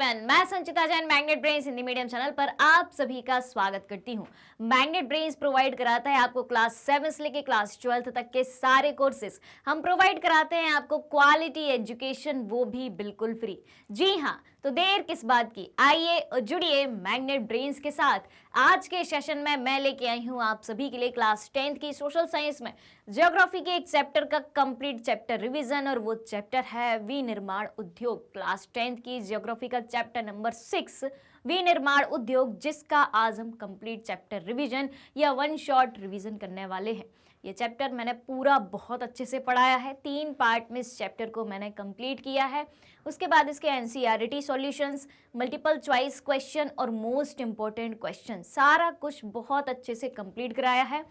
Everyone, मैं Sanchita Jain Magnet Brains Hindi medium channel पर आप सभी का स्वागत करती हूं। मैग्नेट ब्रेन्स प्रोवाइड कराता है आपको क्लास 7 से लेकर क्लास 12 तक के सारे कोर्सेज। हम प्रोवाइड कराते हैं आपको क्वालिटी एजुकेशन, वो भी बिल्कुल फ्री। जी हाँ, तो देर किस बात की, आइए और जुड़िए मैग्नेट ब्रेन्स के साथ। आज के सेशन में मैं लेके आई हूँ आप सभी के लिए क्लास 10th की सोशल साइंस में ज्योग्राफी के एक चैप्टर का कंप्लीट चैप्टर रिवीजन, और वो चैप्टर है विनिर्माण उद्योग। क्लास 10th की ज्योग्राफी का चैप्टर नंबर 6 विनिर्माण उद्योग, जिसका आज हम कंप्लीट चैप्टर रिवीजन या वन शॉट रिवीजन करने वाले हैं। ये चैप्टर मैंने पूरा बहुत अच्छे से पढ़ाया है, 3 पार्ट में इस चैप्टर को मैंने कंप्लीट किया है। उसके बाद इसके NCERT solutions, multiple choice question और मोस्ट इंपॉर्टेंट क्वेश्चन, सारा कुछ बहुत अच्छे से कंप्लीट कराया है,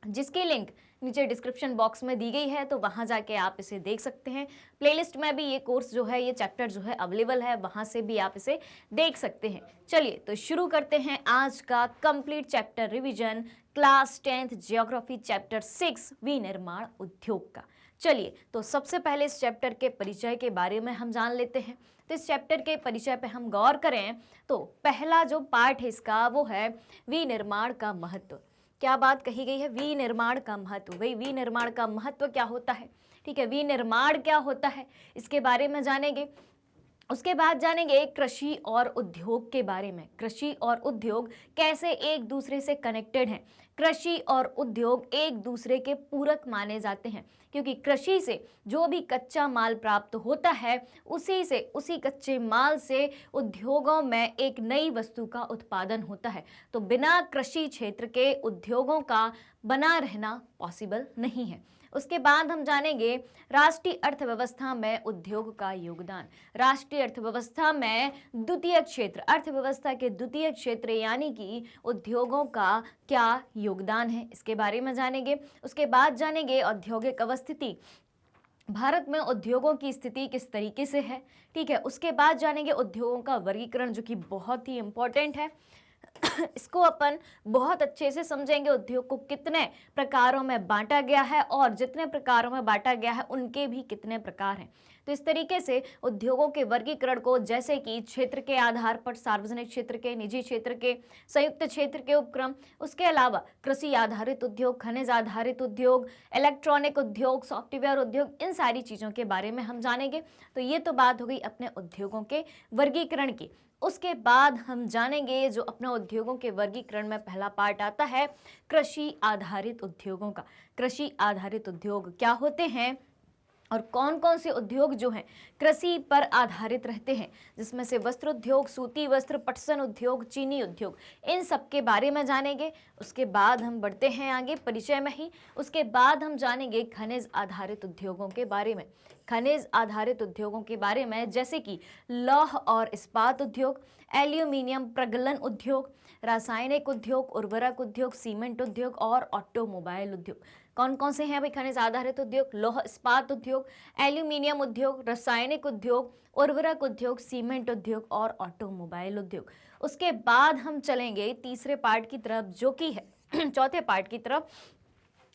जिसकी लिंक नीचे डिस्क्रिप्शन बॉक्स में दी गई है, तो वहां जाके आप इसे देख सकते हैं। प्लेलिस्ट में भी ये कोर्स जो है, ये चैप्टर जो है अवेलेबल है, वहां से भी आप इसे देख सकते हैं। चलिए तो शुरू करते हैं आज का complete chapter revision, class 10th geography chapter 6 विनिर्माण उद्योग का। चलिए तो सबसे पहले इस चैप्टर के परिचय के बारे में हम जान लेते हैं। तो इस चैप्टर के परिचय पे हम गौर करें तो पहला जो पार्ट है इसका, वो है विनिर्माण का महत्व। क्या बात कही गई है? विनिर्माण का महत्व। भाई विनिर्माण का महत्व क्या होता है, ठीक है, विनिर्माण क्या होता है, इसके बारे में जानेंगे। उसके बाद जानेंगे कृषि और उद्योग के बारे में। कृषि और उद्योग कैसे एक दूसरे से कनेक्टेड हैं। कृषि और उद्योग एक दूसरे के पूरक माने जाते हैं, क्योंकि कृषि से जो भी कच्चा माल प्राप्त होता है, उसी कच्चे माल से उद्योगों में एक नई वस्तु का उत्पादन होता है। तो बिना कृषि क्षेत्र के उद्योगों का बना रहना पॉसिबल नहीं है। उसके बाद हम जानेंगे राष्ट्रीय अर्थव्यवस्था में उद्योग का योगदान। राष्ट्रीय अर्थव्यवस्था में द्वितीय क्षेत्र, अर्थव्यवस्था के द्वितीय क्षेत्र यानी कि उद्योगों का क्या योगदान है, इसके बारे में जानेंगे। उसके बाद जानेंगे औद्योगिक अवस्थिति, भारत में उद्योगों की स्थिति किस तरीके से है, ठीक है। उसके बाद जानेंगे उद्योगों का वर्गीकरण, जो कि बहुत ही इंपॉर्टेंट है। इसको अपन बहुत अच्छे से समझेंगे, उद्योग को कितने प्रकारों में बांटा गया है और जितने प्रकारों में बांटा गया है उनके भी कितने प्रकार हैं। तो इस तरीके से उद्योगों के वर्गीकरण को, जैसे कि क्षेत्र के आधार पर सार्वजनिक क्षेत्र के, निजी क्षेत्र के, संयुक्त क्षेत्र के उपक्रम, उसके अलावा कृषि आधारित उद्योग, खनिज आधारित उद्योग, इलेक्ट्रॉनिक उद्योग, सॉफ्टवेयर उद्योग, इन सारी चीज़ों के बारे में हम जानेंगे। तो ये तो बात हो गई अपने उद्योगों के वर्गीकरण की। उसके बाद हम जानेंगे जो अपना उद्योगों के वर्गीकरण में पहला पार्ट आता है, कृषि आधारित उद्योगों का। कृषि आधारित उद्योग क्या होते हैं और कौन कौन से उद्योग जो हैं कृषि पर आधारित रहते हैं, जिसमें से वस्त्र उद्योग, सूती वस्त्र, पटसन उद्योग, चीनी उद्योग, इन सब के बारे में जानेंगे। उसके बाद हम बढ़ते हैं आगे परिचय में ही। उसके बाद हम जानेंगे खनिज आधारित उद्योगों के बारे में। खनिज आधारित उद्योगों के बारे में जैसे कि लौह और इस्पात उद्योग, एल्यूमिनियम प्रगलन उद्योग, रासायनिक उद्योग, उर्वरक उद्योग, सीमेंट उद्योग और ऑटोमोबाइल उद्योग। कौन कौन से हैं भाई खनिज आधारित उद्योग? लौह इस्पात उद्योग, एल्यूमिनियम उद्योग, रासायनिक उद्योग, उर्वरक उद्योग, सीमेंट उद्योग और ऑटोमोबाइल उद्योग। उसके बाद हम चलेंगे तीसरे पार्ट की तरफ, जो कि है चौथे पार्ट की तरफ,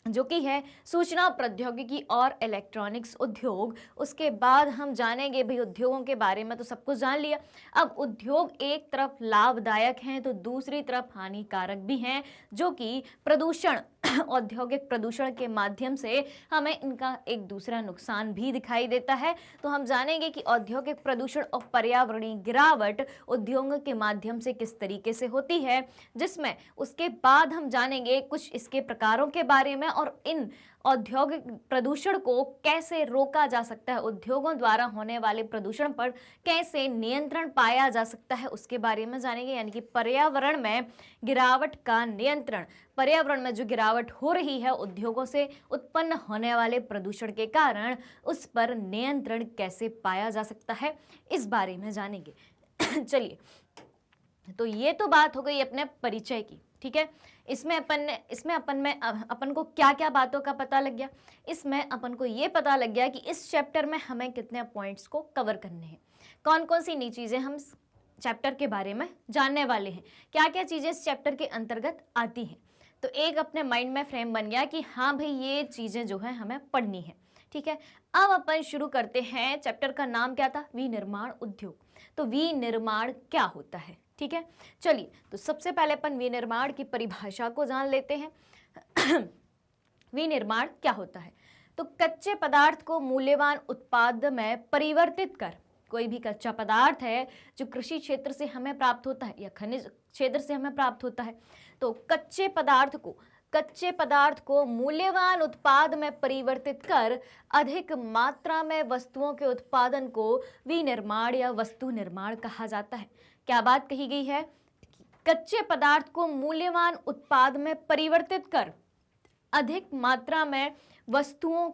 जो कि है सूचना प्रौद्योगिकी और इलेक्ट्रॉनिक्स उद्योग। उसके बाद हम जानेंगे भाई उद्योगों के बारे में तो सब कुछ जान लिया। अब उद्योग एक तरफ लाभदायक हैं तो दूसरी तरफ हानिकारक भी हैं, जो कि प्रदूषण, औद्योगिक प्रदूषण के माध्यम से हमें इनका एक दूसरा नुकसान भी दिखाई देता है। तो हम जानेंगे कि औद्योगिक प्रदूषण और पर्यावरणीय गिरावट उद्योगों के माध्यम से किस तरीके से होती है, जिसमें उसके बाद हम जानेंगे कुछ इसके प्रकारों के बारे में और इन औद्योगिक प्रदूषण को कैसे रोका जा सकता है, उद्योगों द्वारा होने वाले प्रदूषण पर कैसे नियंत्रण पाया जा सकता है, उसके बारे में जानेंगे। यानी कि पर्यावरण में गिरावट का नियंत्रण, पर्यावरण में जो गिरावट हो रही है उद्योगों से उत्पन्न होने वाले प्रदूषण के कारण, उस पर नियंत्रण कैसे पाया जा सकता है, इस बारे में जानेंगे। चलिए, तो ये तो बात हो गई अपने परिचय की, ठीक है। इसमें अपन को क्या क्या बातों का पता लग गया? इसमें अपन को ये पता लग गया कि इस चैप्टर में हमें कितने पॉइंट्स को कवर करने हैं, कौन कौन सी नई चीज़ें हम चैप्टर के बारे में जानने वाले हैं, क्या क्या चीज़ें इस चैप्टर के अंतर्गत आती हैं। तो एक अपने माइंड में फ्रेम बन गया कि हाँ भाई ये चीज़ें जो है हमें पढ़नी है, ठीक है, अब अपन शुरू करते हैं। चैप्टर का नाम क्या था? विनिर्माण उद्योग। तो विनिर्माण क्या होता है? ठीक है, चलिए तो सबसे पहले अपन विनिर्माण की परिभाषा को जान लेते हैं। विनिर्माण क्या होता है? तो कच्चे पदार्थ को मूल्यवान उत्पाद में परिवर्तित कर, कोई भी कच्चा पदार्थ है जो कृषि क्षेत्र से हमें प्राप्त होता है या खनिज क्षेत्र से हमें प्राप्त होता है, तो कच्चे पदार्थ को मूल्यवान उत्पाद में परिवर्तित कर अधिक मात्रा में वस्तुओं के उत्पादन को विनिर्माण या वस्तु निर्माण कहा जाता है। क्या बात कही गई है? कच्चे पदार्थ को मूल्यवान उत्पाद में परिवर्तित कर अधिक मात्रा में वस्तुओं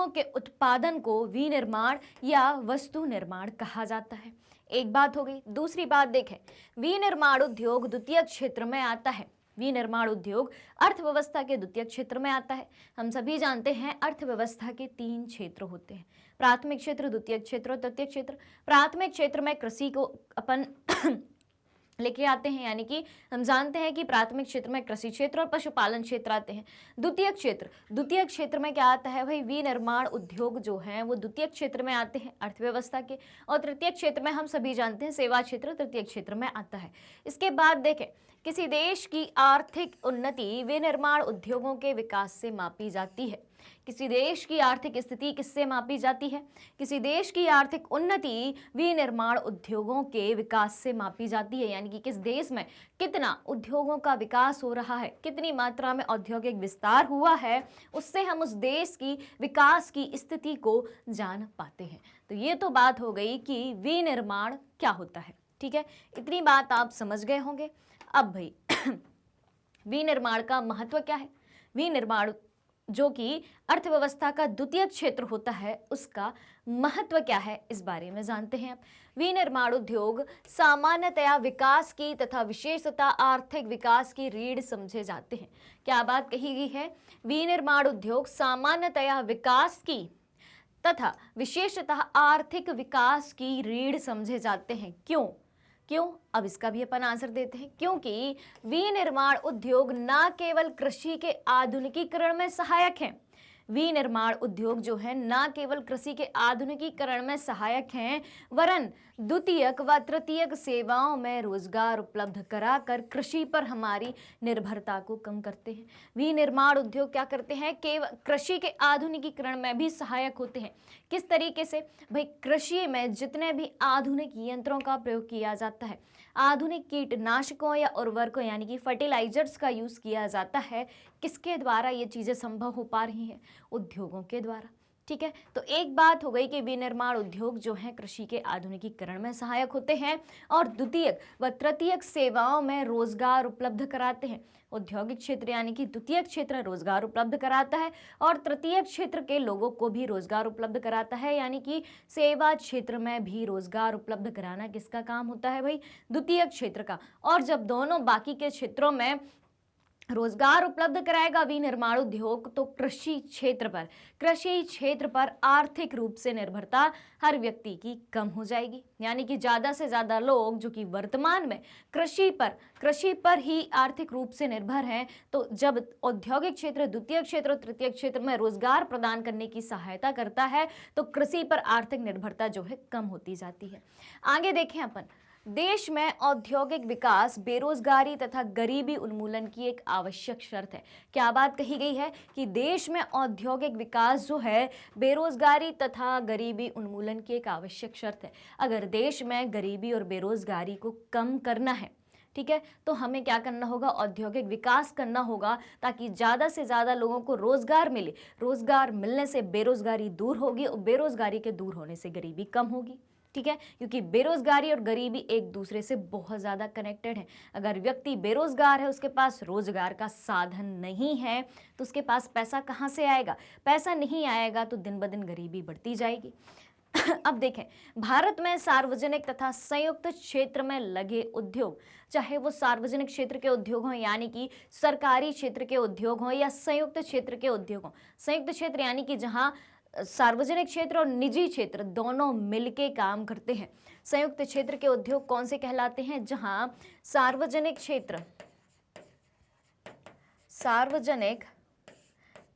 के उत्पादन को विनिर्माण या वस्तु निर्माण कहा जाता है। एक बात हो गई। दूसरी बात देखें, विनिर्माण उद्योग द्वितीयक क्षेत्र में आता है। विनिर्माण उद्योग अर्थव्यवस्था के द्वितीयक क्षेत्र में आता है। हम सभी जानते हैं अर्थव्यवस्था के 3 क्षेत्र होते हैं, प्राथमिक क्षेत्र, द्वितीयक क्षेत्र और तृतीयक क्षेत्र। प्राथमिक क्षेत्र में कृषि को अपन लेके आते हैं, यानी कि हम जानते हैं कि प्राथमिक क्षेत्र में कृषि क्षेत्र और पशुपालन क्षेत्र आते हैं। द्वितीयक क्षेत्र में क्या आता है भाई? विनिर्माण उद्योग जो है वो द्वितीयक क्षेत्र में आते हैं अर्थव्यवस्था के। और तृतीयक क्षेत्र में हम सभी जानते हैं सेवा क्षेत्र तृतीयक क्षेत्र में आता है। इसके बाद देखें, किसी देश की आर्थिक उन्नति विनिर्माण उद्योगों के विकास से मापी जाती है। किसी देश की आर्थिक स्थिति किससे मापी जाती है? किसी देश की आर्थिक उन्नति विनिर्माण उद्योगों के विकास से मापी जाती है, यानी कि किस देश में कितना उद्योगों का विकास हो रहा है, कितनी मात्रा में औद्योगिक विस्तार हुआ है, उससे हम उस देश की विकास की स्थिति को जान पाते हैं। तो ये तो बात हो गई कि विनिर्माण क्या होता है। ठीक है, इतनी बात आप समझ गए होंगे। अब भाई विनिर्माण का महत्व क्या है? विनिर्माण जो कि अर्थव्यवस्था का द्वितीयक क्षेत्र होता है, उसका महत्व क्या है, इस बारे में जानते हैं। विनिर्माण उद्योग सामान्यतया विकास की तथा विशेषतः आर्थिक विकास की रीढ़ समझे जाते हैं। क्या बात कही गई है? विनिर्माण उद्योग सामान्यतया विकास की तथा विशेषतः आर्थिक विकास की रीढ़ समझे जाते हैं। क्यों? अब इसका भी अपन आंसर देते हैं। क्योंकि विनिर्माण उद्योग न केवल कृषि के आधुनिकीकरण में सहायक हैं, विनिर्माण उद्योग जो है न केवल कृषि के आधुनिकीकरण में सहायक हैं, वरन द्वितीयक व तृतीयक सेवाओं में रोजगार उपलब्ध कराकर कृषि पर हमारी निर्भरता को कम करते हैं। विनिर्माण उद्योग क्या करते हैं? केवल कृषि के आधुनिकीकरण में भी सहायक होते हैं। किस तरीके से भाई? कृषि में जितने भी आधुनिक यंत्रों का प्रयोग किया जाता है, आधुनिक कीटनाशकों या उर्वरकों यानी कि फर्टिलाइजर्स का यूज किया जाता है, किसके द्वारा ये चीजें संभव हो पा रही हैं? उद्योगों के द्वारा। ठीक है, तो एक बात हो गई कि विनिर्माण उद्योग जो है कृषि के आधुनिकीकरण में सहायक होते हैं और द्वितीयक व तृतीयक सेवाओं में रोजगार उपलब्ध कराते हैं। औद्योगिक क्षेत्र यानी कि द्वितीयक क्षेत्र रोजगार उपलब्ध कराता है और तृतीयक क्षेत्र के लोगों को भी रोजगार उपलब्ध कराता है, यानी कि सेवा क्षेत्र में भी रोजगार उपलब्ध कराना किसका काम होता है भाई? द्वितीयक क्षेत्र का। और जब दोनों बाकी के क्षेत्रों में रोजगार उपलब्ध कराएगा विनिर्माण उद्योग, तो कृषि क्षेत्र पर आर्थिक रूप से निर्भरता हर व्यक्ति की कम हो जाएगी। यानी कि ज़्यादा से ज़्यादा लोग जो कि वर्तमान में कृषि पर ही आर्थिक रूप से निर्भर हैं, तो जब औद्योगिक क्षेत्र द्वितीय क्षेत्र और तृतीय क्षेत्र में रोजगार प्रदान करने की सहायता करता है, तो कृषि पर आर्थिक निर्भरता जो है कम होती जाती है। आगे देखें अपन, देश में औद्योगिक विकास बेरोजगारी तथा गरीबी उन्मूलन की एक आवश्यक शर्त है। क्या बात कही गई है कि देश में औद्योगिक विकास जो है बेरोजगारी तथा गरीबी उन्मूलन की एक आवश्यक शर्त है। अगर देश में गरीबी और बेरोजगारी को कम करना है, ठीक है, तो हमें क्या करना होगा? औद्योगिक विकास करना होगा, ताकि ज़्यादा से ज़्यादा लोगों को रोजगार मिले। रोजगार मिलने से बेरोजगारी दूर होगी और बेरोजगारी के दूर होने से गरीबी कम होगी। ठीक है, क्योंकि बेरोजगारी और गरीबी एक दूसरे से बहुत ज़्यादा कनेक्टेड है। अगर व्यक्ति बेरोजगार है, उसके पास रोजगार का साधन नहीं है, तो उसके पास पैसा कहाँ से आएगा? पैसा नहीं आएगा तो दिन ब दिन गरीबी बढ़ती जाएगी। अब देखें, भारत में सार्वजनिक तथा संयुक्त क्षेत्र में लगे उद्योग, चाहे वो सार्वजनिक क्षेत्र के उद्योग हों यानी कि सरकारी क्षेत्र के उद्योग हों या संयुक्त क्षेत्र के उद्योग हों। संयुक्त क्षेत्र यानी कि जहां सार्वजनिक क्षेत्र और निजी क्षेत्र दोनों मिलके काम करते हैं। संयुक्त क्षेत्र के उद्योग कौन से कहलाते हैं? जहां सार्वजनिक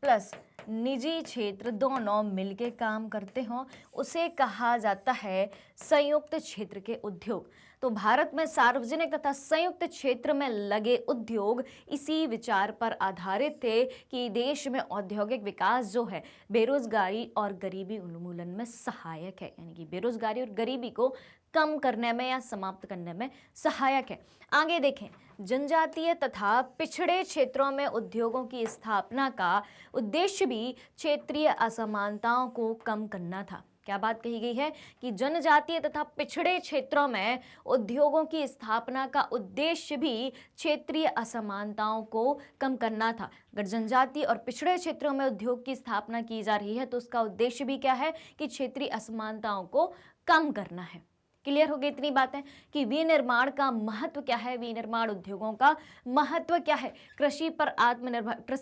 प्लस निजी क्षेत्र दोनों मिलके काम करते हों उसे कहा जाता है संयुक्त क्षेत्र के उद्योग। तो भारत में सार्वजनिक तथा संयुक्त क्षेत्र में लगे उद्योग इसी विचार पर आधारित थे कि देश में औद्योगिक विकास जो है बेरोजगारी और गरीबी उन्मूलन में सहायक है, यानी कि बेरोजगारी और गरीबी को कम करने में या समाप्त करने में सहायक है। आगे देखें, जनजातीय तथा पिछड़े क्षेत्रों में उद्योगों की स्थापना का उद्देश्य भी क्षेत्रीय असमानताओं को कम करना था। क्या बात कही गई है कि जनजातीय तथा पिछड़े क्षेत्रों में उद्योगों की स्थापना का उद्देश्य भी क्षेत्रीय असमानताओं को कम करना था। अगर जनजातीय और पिछड़े क्षेत्रों में उद्योग की स्थापना की जा रही है तो उसका उद्देश्य भी क्या है कि क्षेत्रीय असमानताओं को कम करना है। क्लियर हो गई इतनी बातें कि विनिर्माण का महत्व क्या है, विनिर्माण उद्योगों का महत्व क्या है। कृषि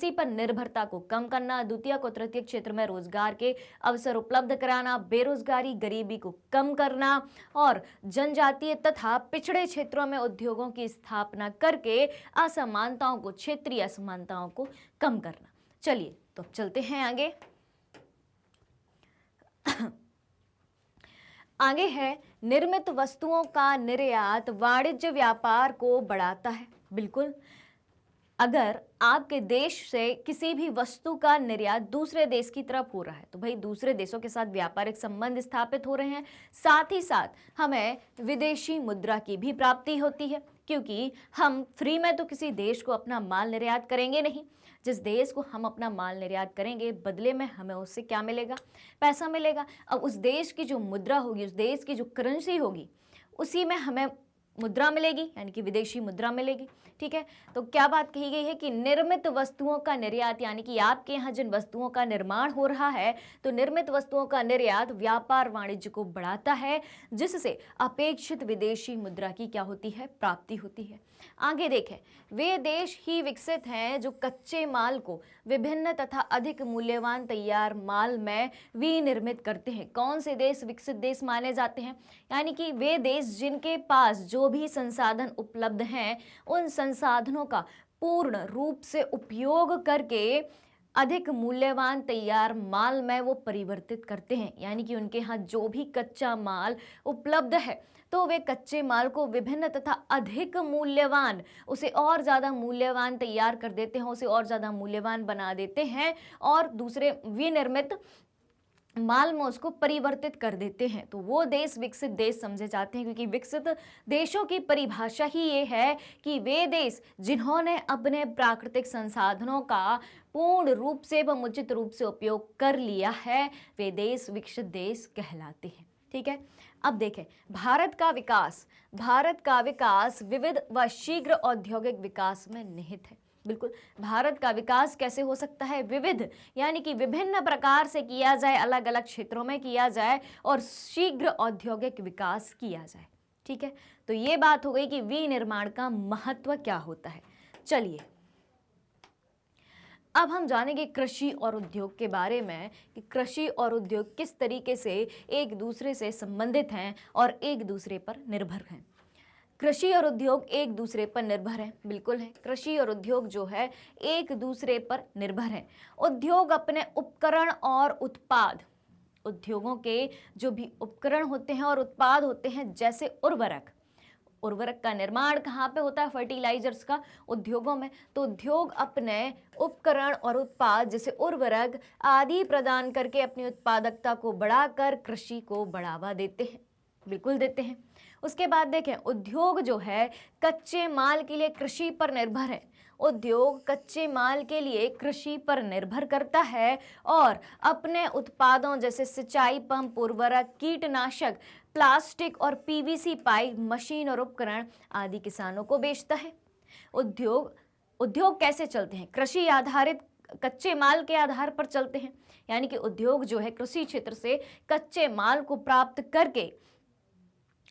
पर निर्भरता को कम करना, द्वितीय को तृतीय क्षेत्र में रोजगार के अवसर उपलब्ध कराना, बेरोजगारी गरीबी को कम करना और जनजातीय तथा पिछड़े क्षेत्रों में उद्योगों की स्थापना करके असमानताओं को, क्षेत्रीय असमानताओं को कम करना। चलिए तो अब चलते हैं आगे। आगे है निर्मित वस्तुओं का निर्यात वाणिज्य व्यापार को बढ़ाता है। बिल्कुल, अगर आपके देश से किसी भी वस्तु का निर्यात दूसरे देश की तरफ हो रहा है तो भाई दूसरे देशों के साथ व्यापारिक संबंध स्थापित हो रहे हैं, साथ ही साथ हमें विदेशी मुद्रा की भी प्राप्ति होती है, क्योंकि हम फ्री में तो किसी देश को अपना माल निर्यात करेंगे नहीं। जिस देश को हम अपना माल निर्यात करेंगे बदले में हमें उससे क्या मिलेगा, पैसा मिलेगा। अब उस देश की जो मुद्रा होगी, उस देश की जो करेंसी होगी, उसी में हमें मुद्रा मिलेगी, यानी कि विदेशी मुद्रा मिलेगी। ठीक है, तो क्या बात कही गई है कि निर्मित वस्तुओं का निर्यात, यानी कि आपके यहाँ जिन वस्तुओं का निर्माण हो रहा है तो निर्मित वस्तुओं का निर्यात व्यापार वाणिज्य को बढ़ाता है, जिससे अपेक्षित विदेशी मुद्रा की क्या होती है, प्राप्ति होती है। आगे देखें, वे देश ही विकसित हैं जो कच्चे माल को विभिन्न तथा अधिक मूल्यवान तैयार माल में विनिर्मित करते हैं। कौन से देश विकसित देश माने जाते हैं, यानी कि वे देश जिनके पास जो भी संसाधन उपलब्ध हैं उन संसाधनों का पूर्ण रूप से उपयोग करके अधिक मूल्यवान तैयार माल में वो परिवर्तित करते हैं। यानी कि उनके यहाँ जो भी कच्चा माल उपलब्ध है तो वे कच्चे माल को विभिन्न तथा अधिक मूल्यवान, उसे और ज़्यादा मूल्यवान तैयार कर देते हैं, उसे और ज़्यादा मूल्यवान बना देते हैं और दूसरे विनिर्मित माल में उसको परिवर्तित कर देते हैं। तो वो देश विकसित देश समझे जाते हैं, क्योंकि विकसित देशों की परिभाषा ही ये है कि वे देश जिन्होंने अपने प्राकृतिक संसाधनों का पूर्ण रूप से व उचित रूप से उपयोग कर लिया है, वे देश विकसित देश कहलाते हैं। ठीक है, अब देखें, भारत का विकास विविध व शीघ्र औद्योगिक विकास में निहित है। बिल्कुल, भारत का विकास कैसे हो सकता है, विविध, यानी कि विभिन्न प्रकार से किया जाए, अलग अलग क्षेत्रों में किया जाए और शीघ्र औद्योगिक विकास किया जाए। ठीक है, तो ये बात हो गई कि विनिर्माण का महत्व क्या होता है। चलिए अब हम जानेंगे कृषि और उद्योग के बारे में कि कृषि और उद्योग किस तरीके से एक दूसरे से संबंधित हैं और एक दूसरे पर निर्भर हैं। कृषि और उद्योग एक दूसरे पर निर्भर हैं, बिल्कुल है। कृषि और उद्योग जो है एक दूसरे पर निर्भर हैं। उद्योग अपने उपकरण और उत्पाद, उद्योगों के जो भी उपकरण होते हैं और उत्पाद होते हैं, जैसे उर्वरक का निर्माण कहाँ पे होता है, फर्टिलाइजर्स का, उद्योगों में। तो उद्योग अपने उपकरण और उत्पाद जैसे उर्वरक आदि प्रदान करके अपनी उत्पादकता को बढ़ाकर कृषि को बढ़ावा देते हैं, बिल्कुल देते हैं। उसके बाद देखें, उद्योग जो है कच्चे माल के लिए कृषि पर निर्भर है। उद्योग कच्चे माल के लिए कृषि पर निर्भर करता है और अपने उत्पादों जैसे सिंचाई पंप, उर्वरक, कीटनाशक, प्लास्टिक और पीवीसी पाइप, मशीन और उपकरण आदि किसानों को बेचता है। उद्योग कैसे चलते हैं, कृषि आधारित कच्चे माल के आधार पर चलते हैं। यानी कि उद्योग जो है कृषि क्षेत्र से कच्चे माल को प्राप्त करके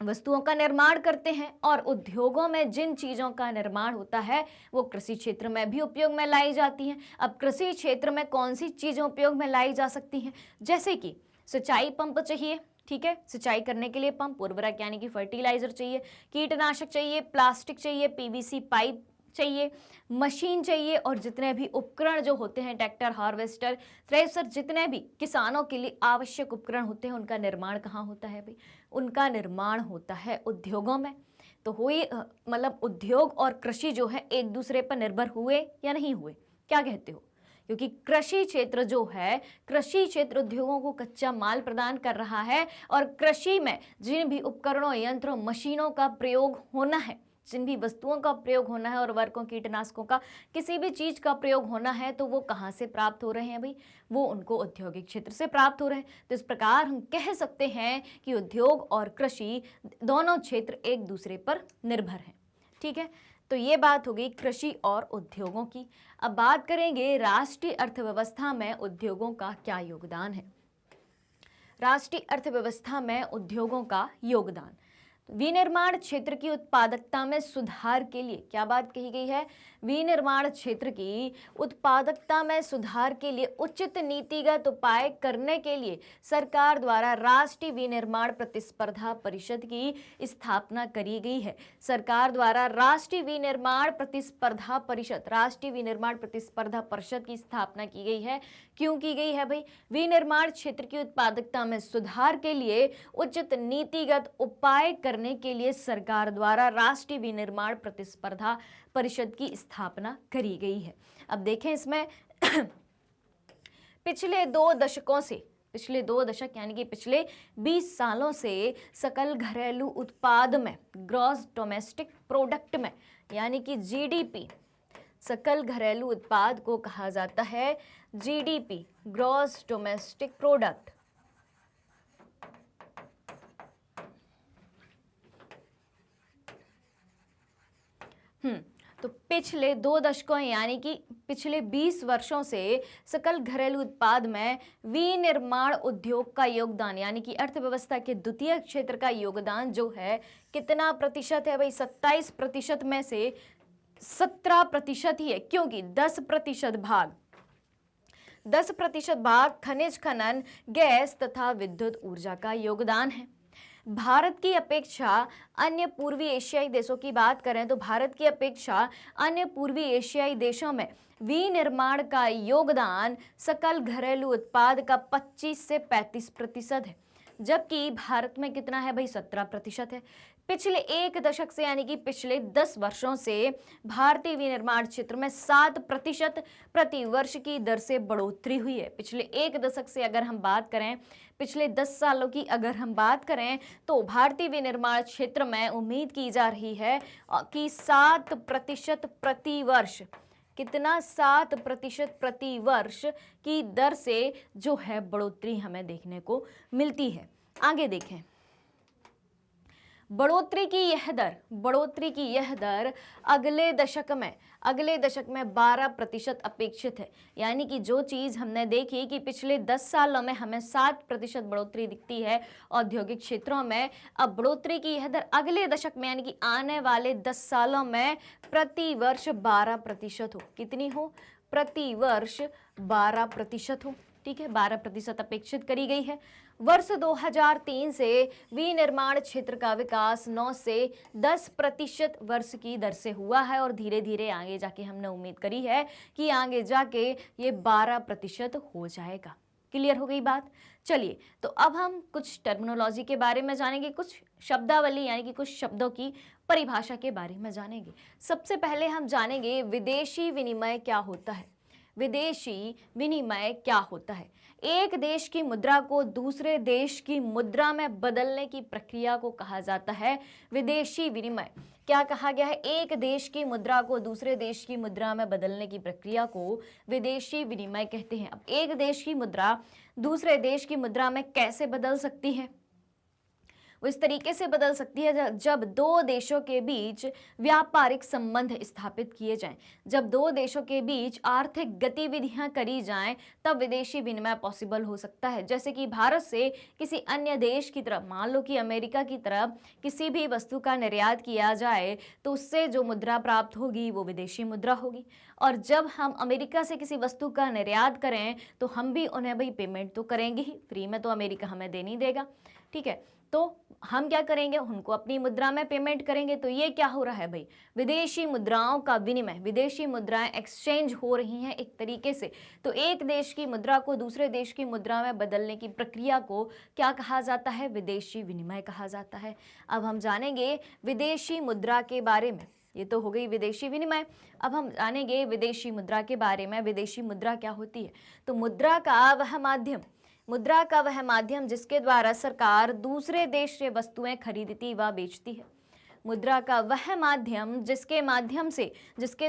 वस्तुओं का निर्माण करते हैं और उद्योगों में जिन चीज़ों का निर्माण होता है वो कृषि क्षेत्र में भी उपयोग में लाई जाती हैं। अब कृषि क्षेत्र में कौन सी चीज़ें उपयोग में लाई जा सकती हैं, जैसे कि सिंचाई पंप चाहिए, ठीक है, सिंचाई करने के लिए पंप, उर्वरक यानी कि फर्टिलाइजर चाहिए, कीटनाशक चाहिए, प्लास्टिक चाहिए, पीवीसी पाइप चाहिए, मशीन चाहिए, और जितने भी उपकरण जो होते हैं, ट्रैक्टर, हार्वेस्टर, थ्रेसर, जितने भी किसानों के लिए आवश्यक उपकरण होते हैं, उनका निर्माण कहाँ होता है भाई? उनका निर्माण होता है उद्योगों में। तो हुई मतलब उद्योग और कृषि जो है एक दूसरे पर निर्भर हुए या नहीं हुए? क्या कहते हो? क्योंकि कृषि क्षेत्र जो है, कृषि क्षेत्र उद्योगों को कच्चा माल प्रदान कर रहा है, और कृषि में जिन भी उपकरणों, यंत्रों, मशीनों का प्रयोग होना है, जिन भी वस्तुओं का प्रयोग होना है, और उर्वरकों, कीटनाशकों का, किसी भी चीज का प्रयोग होना है, तो वो कहाँ से प्राप्त हो रहे हैं भाई? वो उनको औद्योगिक क्षेत्र से प्राप्त हो रहे हैं। तो इस प्रकार हम कह सकते हैं कि उद्योग और कृषि दोनों क्षेत्र एक दूसरे पर निर्भर हैं। ठीक है, तो ये बात हो गई कृषि और उद्योगों की। अब बात करेंगे राष्ट्रीय अर्थव्यवस्था में उद्योगों का क्या योगदान है। राष्ट्रीय अर्थव्यवस्था में उद्योगों का योगदान, विनिर्माण क्षेत्र की उत्पादकता में सुधार के लिए क्या बात कही गई है? विनिर्माण क्षेत्र की उत्पादकता में सुधार के लिए उचित नीतिगत उपाय करने के लिए सरकार द्वारा राष्ट्रीय विनिर्माण प्रतिस्पर्धा परिषद की स्थापना करी गई है। सरकार द्वारा राष्ट्रीय विनिर्माण प्रतिस्पर्धा परिषद, राष्ट्रीय विनिर्माण प्रतिस्पर्धा परिषद की स्थापना की गई है। क्यों की गई है भाई? विनिर्माण क्षेत्र की उत्पादकता में सुधार के लिए उचित नीतिगत उपाय करने के लिए सरकार द्वारा राष्ट्रीय विनिर्माण प्रतिस्पर्धा परिषद की स्थापना करी गई है। अब देखें इसमें पिछले 2 दशकों से, पिछले 2 दशक यानी कि पिछले 20 सालों से सकल घरेलू उत्पाद में, ग्रॉस डोमेस्टिक प्रोडक्ट में, यानी कि जीडीपी, सकल घरेलू उत्पाद को कहा जाता है जीडीपी, ग्रॉस डोमेस्टिक प्रोडक्ट। तो पिछले 2 दशकों यानी कि पिछले 20 वर्षों से सकल घरेलू उत्पाद में विनिर्माण उद्योग का योगदान, यानी कि अर्थव्यवस्था के द्वितीय क्षेत्र का योगदान जो है, कितना प्रतिशत है भाई? 27% में से 17% ही है, क्योंकि 10% भाग खनिज खनन, गैस तथा विद्युत ऊर्जा का योगदान है। भारत की अपेक्षा अन्य पूर्वी एशियाई देशों की बात करें तो भारत की अपेक्षा अन्य पूर्वी एशियाई देशों में विनिर्माण का योगदान सकल घरेलू उत्पाद का 25 से 35% है, जबकि भारत में कितना है भाई? 17% है। पिछले 1 दशक से यानी कि पिछले 10 वर्षों से भारतीय विनिर्माण क्षेत्र में 7% प्रति वर्ष की दर से बढ़ोतरी हुई है। पिछले 1 दशक से अगर हम बात करें, पिछले 10 सालों की अगर हम बात करें, तो भारतीय विनिर्माण क्षेत्र में उम्मीद की जा रही है कि 7% प्रति वर्ष, कितना? 7% प्रति वर्ष की दर से जो है बढ़ोतरी हमें देखने को मिलती है। आगे देखें, बढ़ोतरी की यह दर अगले दशक में 12% अपेक्षित है। यानी कि जो चीज़ हमने देखी कि पिछले 10 सालों में हमें 7% बढ़ोतरी दिखती है औद्योगिक क्षेत्रों में, अब बढ़ोतरी की यह दर अगले दशक में यानी कि आने वाले 10 सालों में प्रति वर्ष 12% हो। कितनी हो? प्रति वर्ष 12% हो। ठीक है, 12% अपेक्षित करी गई है। वर्ष 2003 से विनिर्माण क्षेत्र का विकास 9 से 10% वर्ष की दर से हुआ है, और धीरे धीरे आगे जाके हमने उम्मीद करी है कि आगे जाके ये 12% हो जाएगा। क्लियर हो गई बात? चलिए, तो अब हम कुछ टर्मिनोलॉजी के बारे में जानेंगे, कुछ शब्दावली यानी कि कुछ शब्दों की परिभाषा के बारे में जानेंगे। सबसे पहले हम जानेंगे विदेशी विनिमय क्या होता है। विदेशी विनिमय क्या होता है? एक देश की मुद्रा को दूसरे देश की मुद्रा में बदलने की प्रक्रिया को कहा जाता है विदेशी विनिमय। क्या कहा गया है? एक देश की मुद्रा को दूसरे देश की मुद्रा में बदलने की प्रक्रिया को विदेशी विनिमय कहते हैं। अब एक देश की मुद्रा दूसरे देश की मुद्रा में कैसे बदल सकती है? वो इस तरीके से बदल सकती है जब 2 देशों के बीच व्यापारिक संबंध स्थापित किए जाएं, जब 2 देशों के बीच आर्थिक गतिविधियां करी जाएं, तब विदेशी विनिमय पॉसिबल हो सकता है। जैसे कि भारत से किसी अन्य देश की तरफ, मान लो कि अमेरिका की तरफ किसी भी वस्तु का निर्यात किया जाए, तो उससे जो मुद्रा प्राप्त होगी वो विदेशी मुद्रा होगी। और जब हम अमेरिका से किसी वस्तु का निर्यात करें तो हम भी उन्हें भाई पेमेंट तो करेंगे ही, फ्री में तो अमेरिका हमें दे नहीं देगा। ठीक है, तो हम क्या करेंगे, उनको अपनी मुद्रा में पेमेंट करेंगे। तो ये क्या हो रहा है भाई, विदेशी मुद्राओं का विनिमय, विदेशी मुद्राएं एक्सचेंज हो रही हैं एक तरीके से। तो एक देश की मुद्रा को दूसरे देश की मुद्रा में बदलने की प्रक्रिया को क्या कहा जाता है, विदेशी विनिमय कहा जाता है। अब हम जानेंगे विदेशी मुद्रा के बारे में। ये तो हो गई विदेशी विनिमय। अब हम जानेंगे विदेशी मुद्रा के बारे में। विदेशी मुद्रा क्या होती है, तो मुद्रा का वह माध्यम जिसके द्वारा सरकार दूसरे देश से वस्तुएं खरीदती व बेचती है। मुद्रा का वह माध्यम जिसके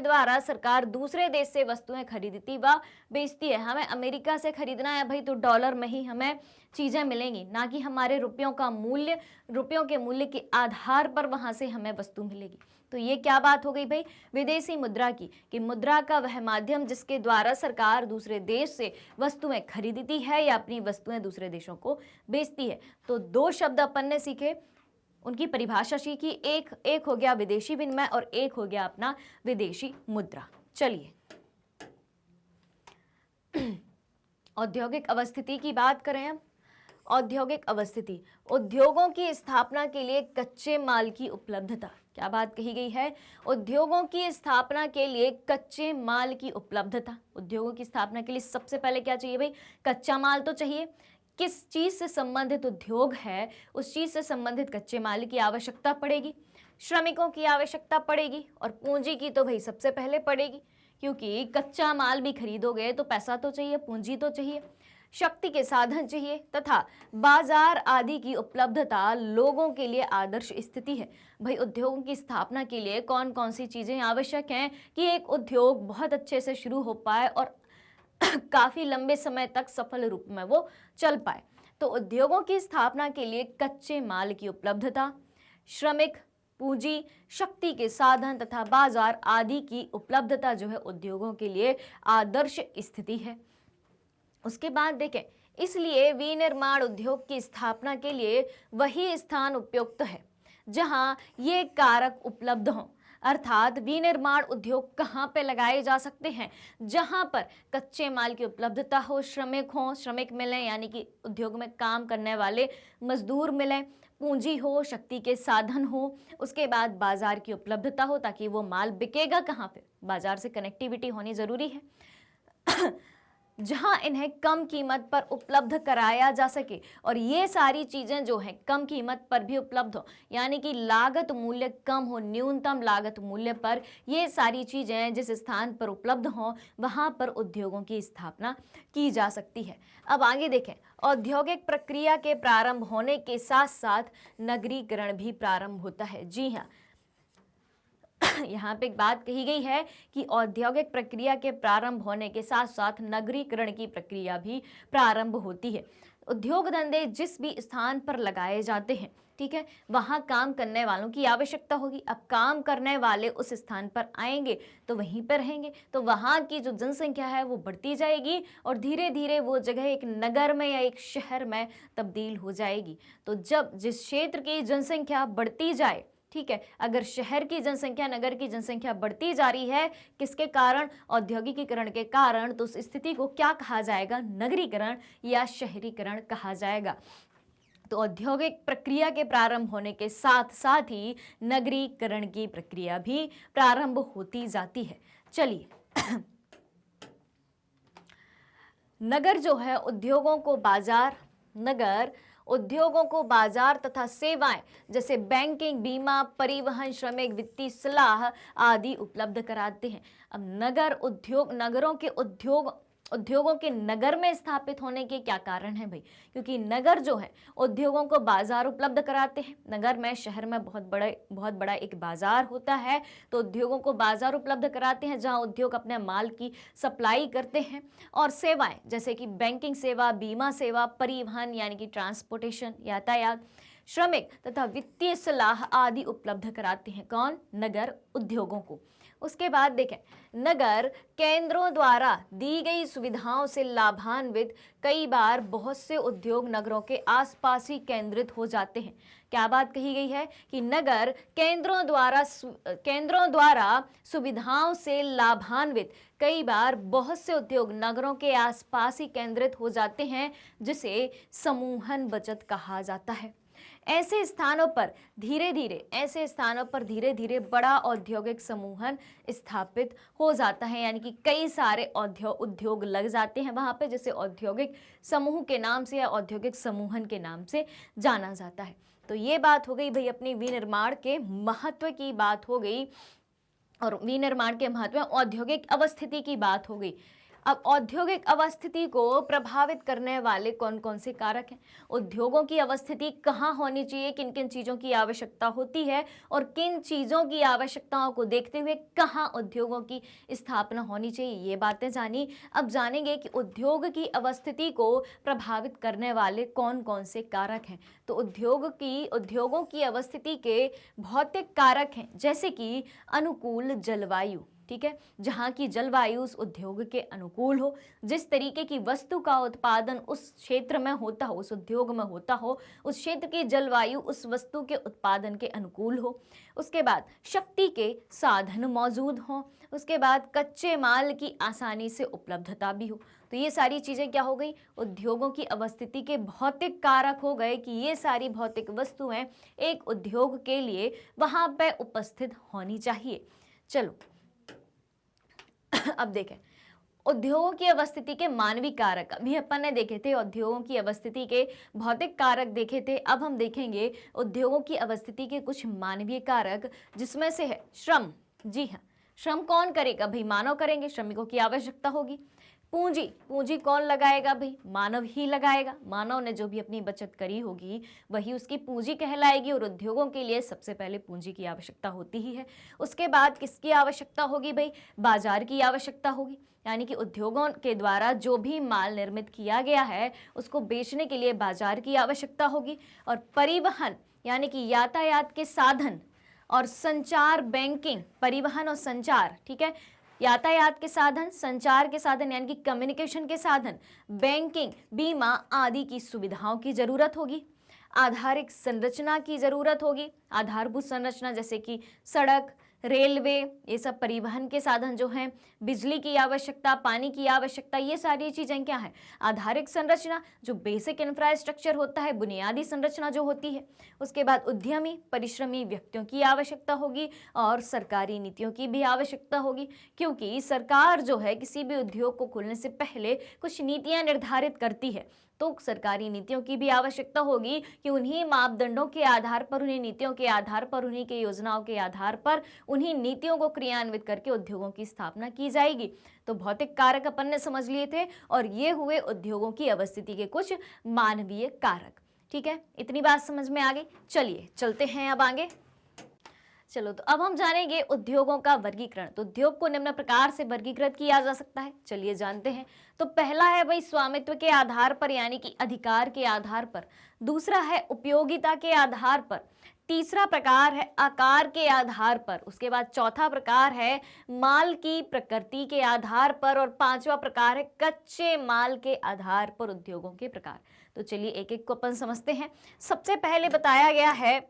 द्वारा सरकार दूसरे देश से वस्तुएं खरीदती व बेचती है। हमें अमेरिका से खरीदना है भाई, तो डॉलर में ही हमें चीज़ें मिलेंगी, ना कि हमारे रुपयों के मूल्य के आधार पर वहां से हमें वस्तु मिलेगी। तो ये क्या बात हो गई भाई, विदेशी मुद्रा की, कि मुद्रा का वह माध्यम जिसके द्वारा सरकार दूसरे देश से वस्तुएं खरीदती है या अपनी वस्तुएं दूसरे देशों को बेचती है। तो दो शब्द अपन ने सीखे, उनकी परिभाषा सीखी। एक हो गया विदेशी विनिमय और एक हो गया अपना विदेशी मुद्रा। चलिए औद्योगिक अवस्थिति की बात करें हम। औद्योगिक अवस्थिति, उद्योगों की स्थापना के लिए कच्चे माल की उपलब्धता। क्या बात कही गई है, उद्योगों की स्थापना के लिए कच्चे माल की उपलब्धता। उद्योगों की स्थापना के लिए सबसे पहले क्या चाहिए भाई, कच्चा माल तो चाहिए। किस चीज से संबंधित उद्योग है उस चीज से संबंधित कच्चे माल की आवश्यकता पड़ेगी, श्रमिकों की आवश्यकता पड़ेगी, और पूंजी की तो भाई सबसे पहले पड़ेगी, क्योंकि कच्चा माल भी खरीदोगे तो पैसा तो चाहिए, पूंजी तो चाहिए, शक्ति के साधन चाहिए, तथा बाजार आदि की उपलब्धता लोगों के लिए आदर्श स्थिति है। भाई उद्योगों की स्थापना के लिए कौन कौन सी चीजें आवश्यक हैं कि एक उद्योग बहुत अच्छे से शुरू हो पाए और काफी लंबे समय तक सफल रूप में वो चल पाए। तो उद्योगों की स्थापना के लिए कच्चे माल की उपलब्धता, श्रमिक, पूंजी, शक्ति के साधन तथा बाजार आदि की उपलब्धता जो है उद्योगों के लिए आदर्श स्थिति है। उसके बाद देखें, इसलिए विनिर्माण उद्योग की स्थापना के लिए वही स्थान उपयुक्त है जहां ये कारक उपलब्ध हों। अर्थात विनिर्माण उद्योग कहाँ पे लगाए जा सकते हैं, जहां पर कच्चे माल की उपलब्धता हो, श्रमिक मिलें यानी कि उद्योग में काम करने वाले मजदूर मिलें, पूंजी हो, शक्ति के साधन हो, उसके बाद बाजार की उपलब्धता हो, ताकि वो माल बिकेगा कहाँ पे, बाजार से कनेक्टिविटी होनी जरूरी है जहां इन्हें कम कीमत पर उपलब्ध कराया जा सके। और ये सारी चीज़ें जो हैं कम कीमत पर भी उपलब्ध हो, यानी कि लागत मूल्य कम हो, न्यूनतम लागत मूल्य पर ये सारी चीज़ें जिस स्थान पर उपलब्ध हों वहाँ पर उद्योगों की स्थापना की जा सकती है। अब आगे देखें, औद्योगिक प्रक्रिया के प्रारंभ होने के साथ साथ नगरीकरण भी प्रारंभ होता है। जी हाँ, यहाँ पे एक बात कही गई है कि औद्योगिक प्रक्रिया के प्रारंभ होने के साथ साथ नगरीकरण की प्रक्रिया भी प्रारंभ होती है। उद्योग धंधे जिस भी स्थान पर लगाए जाते हैं, ठीक है, वहाँ काम करने वालों की आवश्यकता होगी। अब काम करने वाले उस स्थान पर आएंगे तो वहीं पर रहेंगे, तो वहाँ की जो जनसंख्या है वो बढ़ती जाएगी और धीरे धीरे वो जगह एक नगर में या एक शहर में तब्दील हो जाएगी। तो जब जिस क्षेत्र की जनसंख्या बढ़ती जाए, ठीक है, अगर शहर की जनसंख्या, नगर की जनसंख्या बढ़ती जा रही है किसके कारण, औद्योगिकीकरण के कारण, तो उस स्थिति को क्या कहा जाएगा, नगरीकरण या शहरीकरण कहा जाएगा। तो औद्योगिक प्रक्रिया के प्रारंभ होने के साथ साथ ही नगरीकरण की प्रक्रिया भी प्रारंभ होती जाती है। चलिए नगर जो है उद्योगों को बाजार तथा सेवाएं जैसे बैंकिंग, बीमा, परिवहन, श्रमिक, वित्तीय सलाह आदि उपलब्ध कराते हैं। अब उद्योगों के नगर में स्थापित होने के क्या कारण है भाई, क्योंकि नगर जो है उद्योगों को बाजार उपलब्ध कराते हैं। नगर में, शहर में बहुत बड़ा एक बाजार होता है, तो उद्योगों को बाजार उपलब्ध कराते हैं जहां उद्योग अपने माल की सप्लाई करते हैं। और सेवाएं जैसे कि बैंकिंग सेवा, बीमा सेवा, परिवहन यानी कि ट्रांसपोर्टेशन, यातायात, श्रमिक तथा वित्तीय सलाह आदि उपलब्ध कराते हैं। कौन, नगर उद्योगों को। उसके बाद देखें, नगर केंद्रों द्वारा दी गई सुविधाओं से लाभान्वित कई बार बहुत से उद्योग नगरों के आसपास ही केंद्रित हो जाते हैं। क्या बात कही गई है कि नगर केंद्रों द्वारा सुविधाओं से लाभान्वित कई बार बहुत से उद्योग नगरों के आसपास ही केंद्रित हो जाते हैं, जिसे समूहन बचत कहा जाता है। ऐसे स्थानों पर धीरे धीरे बड़ा औद्योगिक समूहन स्थापित हो जाता है, यानी कि कई सारे उद्योग लग जाते हैं वहां पे, जिसे औद्योगिक समूह के नाम से या औद्योगिक समूहन के नाम से जाना जाता है। तो ये बात हो गई भाई अपनी विनिर्माण के महत्व की बात हो गई, और विनिर्माण के महत्व औद्योगिक अवस्थिति की बात हो गई। अब औद्योगिक अवस्थिति को प्रभावित करने वाले कौन कौन से कारक हैं, उद्योगों की अवस्थिति कहाँ होनी चाहिए, किन किन चीज़ों की आवश्यकता होती है, और किन चीज़ों की आवश्यकताओं को देखते हुए कहाँ उद्योगों की स्थापना होनी चाहिए, ये बातें जानी। अब जानेंगे कि उद्योग की अवस्थिति को प्रभावित करने वाले कौन कौन से कारक हैं। तो उद्योगों की अवस्थिति के भौतिक कारक हैं, जैसे कि अनुकूल जलवायु, ठीक है, जहाँ की जलवायु उस उद्योग के अनुकूल हो, जिस तरीके की वस्तु का उत्पादन उस क्षेत्र में होता हो, उस उद्योग में होता हो, उस क्षेत्र की जलवायु उस वस्तु के उत्पादन के अनुकूल हो। उसके बाद शक्ति के साधन मौजूद हों, उसके बाद कच्चे माल की आसानी से उपलब्धता भी हो। तो ये सारी चीज़ें क्या हो गई, उद्योगों की अवस्थिति के भौतिक कारक हो गए कि ये सारी भौतिक वस्तुएं एक उद्योग के लिए वहाँ पे उपस्थित होनी चाहिए। चलो अब देखें उद्योगों की अवस्थिति के मानवीय कारक, अभी अपन ने देखे थे उद्योगों की अवस्थिति के भौतिक कारक देखे थे। अब हम देखेंगे उद्योगों की अवस्थिति के कुछ मानवीय कारक, जिसमें से है श्रम। जी हाँ, श्रम कौन करेगा भाई, मानव करेंगे, श्रमिकों की आवश्यकता होगी। पूंजी कौन लगाएगा भाई, मानव ही लगाएगा, मानव ने जो भी अपनी बचत करी होगी वही उसकी पूंजी कहलाएगी, और उद्योगों के लिए सबसे पहले पूंजी की आवश्यकता होती ही है। उसके बाद किसकी आवश्यकता होगी भाई, बाजार की आवश्यकता होगी, यानी कि उद्योगों के द्वारा जो भी माल निर्मित किया गया है उसको बेचने के लिए बाजार की आवश्यकता होगी। और परिवहन यानी कि यातायात के साधन और संचार, बैंकिंग, परिवहन और संचार, ठीक है, यातायात के साधन, संचार के साधन यानी कि कम्युनिकेशन के साधन, बैंकिंग, बीमा आदि की सुविधाओं की जरूरत होगी। आधारिक संरचना की जरूरत होगी, आधारभूत संरचना जैसे कि सड़क, रेलवे, ये सब परिवहन के साधन जो हैं, बिजली की आवश्यकता, पानी की आवश्यकता, ये सारी चीज़ें क्या है, आधारिक संरचना, जो बेसिक इंफ्रास्ट्रक्चर होता है, बुनियादी संरचना जो होती है। उसके बाद उद्यमी, परिश्रमी व्यक्तियों की आवश्यकता होगी, और सरकारी नीतियों की भी आवश्यकता होगी, क्योंकि सरकार जो है किसी भी उद्योग को खोलने से पहले कुछ नीतियाँ निर्धारित करती है। तो सरकारी नीतियों की भी आवश्यकता होगी कि उन्हीं मापदंडों के आधार पर, उन्हीं नीतियों के आधार पर, उन्हीं के योजनाओं के आधार पर, उन्हीं नीतियों को क्रियान्वित करके उद्योगों की स्थापना की जाएगी। तो भौतिक कारक अपन ने समझ लिए थे, और ये हुए उद्योगों की अवस्थिति के कुछ मानवीय कारक। ठीक है, इतनी बात समझ में आ गई। चलिए चलते हैं अब आगे। चलो तो अब हम जानेंगे उद्योगों का वर्गीकरण। तो उद्योग को निम्न प्रकार से वर्गीकृत किया जा सकता है, चलिए जानते हैं। तो पहला है भाई स्वामित्व के आधार पर यानी कि अधिकार के आधार पर, दूसरा है उपयोगिता के आधार पर, तीसरा प्रकार है आकार के आधार पर, उसके बाद चौथा प्रकार है माल की प्रकृति के आधार पर, और पांचवा प्रकार है कच्चे माल के आधार पर उद्योगों के प्रकार। तो चलिए एक एक को अपन समझते हैं। सबसे पहले बताया गया है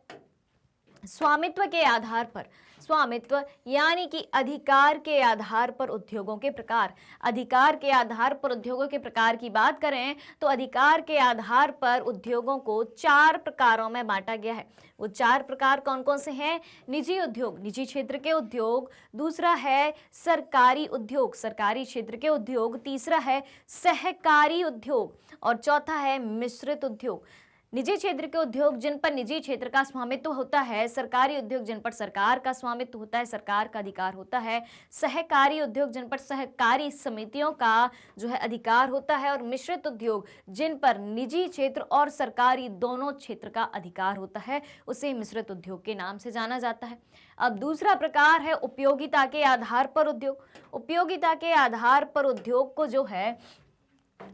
स्वामित्व के आधार पर, स्वामित्व यानी कि अधिकार के आधार पर उद्योगों के प्रकार। अधिकार के आधार पर उद्योगों के प्रकार की बात करें तो अधिकार के आधार पर उद्योगों को 4 प्रकारों में बांटा गया है। वो 4 प्रकार कौन कौन से हैं? निजी उद्योग, निजी क्षेत्र के उद्योग, दूसरा है सरकारी उद्योग, सरकारी क्षेत्र के उद्योग, तीसरा है सहकारी उद्योग, और चौथा है मिश्रित उद्योग। निजी क्षेत्र के उद्योग जिन पर निजी क्षेत्र का स्वामित्व होता है, सरकारी उद्योग जिन पर सरकार का स्वामित्व होता है, सरकार का अधिकार होता है, सहकारी उद्योग जिन पर सहकारी समितियों का जो है अधिकार होता है, और मिश्रित उद्योग जिन पर निजी क्षेत्र और सरकारी दोनों क्षेत्र का अधिकार होता है, उसे मिश्रित उद्योग के नाम से जाना जाता है। अब दूसरा प्रकार है उपयोगिता के आधार पर उद्योग। उपयोगिता के आधार पर उद्योग को जो है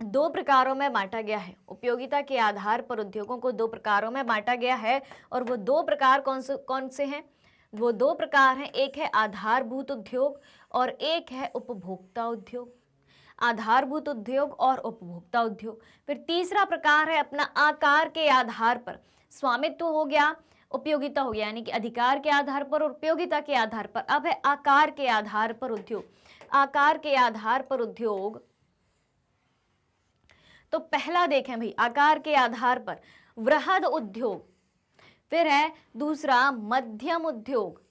2 प्रकारों में बांटा गया है। उपयोगिता के आधार पर उद्योगों को 2 प्रकारों में बांटा गया है, और वो 2 प्रकार कौन से हैं? वो 2 प्रकार हैं, एक है आधारभूत उद्योग और एक है उपभोक्ता उद्योग। आधारभूत उद्योग और उपभोक्ता उद्योग। फिर तीसरा प्रकार है अपना आकार के आधार पर, स्वामित्व हो गया, उपयोगिता हो गया, यानी कि अधिकार के आधार पर और उपयोगिता के आधार पर। अब है आकार के आधार पर उद्योग। आकार के आधार पर उद्योग, तो पहला देखें भाई, आकार के आधार पर वृहद उद्योग, फिर है दूसरा मध्यम उद्योग,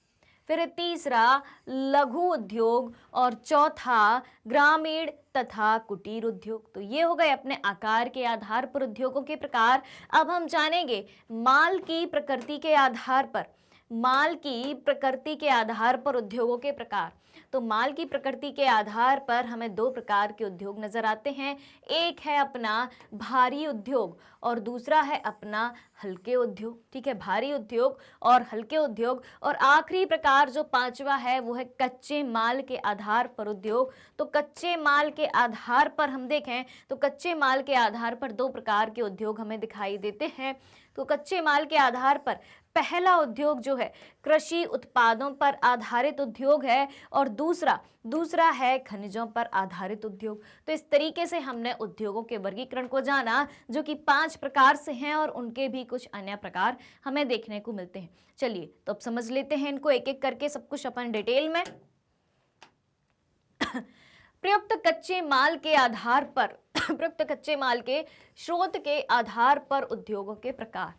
फिर है तीसरा लघु उद्योग और चौथा ग्रामीण तथा कुटीर उद्योग। तो ये हो गए अपने आकार के आधार पर उद्योगों के प्रकार। अब हम जानेंगे माल की प्रकृति के आधार पर, माल की प्रकृति के आधार पर उद्योगों के प्रकार। तो माल की प्रकृति के आधार पर हमें दो प्रकार के उद्योग नजर आते हैं, एक है अपना भारी उद्योग और दूसरा है अपना हल्के उद्योग। ठीक है, भारी उद्योग और हल्के उद्योग। और आखिरी प्रकार जो पांचवा है वो है कच्चे माल के आधार पर उद्योग। तो कच्चे माल के आधार पर हम देखें तो कच्चे माल के आधार पर दो प्रकार के उद्योग हमें दिखाई देते हैं। तो कच्चे माल के आधार पर पहला उद्योग जो है कृषि उत्पादों पर आधारित उद्योग है और दूसरा है खनिजों पर आधारित उद्योग। तो इस तरीके से हमने उद्योगों के वर्गीकरण को जाना जो कि 5 प्रकार से हैं और उनके भी कुछ अन्य प्रकार हमें देखने को मिलते हैं। चलिए तो अब समझ लेते हैं इनको एक एक करके सब कुछ अपन डिटेल में। प्रयुक्त कच्चे माल के आधार पर प्रयुक्त कच्चे माल के स्रोत के आधार पर उद्योगों के प्रकार।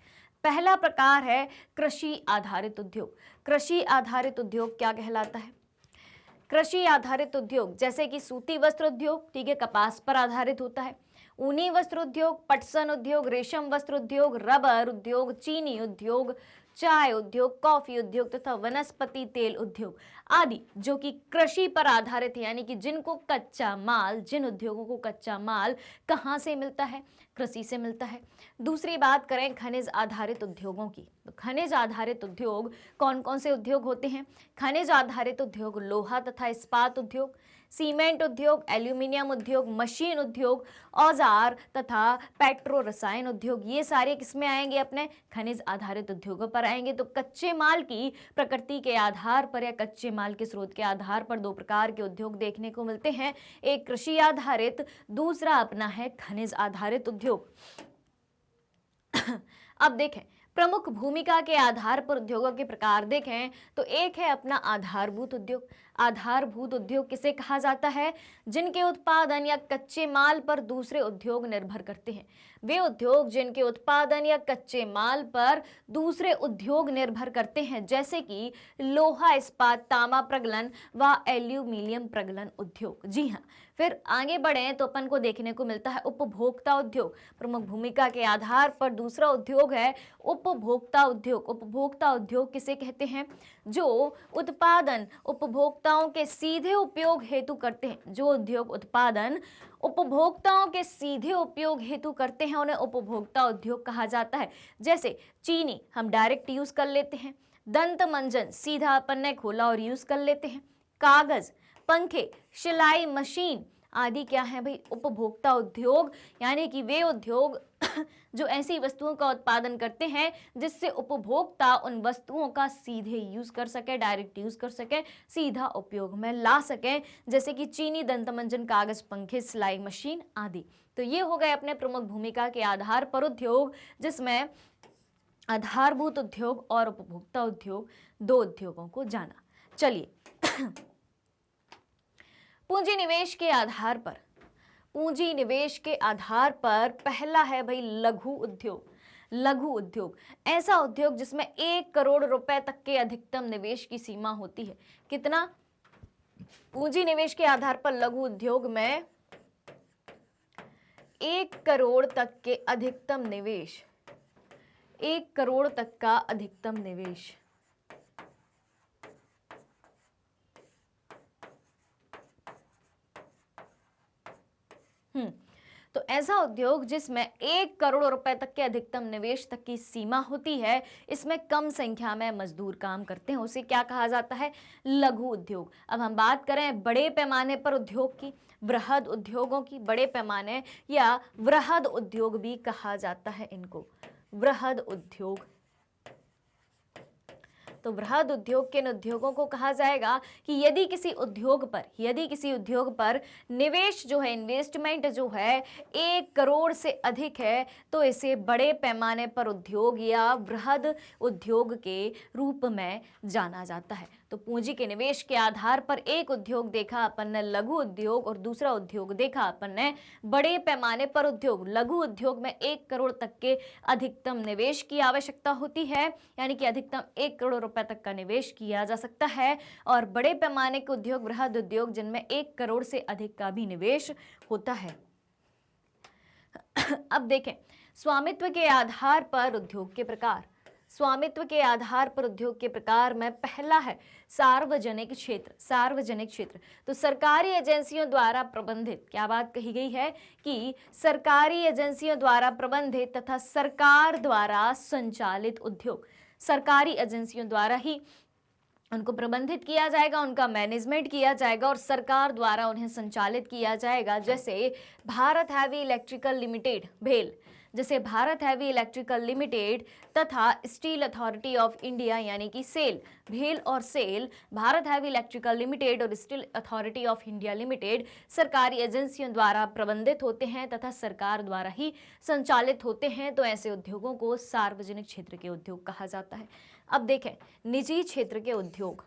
पहला प्रकार है कृषि आधारित उद्योग। कृषि आधारित उद्योग क्या कहलाता है? कृषि आधारित उद्योग जैसे कि सूती वस्त्र उद्योग, ठीक है, कपास पर आधारित होता है। ऊनी वस्त्र उद्योग, पटसन उद्योग, रेशम वस्त्र उद्योग, रबर उद्योग, चीनी उद्योग, चाय उद्योग, कॉफी उद्योग तथा वनस्पति तेल उद्योग आदि जो कि कृषि पर आधारित है, यानी कि जिनको कच्चा माल, जिन उद्योगों को कच्चा माल कहाँ से मिलता है? कृषि से मिलता है। दूसरी बात करें खनिज आधारित उद्योगों की, तो खनिज आधारित उद्योग कौन कौन से उद्योग होते हैं? खनिज आधारित उद्योग लोहा तथा इस्पात उद्योग, सीमेंट उद्योग, एल्यूमिनियम उद्योग, मशीन उद्योग, औजार तथा पेट्रो रसायन उद्योग, ये सारे किसमें आएंगे? अपने खनिज आधारित उद्योगों पर आएंगे। तो कच्चे माल की प्रकृति के आधार पर या कच्चे माल के स्रोत के आधार पर दो प्रकार के उद्योग देखने को मिलते हैं, एक कृषि आधारित, दूसरा अपना है खनिज आधारित उद्योग। अब देखें प्रमुख भूमिका के आधार पर उद्योगों के प्रकार देखें तो एक है अपना आधारभूत उद्योग। आधारभूत उद्योग किसे कहा जाता है? जिनके उत्पादन या कच्चे माल पर दूसरे उद्योग निर्भर करते हैं। वे उद्योग जिनके उत्पादन या कच्चे माल पर दूसरे उद्योग निर्भर करते हैं, जैसे कि लोहा इस्पात, तांबा प्रगलन व एल्यूमिनियम प्रगलन उद्योग। जी हाँ, फिर आगे बढ़ें तो अपन को देखने को मिलता है उपभोक्ता उद्योग। प्रमुख भूमिका के आधार पर दूसरा उद्योग है उपभोक्ता उद्योग। उपभोक्ता उद्योग किसे कहते हैं? जो उत्पादन उपभोक्ताओं के सीधे उपयोग हेतु करते हैं। जो उद्योग उत्पादन उपभोक्ताओं के सीधे उपयोग हेतु करते हैं उन्हें उपभोक्ता उद्योग कहा जाता है। जैसे चीनी हम डायरेक्ट यूज कर लेते हैं, दंत मंजन सीधा अपन ने खोला और यूज कर लेते हैं, कागज, पंखे, सिलाई मशीन आदि क्या है भाई? उपभोक्ता उद्योग, यानी कि वे उद्योग जो ऐसी वस्तुओं का उत्पादन करते हैं जिससे उपभोक्ता उन वस्तुओं का सीधे यूज कर सके, डायरेक्ट यूज कर सके, सीधा उपयोग में ला सके, जैसे कि चीनी, दंतमंजन, कागज, पंखे, सिलाई मशीन आदि। तो ये हो गए अपने प्रमुख भूमिका के आधार पर उद्योग, जिसमें आधारभूत उद्योग और उपभोक्ता उद्योग दो उद्योगों को जाना। चलिए पूंजी निवेश के आधार पर, पूंजी निवेश के आधार पर पहला है भाई लघु उद्योग। लघु उद्योग ऐसा उद्योग जिसमें 1 करोड़ रुपए तक के अधिकतम निवेश की सीमा होती है। कितना? पूंजी निवेश के आधार पर लघु उद्योग में 1 करोड़ तक के अधिकतम निवेश, 1 करोड़ तक का अधिकतम निवेश। तो ऐसा उद्योग जिसमें 1 करोड़ रुपए तक के अधिकतम निवेश तक की सीमा होती है, इसमें कम संख्या में मजदूर काम करते हैं, उसे क्या कहा जाता है? लघु उद्योग। अब हम बात करें बड़े पैमाने पर उद्योग की, वृहद उद्योगों की, बड़े पैमाने या वृहद उद्योग भी कहा जाता है इनको, वृहद उद्योग। तो वृहद उद्योग किन उद्योगों को कहा जाएगा कि यदि किसी उद्योग पर निवेश जो है, इन्वेस्टमेंट जो है 1 करोड़ से अधिक है तो इसे बड़े पैमाने पर उद्योग या वृहद उद्योग के रूप में जाना जाता है। तो तो पूंजी के निवेश के आधार पर एक उद्योग देखा अपन ने लघु उद्योग और दूसरा उद्योग देखा अपन ने बड़े पैमाने पर उद्योग। लघु उद्योग में 1 करोड़ तक के अधिकतम निवेश की आवश्यकता होती है, यानी कि अधिकतम 1 करोड़ रुपए तक का निवेश किया जा सकता है। और बड़े पैमाने के उद्योग बृहद उद्योग जिनमें 1 करोड़ से अधिक का भी निवेश होता है। अब देखें स्वामित्व के आधार पर उद्योग के प्रकार। स्वामित्व के आधार पर उद्योग के प्रकार में पहला है सार्वजनिक क्षेत्र। सार्वजनिक क्षेत्र तो सरकारी एजेंसियों द्वारा प्रबंधित, क्या बात कही गई है कि सरकारी एजेंसियों द्वारा प्रबंधित तथा सरकार द्वारा संचालित उद्योग। सरकारी एजेंसियों द्वारा ही उनको प्रबंधित किया जाएगा, उनका मैनेजमेंट किया जाएगा और सरकार द्वारा उन्हें संचालित किया जाएगा। जैसे भारत हैवी इलेक्ट्रिकल लिमिटेड भेल, जैसे भारत हैवी इलेक्ट्रिकल लिमिटेड तथा स्टील अथॉरिटी ऑफ इंडिया यानी कि सेल। भेल और SAIL, Bharat heavy electrical limited और steel authority of India limited सरकारी एजेंसियों द्वारा प्रबंधित होते हैं तथा सरकार द्वारा ही संचालित होते हैं। तो ऐसे उद्योगों को सार्वजनिक क्षेत्र के उद्योग कहा जाता है। अब देखें निजी क्षेत्र के उद्योग।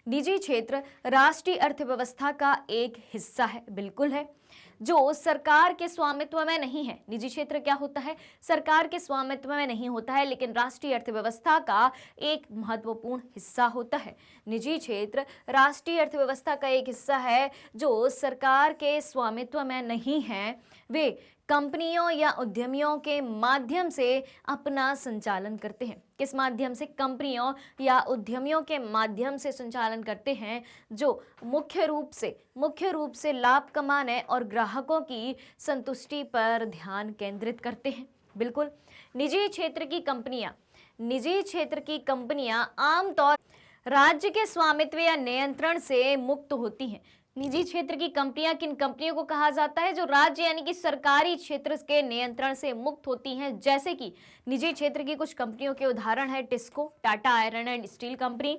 निजी क्षेत्र राष्ट्रीय अर्थव्यवस्था का एक हिस्सा है, बिल्कुल है, जो सरकार के स्वामित्व में नहीं है। निजी क्षेत्र क्या होता है, सरकार के स्वामित्व में नहीं होता है, लेकिन राष्ट्रीय अर्थव्यवस्था का एक महत्वपूर्ण हिस्सा होता है। निजी क्षेत्र राष्ट्रीय अर्थव्यवस्था का एक हिस्सा है जो सरकार के स्वामित्व में नहीं है। वे कंपनियों या उद्यमियों के माध्यम से अपना संचालन करते हैं। किस माध्यम से, कंपनियों या उद्यमियों के माध्यम से संचालन करते हैं, जो मुख्य रूप से लाभ कमाने और ग्राहकों की संतुष्टि पर ध्यान केंद्रित करते हैं। बिल्कुल, निजी क्षेत्र की कंपनियां आमतौर राज्य के स्वामित्व या नियंत्रण से मुक्त होती हैं। निजी क्षेत्र की कंपनियां किन कंपनियों को कहा जाता है, जो राज्य यानी कि सरकारी क्षेत्र के नियंत्रण से मुक्त होती हैं। जैसे कि निजी क्षेत्र की कुछ कंपनियों के उदाहरण है TISCO, Tata iron and steel company,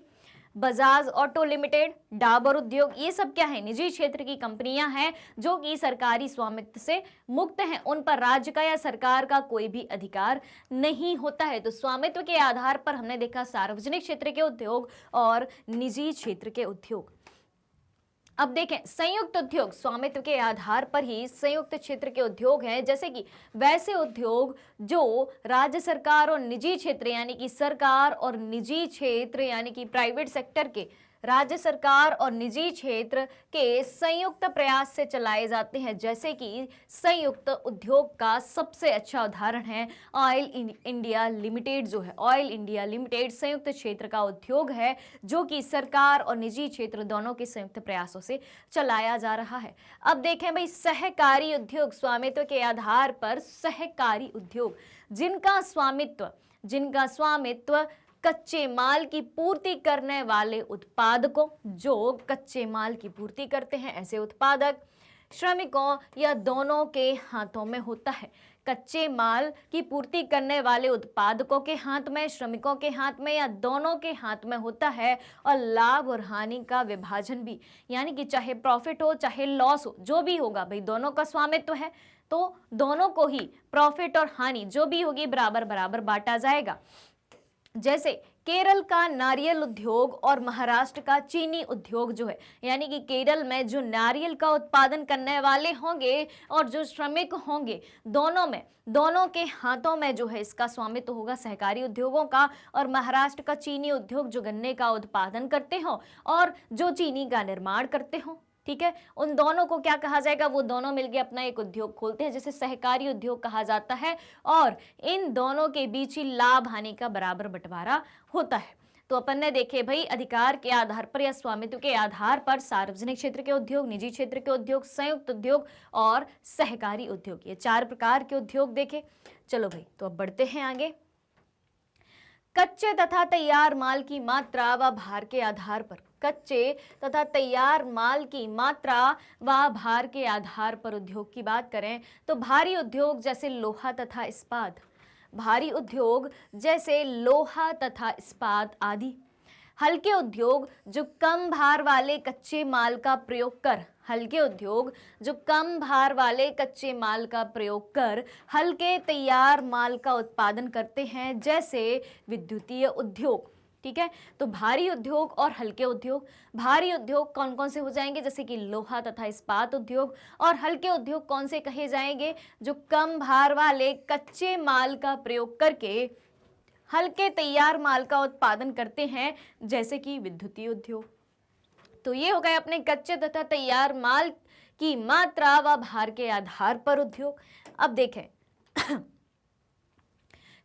Bajaj auto limited, Dabur उद्योग। ये सब क्या है, निजी क्षेत्र की कंपनियां हैं जो कि सरकारी स्वामित्व से मुक्त हैं। उन पर राज्य का या सरकार का कोई भी अधिकार नहीं होता है। तो स्वामित्व के आधार पर हमने देखा सार्वजनिक क्षेत्र के उद्योग और निजी क्षेत्र के उद्योग। अब देखें संयुक्त उद्योग, स्वामित्व के आधार पर ही संयुक्त क्षेत्र के उद्योग हैं। जैसे कि वैसे उद्योग जो राज्य सरकार और निजी क्षेत्र यानी कि सरकार और निजी क्षेत्र यानी कि प्राइवेट सेक्टर के, राज्य सरकार और निजी क्षेत्र के संयुक्त प्रयास से चलाए जाते हैं। जैसे कि संयुक्त उद्योग का सबसे अच्छा उदाहरण है ऑयल इंडिया लिमिटेड। जो है ऑयल इंडिया लिमिटेड संयुक्त क्षेत्र का उद्योग है जो कि सरकार और निजी क्षेत्र दोनों के संयुक्त प्रयासों से चलाया जा रहा है। अब देखें भाई सहकारी उद्योग, स्वामित्व के आधार पर सहकारी उद्योग जिनका स्वामित्व कच्चे माल की पूर्ति करने वाले उत्पादकों, जो कच्चे माल की पूर्ति करते हैं, ऐसे उत्पादक, श्रमिकों या दोनों के हाथों में होता है। कच्चे माल की पूर्ति करने वाले उत्पादकों के हाथ में, श्रमिकों के हाथ में या दोनों के हाथ में होता है। और लाभ और हानि का विभाजन भी, यानी कि चाहे प्रॉफिट हो चाहे लॉस हो, जो भी होगा भाई दोनों का स्वामित्व है तो दोनों को ही प्रॉफिट और हानि जो भी होगी बराबर बराबर बांटा जाएगा। जैसे केरल का नारियल उद्योग और महाराष्ट्र का चीनी उद्योग जो है, यानी कि केरल में जो नारियल का उत्पादन करने वाले होंगे और जो श्रमिक होंगे, दोनों के हाथों में जो है इसका स्वामित्व होगा सहकारी उद्योगों का। और महाराष्ट्र का चीनी उद्योग जो गन्ने का उत्पादन करते हो और जो चीनी का निर्माण करते हो, ठीक है, उन दोनों को क्या कहा जाएगा, वो दोनों मिलकर अपना एक उद्योग खोलते हैं जिसे सहकारी उद्योग कहा जाता है। और इन दोनों के बीच ही लाभ हानि का बराबर बंटवारा होता है। तो अपन ने देखे भाई अधिकार के आधार पर या स्वामित्व के आधार पर सार्वजनिक क्षेत्र के उद्योग, निजी क्षेत्र के उद्योग, संयुक्त उद्योग और सहकारी उद्योग, ये 4 प्रकार के उद्योग देखे। चलो भाई तो अब बढ़ते हैं आगे। कच्चे तथा तैयार माल की मात्रा व भार के आधार पर, कच्चे तथा तैयार माल की मात्रा व भार के आधार पर उद्योग की बात करें तो भारी उद्योग जैसे लोहा तथा इस्पात, भारी उद्योग जैसे लोहा तथा इस्पात आदि। हल्के उद्योग जो कम भार वाले कच्चे माल का प्रयोग कर, हल्के उद्योग जो कम भार वाले कच्चे माल का प्रयोग कर हल्के तैयार माल का उत्पादन करते हैं। जैसे विद्युतीय उद्योग, ठीक है। तो भारी उद्योग और हल्के उद्योग, भारी उद्योग कौन कौन से हो जाएंगे, जैसे कि लोहा तथा इस्पात उद्योग, और हल्के उद्योग कौन से कहे जाएंगे, जो कम भार वाले कच्चे माल का प्रयोग करके हल्के तैयार माल का उत्पादन करते हैं, जैसे कि विद्युतीय उद्योग। तो ये हो गए अपने कच्चे तथा तैयार माल की मात्रा व भार के आधार पर उद्योग। अब देखें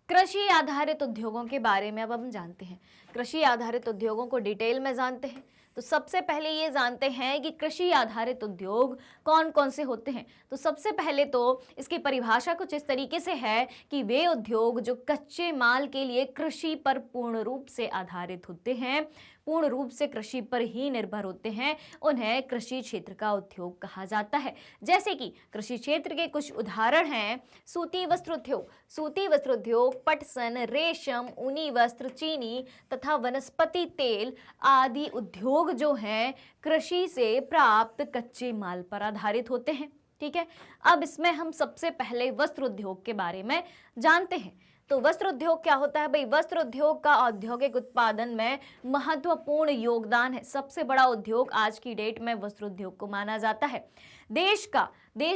कृषि आधारित उद्योगों के बारे में अब हम जानते हैं। कृषि आधारित उद्योगों को डिटेल में जानते हैं। तो सबसे पहले ये जानते हैं कि कृषि आधारित उद्योग कौन कौन से होते हैं। तो सबसे पहले तो इसकी परिभाषा कुछ इस तरीके से है कि वे उद्योग जो कच्चे माल के लिए कृषि पर पूर्ण रूप से आधारित होते हैं, पूर्ण रूप से कृषि पर ही निर्भर होते हैं, उन्हें कृषि क्षेत्र का उद्योग कहा जाता है। जैसे कि कृषि क्षेत्र के कुछ उदाहरण हैं सूती वस्त्र उद्योग, सूती वस्त्र उद्योग पटसन, रेशम, ऊनी वस्त्र, चीनी तथा वनस्पति तेल आदि उद्योग जो हैं कृषि से प्राप्त कच्चे माल पर आधारित होते हैं। ठीक है। अब इसमें हम सबसे पहले वस्त्र उद्योग के बारे में जानते हैं। तो वस्त्र उद्योग क्या होता है भाई? वस्त्र उद्योग का औद्योगिक उत्पादन में महत्वपूर्ण योगदान है। सबसे बड़ा उद्योग आज की डेट में वस्त्र उद्योग को माना जाता है। देश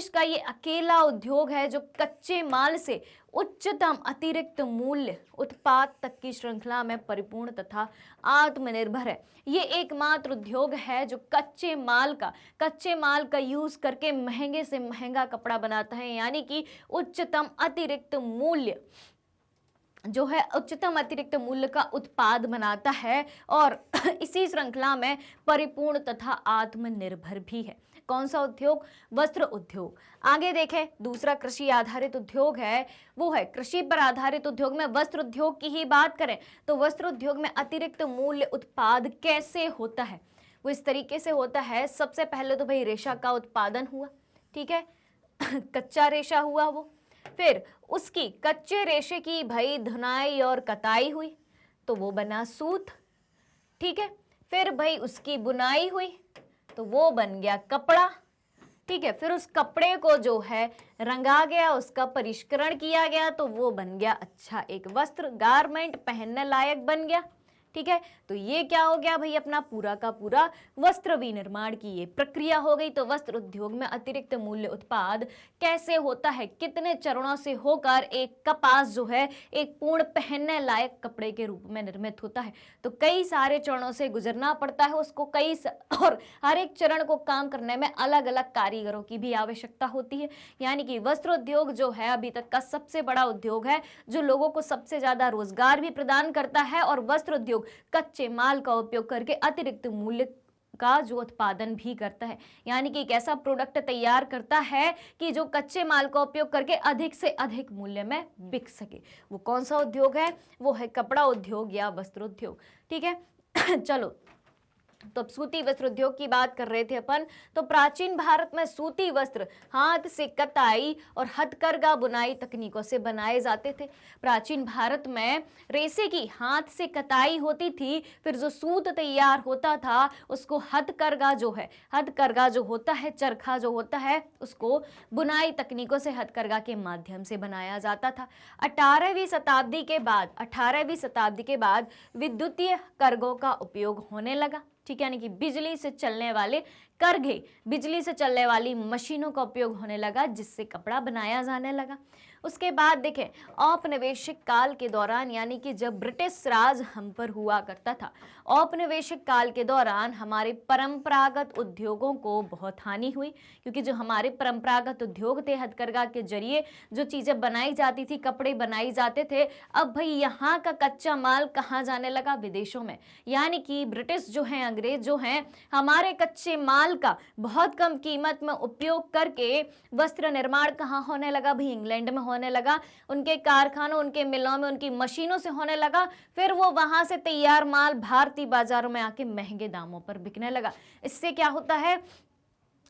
का ये अकेला उद्योग है जो कच्चे माल से उच्चतम अतिरिक्त मूल्य उत्पाद तक की श्रृंखला में परिपूर्ण तथा आत्मनिर्भर है। ये एकमात्र उद्योग है जो कच्चे माल का यूज करके महंगे से महंगा कपड़ा बनाता है, यानी कि उच्चतम अतिरिक्त मूल्य का उत्पाद बनाता है और इसी श्रृंखला में परिपूर्ण तथा आत्मनिर्भर भी है। कौन सा उद्योग? वस्त्र उद्योग। आगे देखें, दूसरा कृषि आधारित उद्योग है, वो है कृषि पर आधारित उद्योग में वस्त्र उद्योग की ही बात करें तो वस्त्र उद्योग में अतिरिक्त मूल्य उत्पाद कैसे होता है? वो इस तरीके से होता है, सबसे पहले तो भाई रेशा का उत्पादन हुआ, ठीक है कच्चा रेशा हुआ वो, फिर उसकी कच्चे रेशे की भाई धुनाई और कताई हुई तो वो बना सूत, ठीक है। फिर भाई उसकी बुनाई हुई तो वो बन गया कपड़ा, ठीक है। फिर उस कपड़े को जो है रंगा गया, उसका परिष्करण किया गया तो वो बन गया अच्छा एक वस्त्र, गारमेंट, पहनने लायक बन गया, ठीक है। तो ये क्या हो गया भाई? अपना पूरा का पूरा वस्त्र विनिर्माण की ये प्रक्रिया हो गई। तो वस्त्र उद्योग में अतिरिक्त मूल्य उत्पाद कैसे होता है, कितने चरणों से होकर एक कपास जो है एक पूर्ण पहनने लायक कपड़े के रूप में निर्मित होता है। तो कई सारे चरणों से गुजरना पड़ता है उसको, और हर एक चरण को काम करने में अलग अलग कारीगरों की भी आवश्यकता होती है। यानी कि वस्त्र उद्योग जो है अभी तक का सबसे बड़ा उद्योग है जो लोगों को सबसे ज्यादा रोजगार भी प्रदान करता है, और वस्त्र उद्योग कच्चे माल का उपयोग करके अतिरिक्त मूल्य का जो उत्पादन भी करता है, यानी कि एक ऐसा प्रोडक्ट तैयार करता है कि जो कच्चे माल का उपयोग करके अधिक से अधिक मूल्य में बिक सके। वो कौन सा उद्योग है? वो है कपड़ा उद्योग या वस्त्र उद्योग, ठीक है चलो, तो अब सूती वस्त्र उद्योग की बात कर रहे थे अपन। तो प्राचीन भारत में सूती वस्त्र हाथ से कताई और हथकरघा बुनाई तकनीकों से बनाए जाते थे। प्राचीन भारत में रेशे की हाथ से कताई होती थी, फिर जो सूत तैयार होता था उसको हथकरघा जो होता है, चरखा जो होता है, उसको बुनाई तकनीकों से हथकरघा के माध्यम से बनाया जाता था। 18वीं शताब्दी के बाद विद्युतीय करघों का उपयोग होने लगा, ठीक है, यानी कि बिजली से चलने वाली मशीनों का उपयोग होने लगा, जिससे कपड़ा बनाया जाने लगा। उसके बाद देखें, औपनिवेशिक काल के दौरान, यानी कि जब ब्रिटिश राज हम पर हुआ करता था, औपनिवेशिक काल के दौरान हमारे परंपरागत उद्योगों को बहुत हानि हुई, क्योंकि जो हमारे परंपरागत उद्योग थे, हथकरघा के जरिए जो चीजें बनाई जाती थी, कपड़े बनाए जाते थे, अब भाई यहाँ का कच्चा माल कहाँ जाने लगा? विदेशों में। यानी कि ब्रिटिश जो है, अंग्रेज जो हैं, हमारे कच्चे माल का बहुत कम कीमत में उपयोग करके वस्त्र निर्माण कहाँ होने लगा भाई? इंग्लैंड में होने लगा, उनके कारखानों, उनके मिलों में, उनकी मशीनों से होने लगा। फिर वो वहां से तैयार माल भारतीय बाजारों में आके महंगे दामों पर बिकने लगा। इससे क्या होता है,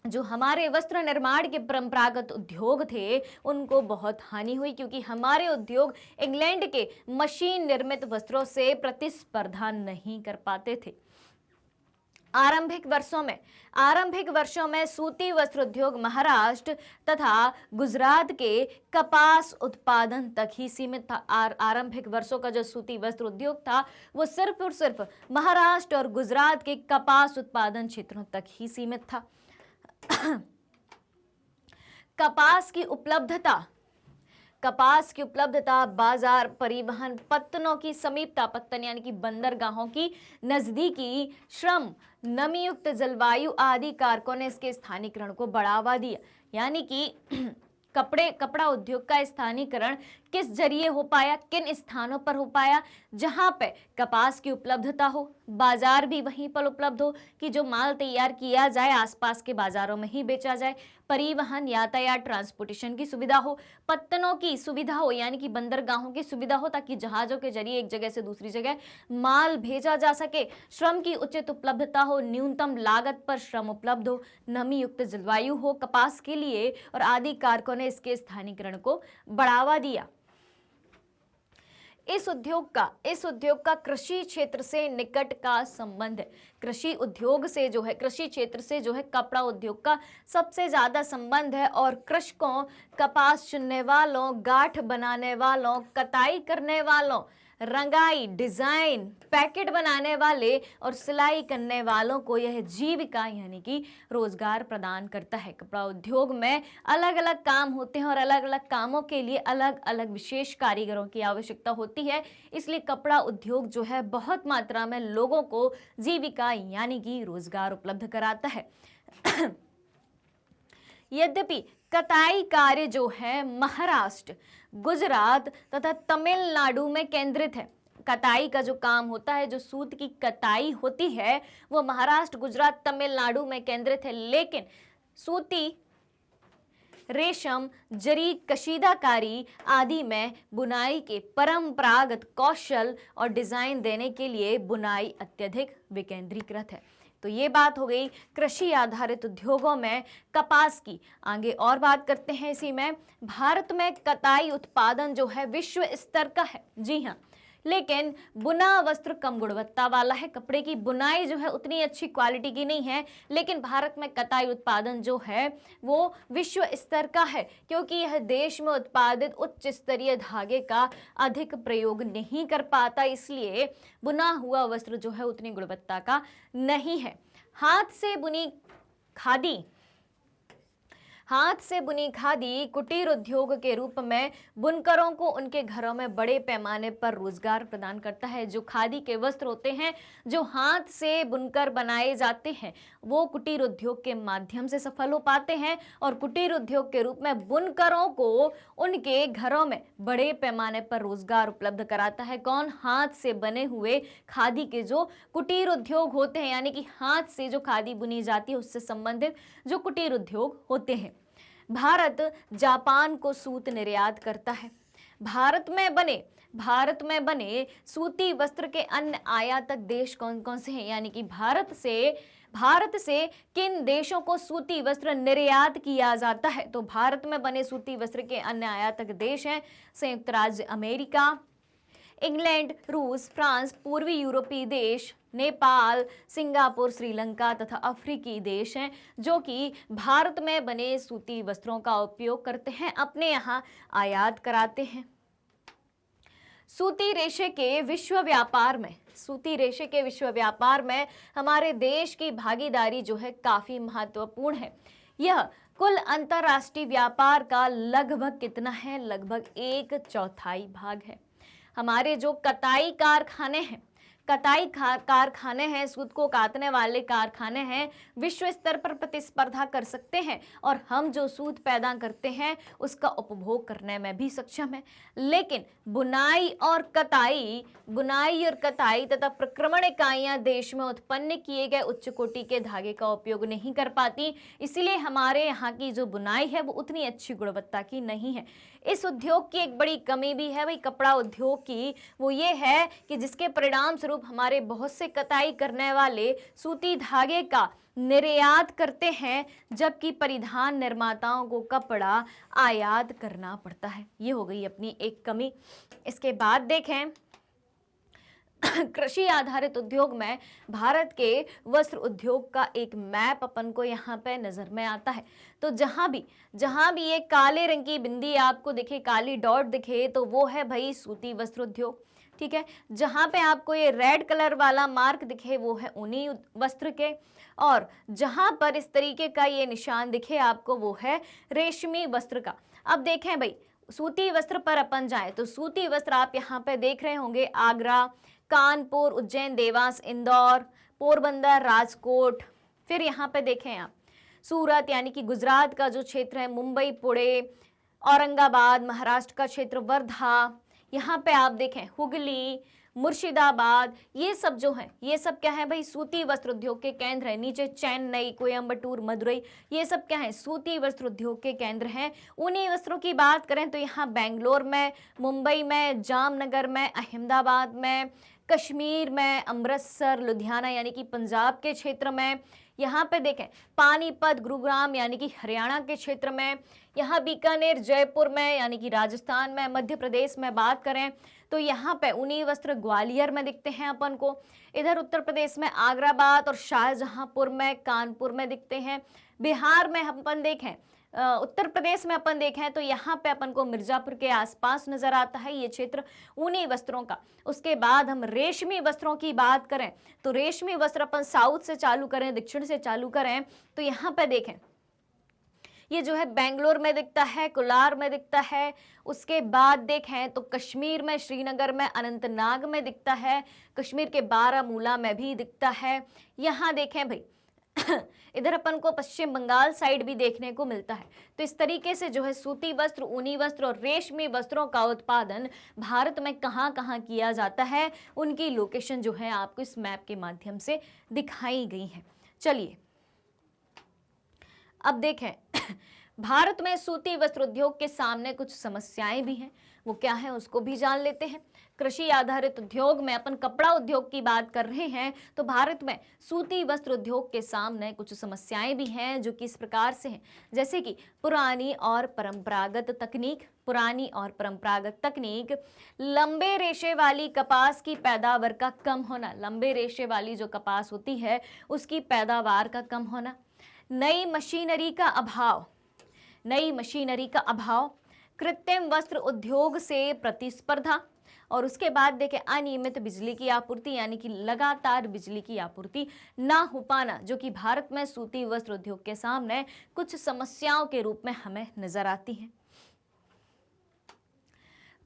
जो हमारे वस्त्र निर्माण के परंपरागत उद्योग थे उनको बहुत हानि हुई, क्योंकि हमारे उद्योग इंग्लैंड के मशीन निर्मित वस्त्रों से प्रतिस्पर्धा नहीं कर पाते थे। आरंभिक वर्षों में सूती वस्त्र उद्योग महाराष्ट्र तथा गुजरात के कपास उत्पादन तक ही सीमित था। आरंभिक वर्षों का जो सूती वस्त्र उद्योग था वो सिर्फ और सिर्फ महाराष्ट्र और गुजरात के कपास उत्पादन क्षेत्रों तक ही सीमित था। कपास की उपलब्धता, बाजार, परिवहन, पत्तनों की समीपता, पत्तन यानी कि बंदरगाहों की नजदीकी, श्रम, नमीयुक्त जलवायु आदि कारकों ने इसके स्थानीकरण को बढ़ावा दिया। यानी कि कपड़ा उद्योग का स्थानीकरण किस जरिए हो पाया, किन स्थानों पर हो पाया, जहां पे कपास की उपलब्धता हो, बाजार भी वहीं पर उपलब्ध हो कि जो माल तैयार किया जाए आसपास के बाजारों में ही बेचा जाए, परिवहन, यातायात, ट्रांसपोर्टेशन की सुविधा हो, पत्तनों की सुविधा हो यानी कि बंदरगाहों की सुविधा हो ताकि जहाजों के जरिए एक जगह से दूसरी जगह माल भेजा जा सके, श्रम की उचित उपलब्धता हो, न्यूनतम लागत पर श्रम उपलब्ध हो, नमी युक्त जलवायु हो कपास के लिए और आदि कारकों ने इसके स्थानीकरण को बढ़ावा दिया। इस उद्योग का कृषि क्षेत्र से निकट का संबंध है। कृषि क्षेत्र से जो है कपड़ा उद्योग का सबसे ज्यादा संबंध है और कृषकों, कपास चुनने वालों, गांठ बनाने वालों, कताई करने वालों, रंगाई, डिजाइन, पैकेट बनाने वाले और सिलाई करने वालों को यह जीविका यानी कि रोजगार प्रदान करता है। कपड़ा उद्योग में अलग अलग काम होते हैं और अलग अलग कामों के लिए अलग अलग विशेष कारीगरों की आवश्यकता होती है, इसलिए कपड़ा उद्योग जो है बहुत मात्रा में लोगों को जीविका यानी कि रोजगार उपलब्ध कराता है। यद्यपि कताई कार्य जो है महाराष्ट्र, गुजरात तथा तमिलनाडु में केंद्रित है। कताई का जो काम होता है, जो सूत की कताई होती है, वो महाराष्ट्र, गुजरात, तमिलनाडु में केंद्रित है, लेकिन सूती, रेशम, जरी, कशीदाकारी आदि में बुनाई के परंपरागत कौशल और डिजाइन देने के लिए बुनाई अत्यधिक विकेंद्रीकृत है। तो ये बात हो गई कृषि आधारित उद्योगों में कपास की। आगे और बात करते हैं इसी में। भारत में कताई उत्पादन जो है विश्व स्तर का है, जी हाँ, लेकिन बुना वस्त्र कम गुणवत्ता वाला है। कपड़े की बुनाई जो है उतनी अच्छी क्वालिटी की नहीं है, लेकिन भारत में कताई उत्पादन जो है वो विश्व स्तर का है, क्योंकि यह देश में उत्पादित उच्च स्तरीय धागे का अधिक प्रयोग नहीं कर पाता, इसलिए बुना हुआ वस्त्र जो है उतनी गुणवत्ता का नहीं है। हाथ से बुनी खादी कुटीर उद्योग के रूप में बुनकरों को उनके घरों में बड़े पैमाने पर रोजगार प्रदान करता है। जो खादी के वस्त्र होते हैं जो हाथ से बुनकर बनाए जाते हैं वो कुटीर उद्योग के माध्यम से सफल हो पाते हैं और कुटीर उद्योग के रूप में बुनकरों को उनके घरों में बड़े पैमाने पर रोजगार उपलब्ध कराता है। कौन? हाथ से बने हुए खादी के जो कुटीर उद्योग होते हैं, यानी कि हाथ से जो खादी बुनी जाती है उससे संबंधित जो कुटीर उद्योग होते हैं। भारत जापान को सूत निर्यात करता है। भारत में बने सूती वस्त्र के अन्य आयातक देश कौन कौन से हैं, यानी कि भारत से किन देशों को सूती वस्त्र निर्यात किया जाता है? तो भारत में बने सूती वस्त्र के अन्य आयातक देश हैं संयुक्त राज्य अमेरिका, इंग्लैंड, रूस, फ्रांस, पूर्वी यूरोपीय देश, नेपाल, सिंगापुर, श्रीलंका तथा अफ्रीकी देश हैं जो कि भारत में बने सूती वस्त्रों का उपयोग करते हैं, अपने यहाँ आयात कराते हैं। सूती रेशे के विश्व व्यापार में हमारे देश की भागीदारी जो है काफी महत्वपूर्ण है। यह कुल अंतरराष्ट्रीय व्यापार का लगभग कितना है? लगभग 1/4 भाग है। हमारे जो कताई कारखाने हैं, सूत को काटने वाले कारखाने हैं, विश्व स्तर पर प्रतिस्पर्धा कर सकते हैं और हम जो सूत पैदा करते हैं उसका उपभोग करने में भी सक्षम है। लेकिन बुनाई और कताई तथा प्रक्रमण इकाइयां देश में उत्पन्न किए गए उच्च कोटि के धागे का उपयोग नहीं कर पाती, इसीलिए हमारे यहाँ की जो बुनाई है वो उतनी अच्छी गुणवत्ता की नहीं है। इस उद्योग की एक बड़ी कमी भी है भाई कपड़ा उद्योग की, वो ये है कि जिसके परिणाम स्वरूप हमारे बहुत से कताई करने वाले सूती धागे का निर्यात करते हैं, जबकि परिधान निर्माताओं को कपड़ा आयात करना पड़ता है। ये हो गई अपनी एक कमी। इसके बाद देखें कृषि आधारित उद्योग में भारत के वस्त्र उद्योग का एक मैप अपन को यहाँ पे नजर में आता है। तो जहां भी ये काले रंग की बिंदी आपको दिखे, काली डॉट दिखे, तो वो है भाई सूती वस्त्र उद्योग। ठीक है, जहां पे आपको ये रेड कलर वाला मार्क दिखे वो है ऊनी वस्त्र के, और जहां पर इस तरीके का ये निशान दिखे आपको वो है रेशमी वस्त्र का। अब देखें भाई, सूती वस्त्र पर अपन जाए तो सूती वस्त्र आप यहाँ पे देख रहे होंगे आगरा, कानपुर, उज्जैन, देवास, इंदौर, पोरबंदर, राजकोट। फिर यहाँ पे देखें आप सूरत यानी कि गुजरात का जो क्षेत्र है, मुंबई, पुणे, औरंगाबाद, महाराष्ट्र का क्षेत्र वर्धा, यहाँ पे आप देखें हुगली, मुर्शिदाबाद, ये सब जो है ये सब क्या है भाई, सूती वस्त्र उद्योग के केंद्र है। नीचे चेन्नई, कोयम्बटूर, मदुरई, ये सब क्या है, सूती वस्त्र उद्योग के केंद्र हैं। उन्हीं वस्त्रों की बात करें तो यहाँ बेंगलोर में, मुंबई में, जामनगर में, अहमदाबाद में, कश्मीर में, अमृतसर, लुधियाना यानी कि पंजाब के क्षेत्र में, यहाँ पे देखें पानीपत, गुरुग्राम यानी कि हरियाणा के क्षेत्र में, यहाँ बीकानेर, जयपुर में यानी कि राजस्थान में, मध्य प्रदेश में बात करें तो यहाँ पे ऊनी वस्त्र ग्वालियर में दिखते हैं अपन को। इधर उत्तर प्रदेश में आगराबाद और शाहजहांपुर में, कानपुर में दिखते हैं। बिहार में अपन देखें, उत्तर प्रदेश में अपन देखें तो यहाँ पे अपन को मिर्जापुर के आसपास नजर आता है ये क्षेत्र ऊनी वस्त्रों का। उसके बाद हम रेशमी वस्त्रों की बात करें तो रेशमी वस्त्र अपन साउथ से चालू करें, दक्षिण से चालू करें तो यहाँ पे देखें ये जो है बेंगलोर में दिखता है, कोलार में दिखता है। उसके बाद देखें तो कश्मीर में, श्रीनगर में, अनंतनाग में दिखता है, कश्मीर के बारामूला में भी दिखता है। यहाँ देखें भाई इधर अपन को पश्चिम बंगाल साइड भी देखने को मिलता है। तो इस तरीके से जो है सूती वस्त्र, ऊनी वस्त्र और रेशमी वस्त्रों का उत्पादन भारत में कहाँ कहाँ किया जाता है, उनकी लोकेशन जो है आपको इस मैप के माध्यम से दिखाई गई है। चलिए अब देखें भारत में सूती वस्त्र उद्योग के सामने कुछ समस्याएं भी हैं, वो क्या है उसको भी जान लेते हैं। कृषि आधारित उद्योग में अपन कपड़ा उद्योग की बात कर रहे हैं तो भारत में सूती वस्त्र उद्योग के सामने कुछ समस्याएं भी हैं जो कि इस प्रकार से हैं, जैसे कि पुरानी और परंपरागत तकनीक, लंबे रेशे वाली कपास की पैदावार का कम होना, लंबे रेशे वाली जो कपास होती है उसकी पैदावार का कम होना, नई मशीनरी का अभाव, कृत्रिम वस्त्र उद्योग से प्रतिस्पर्धा, और उसके बाद देखें अनियमित बिजली की आपूर्ति यानी कि लगातार बिजली की आपूर्ति ना हो पाना, जो कि भारत में सूती वस्त्र उद्योग के सामने कुछ समस्याओं के रूप में हमें नजर आती हैं।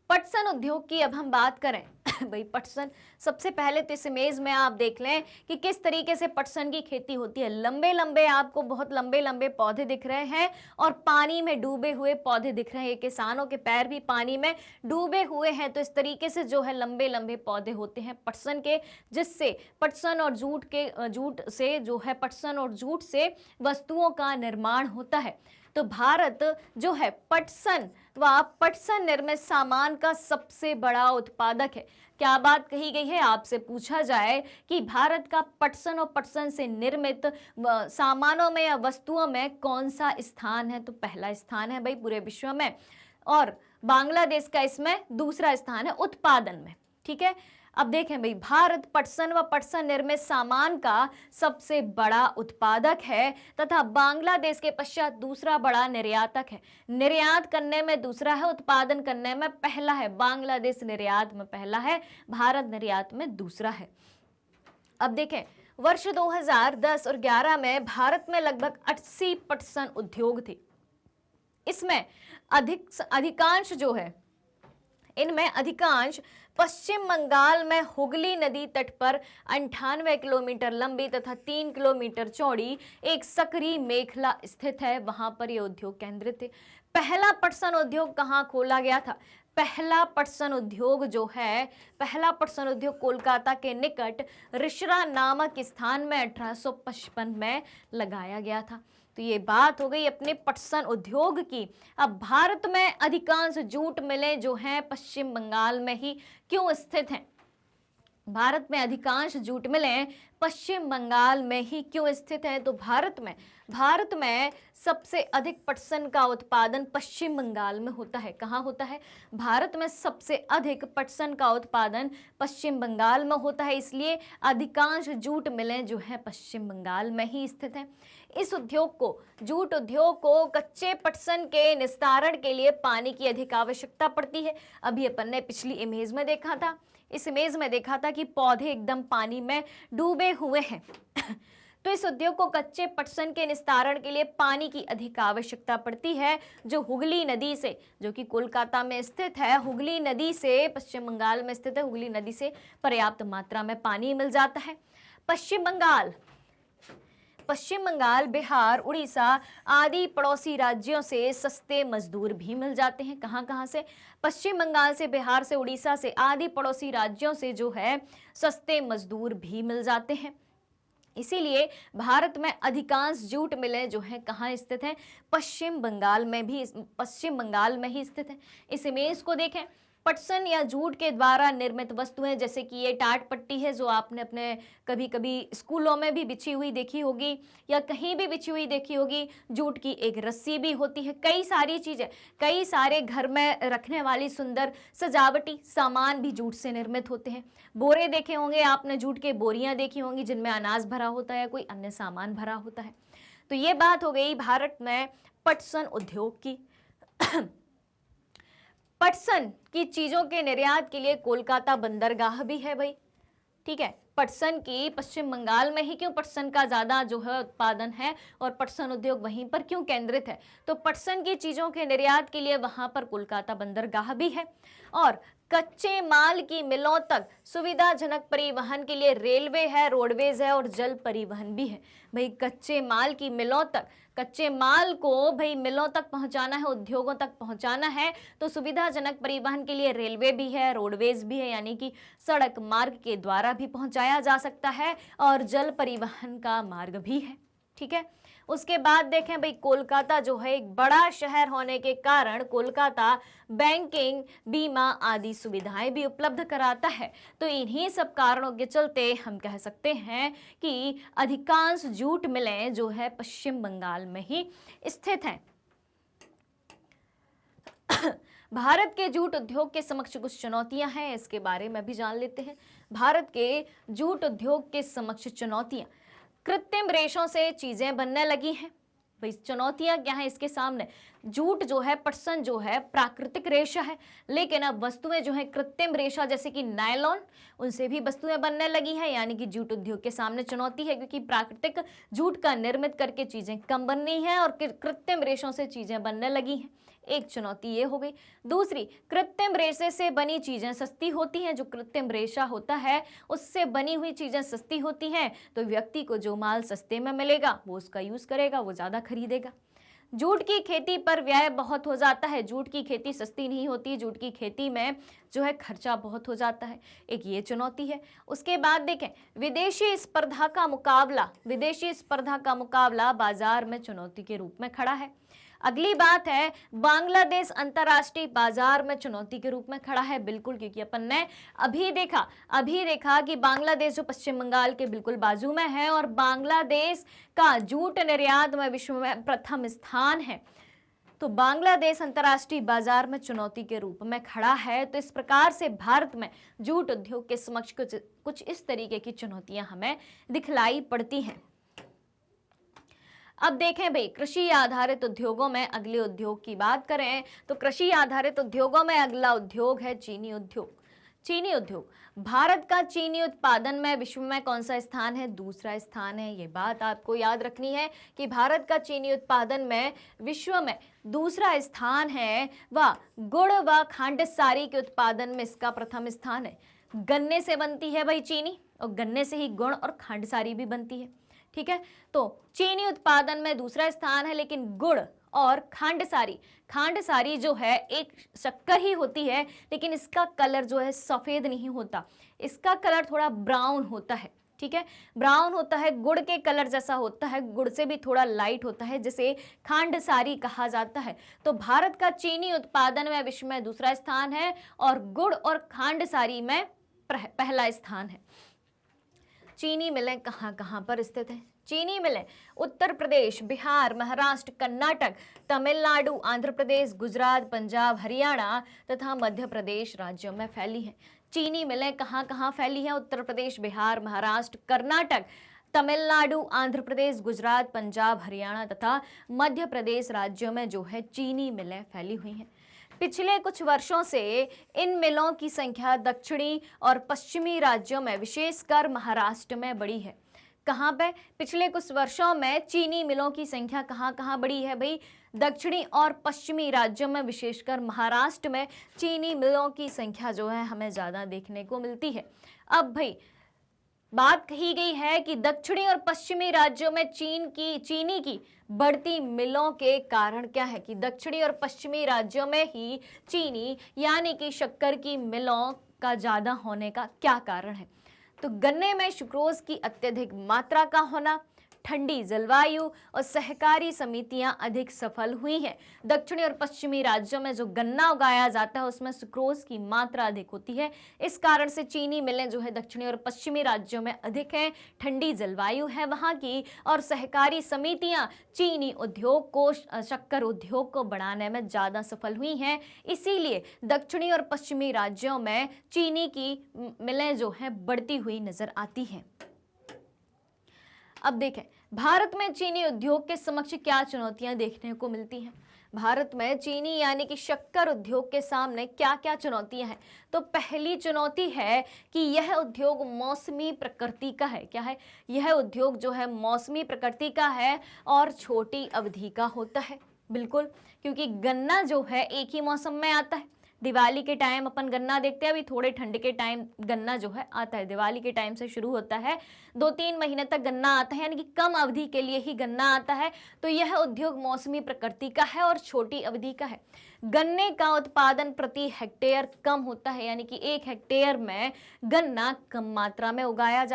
पटसन उद्योग की अब हम बात करें भाई पटसन, सबसे पहले तो इस इमेज में आप देख लें कि किस तरीके से पटसन की खेती होती है। लंबे लंबे आपको बहुत लंबे लंबे पौधे दिख रहे हैं और पानी में डूबे हुए पौधे दिख रहे हैं। ये किसानों के पैर भी पानी में डूबे हुए हैं। तो इस तरीके से जो है लंबे लंबे पौधे होते हैं पटसन के, जिससे पटसन और जूट से वस्तुओं का निर्माण होता है। तो भारत जो है पटसन निर्मित सामान का सबसे बड़ा उत्पादक है। क्या बात कही गई है? आपसे पूछा जाए कि भारत का पटसन और पटसन से निर्मित सामानों में या वस्तुओं में कौन सा स्थान है, तो पहला स्थान है भाई पूरे विश्व में, और बांग्लादेश का इसमें दूसरा स्थान है उत्पादन में। ठीक है, अब देखें भाई भारत पटसन व पटसन निर्मित सामान का सबसे बड़ा उत्पादक है तथा बांग्लादेश के पश्चात दूसरा बड़ा निर्यातक है। निर्यात करने में दूसरा है, उत्पादन करने में पहला है। बांग्लादेश निर्यात में पहला है, भारत निर्यात में दूसरा है। अब देखें वर्ष 2010 और 11 में भारत में लगभग 80 पटसन उद्योग थे। इसमें अधिकांश जो है इनमें अधिकांश पश्चिम बंगाल में हुगली नदी तट पर 98 किलोमीटर लंबी तथा 3 किलोमीटर चौड़ी एक सक्रिय मेखला स्थित है, वहां पर ये उद्योग केंद्रित थे। पहला पटसन उद्योग कहाँ खोला गया था? पहला पटसन उद्योग कोलकाता के निकट रिश्रा नामक स्थान में 1855 में लगाया गया था। तो ये बात हो गई अपने पटसन उद्योग की। अब भारत में अधिकांश जूट मिलें जो हैं पश्चिम बंगाल में ही क्यों स्थित हैं? भारत में अधिकांश जूट मिलें पश्चिम बंगाल में ही क्यों स्थित है? तो भारत में सबसे अधिक पटसन का उत्पादन पश्चिम बंगाल में होता है। कहाँ होता है? भारत में सबसे अधिक पटसन का उत्पादन पश्चिम बंगाल में होता है, इसलिए अधिकांश जूट मिलें जो है पश्चिम बंगाल में ही स्थित हैं। इस उद्योग को, जूट उद्योग को कच्चे पटसन के निस्तारण के लिए पानी की अधिक आवश्यकता पड़ती है। अभी अपन ने पिछली इमेज में देखा था, इस इमेज में देखा था कि पौधे एकदम पानी में डूबे हुए हैं। तो इस उद्योग को कच्चे पटसन के निस्तारण के लिए पानी की अधिक आवश्यकता पड़ती है, जो हुगली नदी से, जो कि कोलकाता में स्थित है, हुगली नदी से, पश्चिम बंगाल में स्थित है, हुगली नदी से पर्याप्त मात्रा में पानी मिल जाता है। पश्चिम बंगाल, बिहार, उड़ीसा आदि पड़ोसी राज्यों से सस्ते मजदूर भी मिल जाते हैं। कहाँ से? पश्चिम बंगाल से, बिहार से, उड़ीसा से आदि पड़ोसी राज्यों से जो है सस्ते मजदूर भी मिल जाते हैं। इसीलिए भारत में अधिकांश जूट मिलें जो हैं कहाँ स्थित हैं? पश्चिम बंगाल में ही स्थित है। इस इमेज को देखें, पटसन या जूट के द्वारा निर्मित वस्तुएं, जैसे कि ये टाट पट्टी है जो आपने अपने कभी कभी स्कूलों में भी बिछी हुई देखी होगी या कहीं भी बिछी हुई देखी होगी। जूट की एक रस्सी भी होती है। कई सारी चीजें, कई सारे घर में रखने वाली सुंदर सजावटी सामान भी जूट से निर्मित होते हैं। बोरे देखे होंगे आपने, जूट के बोरियां देखी होंगी जिनमें अनाज भरा होता है, कोई अन्य सामान भरा होता है। तो ये बात हो गई भारत में पटसन उद्योग की। पटसन की चीजों के निर्यात के लिए कोलकाता बंदरगाह भी है भाई, ठीक है। पटसन की पश्चिम बंगाल में ही क्यों पटसन का ज्यादा जो है उत्पादन है और पटसन उद्योग वहीं पर क्यों केंद्रित है? तो पटसन की चीजों के निर्यात के लिए वहां पर कोलकाता बंदरगाह भी है। और कच्चे माल की मिलों तक सुविधाजनक परिवहन के लिए रेलवे है, रोडवेज है और जल परिवहन भी है। भाई कच्चे माल की मिलों तक, कच्चे माल को भाई मिलों तक पहुंचाना है, उद्योगों तक पहुंचाना है, तो सुविधाजनक परिवहन के लिए रेलवे भी है, रोडवेज भी है, यानी कि सड़क मार्ग के द्वारा भी पहुंचाया जा सकता है, और जल परिवहन का मार्ग भी है, ठीक है। उसके बाद देखें भाई, कोलकाता जो है एक बड़ा शहर होने के कारण कोलकाता बैंकिंग, बीमा आदि सुविधाएं भी उपलब्ध कराता है। तो इन्हीं सब कारणों के चलते हम कह सकते हैं कि अधिकांश जूट मिलें जो है पश्चिम बंगाल में ही स्थित हैं। भारत के जूट उद्योग के समक्ष कुछ चुनौतियां हैं, इसके बारे में भी जान लेते हैं। भारत के जूट उद्योग के समक्ष चुनौतियां, कृत्रिम रेशों से चीजें बनने लगी हैं। भाई चुनौतियां क्या हैं इसके सामने? जूट जो है, पटसन जो है प्राकृतिक रेशा है, लेकिन अब वस्तुएं जो है कृत्रिम रेशा जैसे कि नायलॉन, उनसे भी वस्तुएं बनने लगी हैं, यानी कि जूट उद्योग के सामने चुनौती है, क्योंकि प्राकृतिक जूट का निर्मित करके चीजें कम बन रही हैं और कृत्रिम रेशों से चीजें बनने लगी हैं। एक चुनौती ये हो गई। दूसरी, कृत्रिम रेशे से बनी चीजें सस्ती होती हैं। जो कृत्रिम रेशा होता है उससे बनी हुई चीजें सस्ती होती हैं, तो व्यक्ति को जो माल सस्ते में मिलेगा वो उसका यूज करेगा, वो ज्यादा खरीदेगा। जूट की खेती पर व्यय बहुत हो जाता है। जूट की खेती सस्ती नहीं होती, जूट की खेती में जो है खर्चा बहुत हो जाता है, एक ये चुनौती है। उसके बाद देखें, विदेशी स्पर्धा का मुकाबला बाजार में चुनौती के रूप में खड़ा है। अगली बात है, बांग्लादेश अंतर्राष्ट्रीय बाजार में चुनौती के रूप में खड़ा है। बिल्कुल, क्योंकि अपन ने अभी देखा कि बांग्लादेश जो पश्चिम बंगाल के बिल्कुल बाजू में है और बांग्लादेश का जूट निर्यात में विश्व में प्रथम स्थान है, तो बांग्लादेश अंतर्राष्ट्रीय बाजार में चुनौती के रूप में खड़ा है। तो इस प्रकार से भारत में जूट उद्योग के समक्ष कुछ इस तरीके की चुनौतियां हमें दिखलाई पड़ती हैं। अब देखें भाई, कृषि आधारित उद्योगों में अगले उद्योग की बात करें तो कृषि आधारित उद्योगों में अगला उद्योग है चीनी उद्योग। भारत का चीनी उत्पादन में विश्व में कौन सा स्थान है? दूसरा स्थान है। ये बात आपको याद रखनी है कि भारत का चीनी उत्पादन में विश्व में दूसरा स्थान है। व गुड़ व खांडसारी के उत्पादन में इसका प्रथम स्थान है। गन्ने से बनती है भाई चीनी, और गन्ने से ही गुड़ और खांडसारी भी बनती है, ठीक है। तो चीनी उत्पादन में दूसरा स्थान है, लेकिन गुड़ और खांडसारी जो है एक शक्कर ही होती है, लेकिन इसका कलर जो है सफेद नहीं होता, इसका कलर थोड़ा ब्राउन होता है, ठीक है। ब्राउन होता है, गुड़ के कलर जैसा होता है, गुड़ से भी थोड़ा लाइट होता है, जिसे खांडसारी कहा जाता है। तो भारत का चीनी उत्पादन में विश्व में दूसरा स्थान है और गुड़ और खांडसारी में पहला स्थान है। चीनी मिलें कहाँ कहाँ पर स्थित है? चीनी मिलें उत्तर प्रदेश, बिहार, महाराष्ट्र, कर्नाटक, तमिलनाडु, आंध्र प्रदेश, गुजरात, पंजाब, हरियाणा तथा मध्य प्रदेश राज्यों में फैली है। चीनी मिलें कहाँ कहाँ फैली है? उत्तर प्रदेश, बिहार, महाराष्ट्र, कर्नाटक, तमिलनाडु, आंध्र प्रदेश, गुजरात, पंजाब, हरियाणा तथा मध्य प्रदेश राज्यों में जो है चीनी मिलें फैली हुई हैं। पिछले कुछ वर्षों से इन मिलों की संख्या दक्षिणी और पश्चिमी राज्यों में, विशेषकर महाराष्ट्र में बढ़ी है। कहाँ पे? पिछले कुछ वर्षों में चीनी मिलों की संख्या कहाँ कहाँ बढ़ी है भाई? दक्षिणी और पश्चिमी राज्यों में, विशेषकर महाराष्ट्र में चीनी मिलों की संख्या जो है हमें ज़्यादा देखने को मिलती है। अब भाई बात कही गई है कि दक्षिणी और पश्चिमी राज्यों में चीनी की बढ़ती मिलों के कारण क्या है? कि दक्षिणी और पश्चिमी राज्यों में ही चीनी यानी कि शक्कर की मिलों का ज़्यादा होने का क्या कारण है? तो गन्ने में सुक्रोज की अत्यधिक मात्रा का होना, ठंडी जलवायु और सहकारी समितियां अधिक सफल हुई हैं। दक्षिणी और पश्चिमी राज्यों में जो गन्ना उगाया जाता है उसमें सुक्रोज की मात्रा अधिक होती है। इस कारण से चीनी मिलें जो है दक्षिणी और पश्चिमी राज्यों में अधिक हैं। ठंडी जलवायु है वहाँ की और सहकारी समितियां चीनी उद्योग को, शक्कर उद्योग को बढ़ाने में ज़्यादा सफल हुई हैं। इसीलिए दक्षिणी और पश्चिमी राज्यों में चीनी की मिलें जो है बढ़ती हुई नजर आती हैं। अब देखें भारत में चीनी उद्योग के समक्ष क्या चुनौतियां देखने को मिलती हैं। भारत में चीनी यानी कि शक्कर उद्योग के सामने क्या क्या चुनौतियां हैं? तो पहली चुनौती है कि यह उद्योग मौसमी प्रकृति का है। क्या है? यह उद्योग जो है मौसमी प्रकृति का है और छोटी अवधि का होता है। बिल्कुल, क्योंकि गन्ना जो है एक ही मौसम में आता है। दिवाली के टाइम अपन गन्ना देखते हैं, अभी थोड़े ठंड के टाइम गन्ना जो है आता है। दिवाली के टाइम से शुरू होता है, 2-3 महीने तक गन्ना आता है, यानी कि कम अवधि के लिए ही गन्ना आता है। तो यह उद्योग मौसमी प्रकृति का है और छोटी अवधि का है। गन्ने का उत्पादन प्रति हेक्टेयर कम होता है, यानी कि 1 हेक्टेयर में गन्ना कम मात्रा में उगाया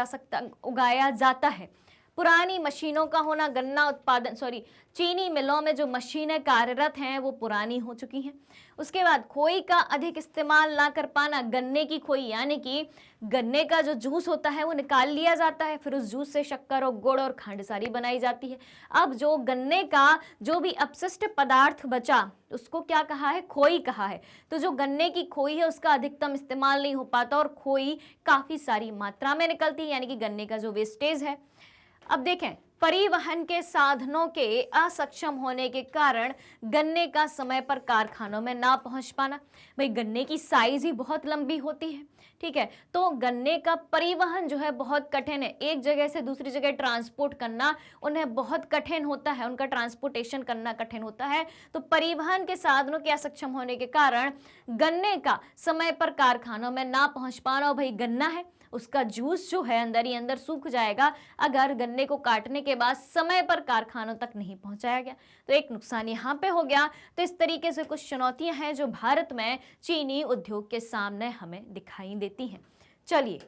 जाता है। पुरानी मशीनों का होना, गन्ना उत्पादन चीनी मिलों में जो मशीनें कार्यरत हैं वो पुरानी हो चुकी हैं। उसके बाद खोई का अधिक इस्तेमाल ना कर पाना, गन्ने की खोई यानी कि गन्ने का जो जूस होता है वो निकाल लिया जाता है, फिर उस जूस से शक्कर और गुड़ और खंड सारी बनाई जाती है। अब जो गन्ने का जो भी अपशिष्ट पदार्थ बचा उसको क्या कहा है? खोई कहा है। तो जो गन्ने की खोई है उसका अधिकतम इस्तेमाल नहीं हो पाता और खोई काफ़ी सारी मात्रा में निकलती है, यानी कि गन्ने का जो वेस्टेज है। अब देखें परिवहन के साधनों के असक्षम होने के कारण गन्ने का समय पर कारखानों में ना पहुंच पाना। भाई गन्ने की साइज ही बहुत लंबी होती है, ठीक है, तो गन्ने का परिवहन जो है बहुत कठिन है। एक जगह से दूसरी जगह ट्रांसपोर्ट करना उन्हें बहुत कठिन होता है, उनका ट्रांसपोर्टेशन करना कठिन होता है। तो परिवहन के साधनों के असक्षम होने के कारण गन्ने का समय पर कारखानों में ना पहुंच पाना। और भाई गन्ना है, उसका जूस जो है अंदर ही अंदर सूख जाएगा अगर गन्ने को काटने के बाद समय पर कारखानों तक नहीं पहुंचाया गया। तो एक नुकसान यहाँ पे हो गया। तो इस तरीके से कुछ चुनौतियां हैं जो भारत में चीनी उद्योग के सामने हमें दिखाई देती हैं। चलिए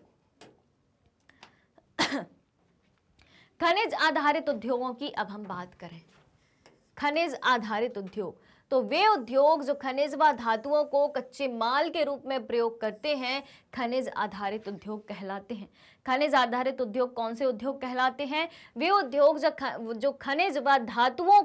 खनिज आधारित उद्योगों की अब हम बात करें। खनिज आधारित उद्योग तो वे उद्योग जो खनिज व धातुओं को कच्चे माल के रूप में प्रयोग करते हैं खनिज आधारित उद्योग कहलाते हैं। खनिज आधारित उद्योग कौन से उद्योग कहलाते हैं? वे उद्योग जो खनिज व धातुओं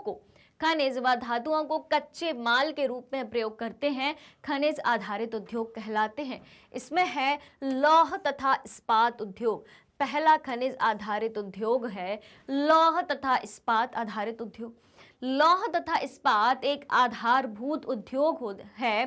को कच्चे माल के रूप में प्रयोग करते हैं खनिज आधारित उद्योग कहलाते हैं। इसमें है लौह तथा इस्पात उद्योग। पहला खनिज आधारित उद्योग है लौह तथा इस्पात आधारित उद्योग। लौह तथा इस्पात एक आधारभूत उद्योग है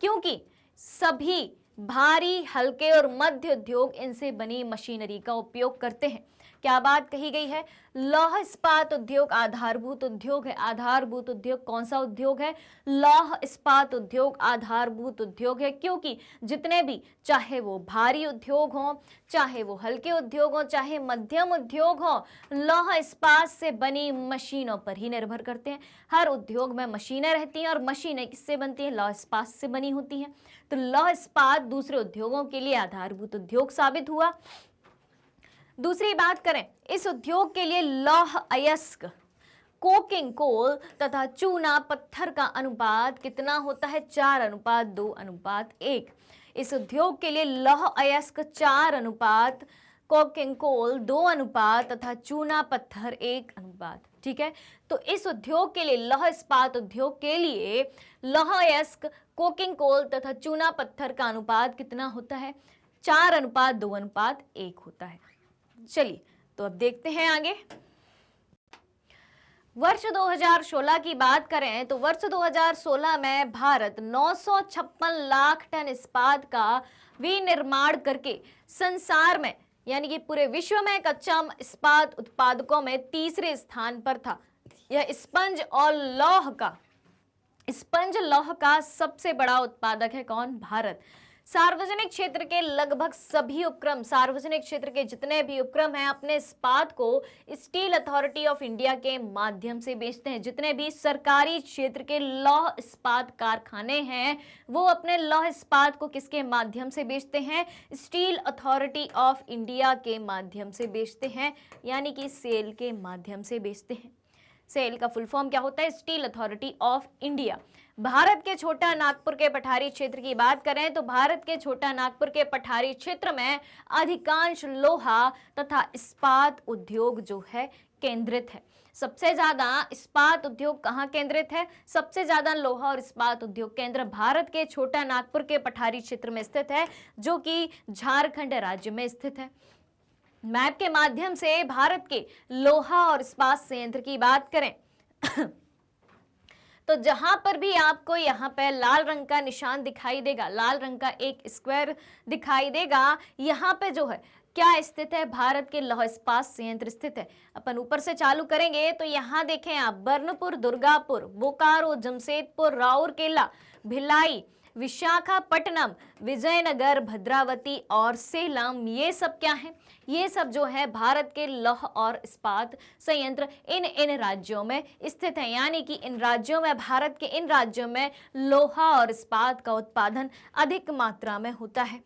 क्योंकि सभी भारी, हल्के और मध्य उद्योग इनसे बनी मशीनरी का उपयोग करते हैं। क्या बात कही गई है? लौह इस्पात उद्योग आधारभूत उद्योग है। आधारभूत उद्योग कौन सा उद्योग है? लौह इस्पात उद्योग आधारभूत उद्योग है क्योंकि जितने भी, चाहे वो भारी उद्योग हो, चाहे वो हल्के उद्योग हो, चाहे मध्यम उद्योग हो, लौह इस्पात से बनी मशीनों पर ही निर्भर करते हैं। हर उद्योग में मशीनें रहती हैं और मशीनें किससे बनती हैं? लौह इस्पात से बनी होती हैं। तो लौह इस्पात दूसरे उद्योगों के लिए आधारभूत उद्योग साबित हुआ। दूसरी बात करें, इस उद्योग के लिए लौह अयस्क, कोकिंग कोल तथा चूना पत्थर का अनुपात कितना होता है? 4:2:1। इस उद्योग के लिए लौह अयस्क 4 अनुपात, कोकिंग कोल 2 अनुपात तथा चूना पत्थर 1 अनुपात। ठीक है, तो इस उद्योग के लिए, लौह इस्पात उद्योग के लिए लौह अयस्क, कोकिंग कोल तथा चूना पत्थर का अनुपात कितना होता है? 4 अनुपात 2 अनुपात 1 होता है। चलिए तो अब देखते हैं आगे। वर्ष 2016 की बात करें तो वर्ष 2016 में भारत 956 लाख टन इस्पात का विनिर्माण करके संसार में, यानी कि पूरे विश्व में कच्चा इस्पात उत्पादकों में तीसरे स्थान पर था। यह स्पंज लौह का सबसे बड़ा उत्पादक है कौन? भारत। सार्वजनिक क्षेत्र के लगभग सभी उपक्रम, सार्वजनिक क्षेत्र के जितने भी उपक्रम हैं, अपने इस्पात को स्टील अथॉरिटी ऑफ इंडिया के माध्यम से बेचते हैं। जितने भी सरकारी क्षेत्र के लौह इस्पात कारखाने हैं वो अपने लौह इस्पात को किसके माध्यम से बेचते हैं? स्टील अथॉरिटी ऑफ इंडिया के माध्यम से बेचते हैं, यानी कि सेल के माध्यम से बेचते हैं। सेल का फुल फॉर्म क्या होता है? Steel authority of India. Bharat के छोटा नागपुर के पठारी क्षेत्र की बात करें तो भारत के छोटा नागपुर के पठारी क्षेत्र में अधिकांश लोहा तथा इस्पात उद्योग जो है केंद्रित है। सबसे ज्यादा इस्पात उद्योग कहाँ केंद्रित है? सबसे ज्यादा लोहा और इस्पात उद्योग केंद्र भारत के छोटा नागपुर के पठारी क्षेत्र में स्थित है, जो कि झारखंड राज्य में स्थित है। मैप के माध्यम से भारत के लोहा और इस्पात संयंत्र की बात करें तो जहां पर भी आपको यहाँ पे लाल रंग का निशान दिखाई देगा, लाल रंग का एक स्क्वायर दिखाई देगा, यहाँ पे जो है क्या स्थित है? भारत के लौह इस्पात संयंत्र स्थित है। अपन ऊपर से चालू करेंगे तो यहाँ देखें आप, बर्नपुर, दुर्गापुर, बोकारो, जमशेदपुर, राउरकेला, भिलाई, विशाखापट्टनम, विजयनगर, भद्रावती और सेलम, ये सब क्या है? ये सब जो है भारत के लौह और इस्पात संयंत्र इन राज्यों में स्थित है, यानी कि इन राज्यों में, भारत के इन राज्यों में लोहा और इस्पात का उत्पादन अधिक मात्रा में होता है।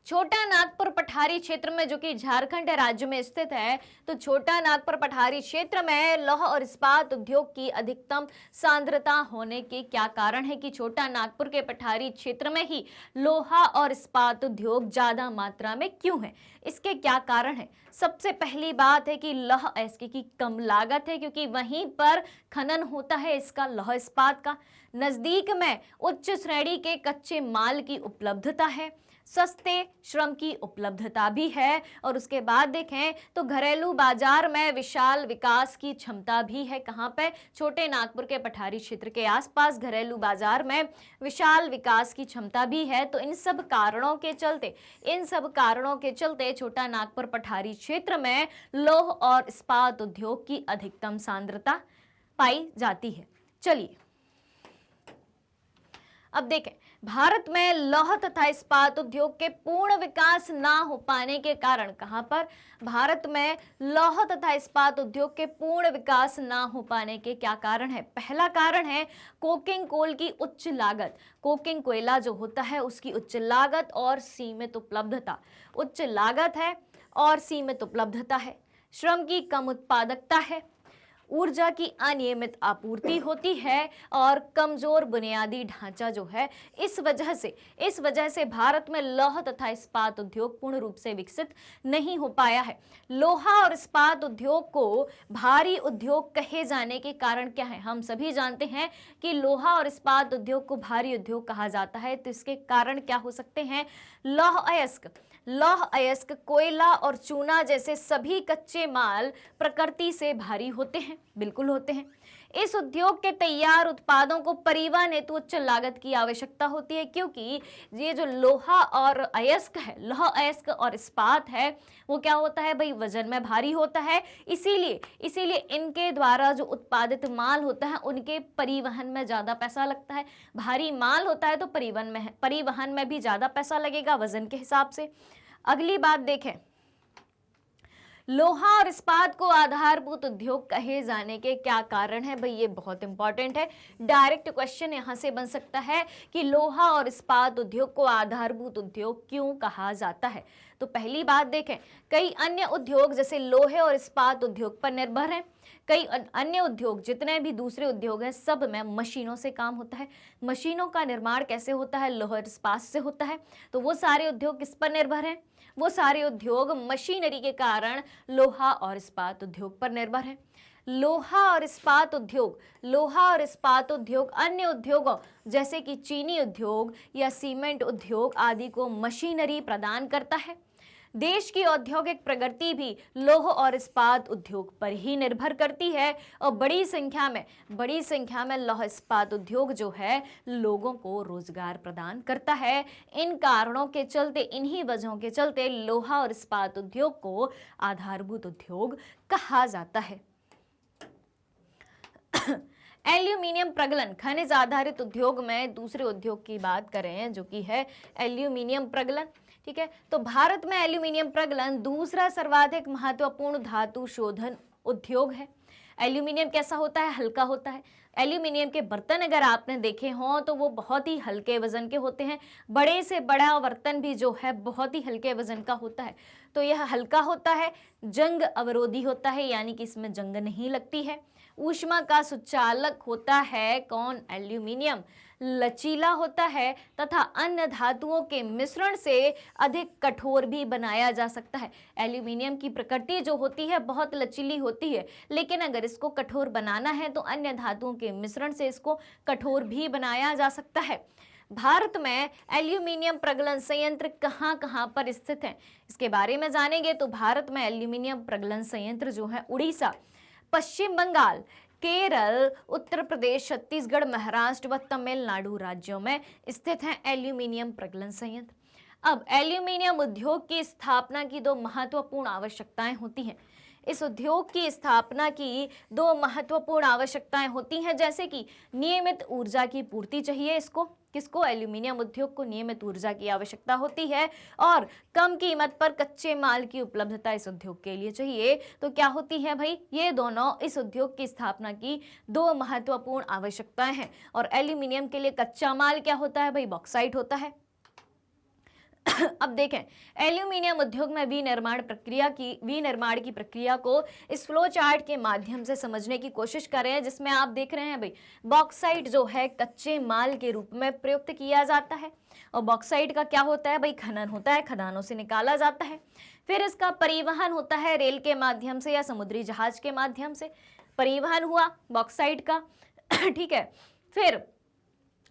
छोटा नागपुर पठारी क्षेत्र में, जो कि झारखंड राज्य में स्थित है, तो छोटा नागपुर पठारी क्षेत्र में लौह और इस्पात उद्योग की अधिकतम सांद्रता होने के क्या कारण है कि छोटा नागपुर के पठारी क्षेत्र में ही लोहा और इस्पात उद्योग ज्यादा मात्रा में क्यों है? इसके क्या कारण है? सबसे पहली बात है कि लौह अयस्क की कम लागत है, क्योंकि वहीं पर खनन होता है इसका लौह इस्पात का। नजदीक में उच्च श्रेणी के कच्चे माल की उपलब्धता है, सस्ते श्रम की उपलब्धता भी है, और उसके बाद देखें तो घरेलू बाजार में विशाल विकास की क्षमता भी है। कहाँ पे? छोटे नागपुर के पठारी क्षेत्र के आसपास घरेलू बाजार में विशाल विकास की क्षमता भी है। तो इन सब कारणों के चलते छोटा नागपुर पठारी क्षेत्र में लौह और इस्पात उद्योग की अधिकतम सांद्रता पाई जाती है। चलिए अब देखें, भारत में लौह तथा इस्पात उद्योग के पूर्ण विकास ना हो पाने के कारण, कहां पर? भारत में लौह तथा इस्पात उद्योग के पूर्ण विकास ना हो पाने के क्या कारण है? पहला कारण है कोकिंग कोल की उच्च लागत। कोकिंग कोयला जो होता है उसकी उच्च लागत और सीमित उपलब्धता। उच्च लागत है और सीमित उपलब्धता है। श्रम की कम उत्पादकता है, ऊर्जा की अनियमित आपूर्ति होती है और कमजोर बुनियादी ढांचा जो है, इस वजह से भारत में लौह तथा इस्पात उद्योग पूर्ण रूप से विकसित नहीं हो पाया है। लोहा और इस्पात उद्योग को भारी उद्योग कहे जाने के कारण क्या है? हम सभी जानते हैं कि लोहा और इस्पात उद्योग को भारी उद्योग कहा जाता है, तो इसके कारण क्या हो सकते हैं? लौह अयस्क, कोयला और चूना जैसे सभी कच्चे माल प्रकृति से भारी होते हैं, बिल्कुल होते हैं। इस उद्योग के तैयार उत्पादों को परिवहन हेतु उच्च लागत की आवश्यकता होती है, क्योंकि ये जो लोहा और अयस्क है, लौह अयस्क और इस्पात है, वो क्या होता है भाई? वजन में भारी होता है। इसीलिए इनके द्वारा जो उत्पादित माल होता है उनके परिवहन में ज्यादा पैसा लगता है। भारी माल होता है तो परिवहन में भी ज्यादा पैसा लगेगा वजन के हिसाब से। अगली बात देखें, लोहा और इस्पात को आधारभूत उद्योग कहे जाने के क्या कारण है? भाई ये बहुत इंपॉर्टेंट है, डायरेक्ट क्वेश्चन यहां से बन सकता है कि लोहा और इस्पात उद्योग को आधारभूत उद्योग क्यों कहा जाता है? तो पहली बात देखें, कई अन्य उद्योग जैसे लोहे और इस्पात उद्योग पर निर्भर हैं। कई अन्य उद्योग, जितने भी दूसरे उद्योग हैं, सब में मशीनों से काम होता है। मशीनों का निर्माण कैसे होता है? लोहा और इस्पात से होता है। तो वो सारे उद्योग किस पर निर्भर हैं? वो सारे उद्योग मशीनरी के कारण लोहा और इस्पात उद्योग पर निर्भर हैं। लोहा और इस्पात उद्योग अन्य उद्योगों जैसे कि चीनी उद्योग या सीमेंट उद्योग आदि को मशीनरी प्रदान करता है। देश की औद्योगिक प्रगति भी लौह और इस्पात उद्योग पर ही निर्भर करती है और बड़ी संख्या में लौह इस्पात उद्योग जो है लोगों को रोजगार प्रदान करता है। इन कारणों के चलते, इन्हीं वजहों के चलते लोहा और इस्पात उद्योग को आधारभूत उद्योग कहा जाता है। एल्यूमिनियम प्रगलन, खनिज आधारित उद्योग में दूसरे उद्योग की बात करें जो कि है एल्यूमिनियम प्रगलन। ठीक है, तो भारत में एल्यूमिनियम प्रगलन दूसरा सर्वाधिक महत्वपूर्ण धातु शोधन उद्योग है। एल्यूमिनियम कैसा होता है? हल्का होता है। एल्यूमिनियम के बर्तन अगर आपने देखे हों तो वो बहुत ही हल्के वजन के होते हैं। बड़े से बड़ा बर्तन भी जो है बहुत ही हल्के वजन का होता है। तो यह हल्का होता है, जंग अवरोधी होता है, यानी कि इसमें जंग नहीं लगती है। ऊष्मा का सुचालक होता है कौन? एल्यूमिनियम। लचीला होता है तथा अन्य धातुओं के मिश्रण से अधिक कठोर भी बनाया जा सकता है। एल्यूमिनियम की प्रकृति जो होती है बहुत लचीली होती है, लेकिन अगर इसको कठोर बनाना है तो अन्य धातुओं के मिश्रण से इसको कठोर भी बनाया जा सकता है। भारत में एल्यूमिनियम प्रगलन संयंत्र कहाँ कहाँ पर स्थित हैं, इसके बारे में जानेंगे। तो भारत में एल्यूमिनियम प्रगलन संयंत्र जो है उड़ीसा, पश्चिम बंगाल, केरल, उत्तर प्रदेश, छत्तीसगढ़, महाराष्ट्र व तमिलनाडु राज्यों में स्थित हैं एल्यूमिनियम प्रगलन संयंत्र। अब एल्यूमिनियम उद्योग की स्थापना की दो महत्वपूर्ण आवश्यकताएं होती हैं। इस उद्योग की स्थापना की दो महत्वपूर्ण आवश्यकताएं होती हैं, जैसे कि नियमित ऊर्जा की पूर्ति चाहिए इसको, किसको? एल्यूमिनियम उद्योग को नियमित ऊर्जा की आवश्यकता होती है, और कम कीमत पर कच्चे माल की उपलब्धता इस उद्योग के लिए चाहिए। तो क्या होती है भाई? ये दोनों इस उद्योग की स्थापना की दो महत्वपूर्ण आवश्यकताएं हैं। और एल्यूमिनियम के लिए कच्चा माल क्या होता है भाई? बॉक्साइट होता है। अब देखें, एल्यूमिनियम उद्योग में विनिर्माण की प्रक्रिया को इस फ्लो चार्ट के माध्यम से समझने की कोशिश कर रहे हैं, जिसमें आप देख रहे हैं भाई बॉक्साइट जो है कच्चे माल के रूप में प्रयुक्त किया जाता है। और बॉक्साइट का क्या होता है भाई? खनन होता है, खदानों से निकाला जाता है। फिर इसका परिवहन होता है रेल के माध्यम से या समुद्री जहाज के माध्यम से। परिवहन हुआ बॉक्साइट का, ठीक है। फिर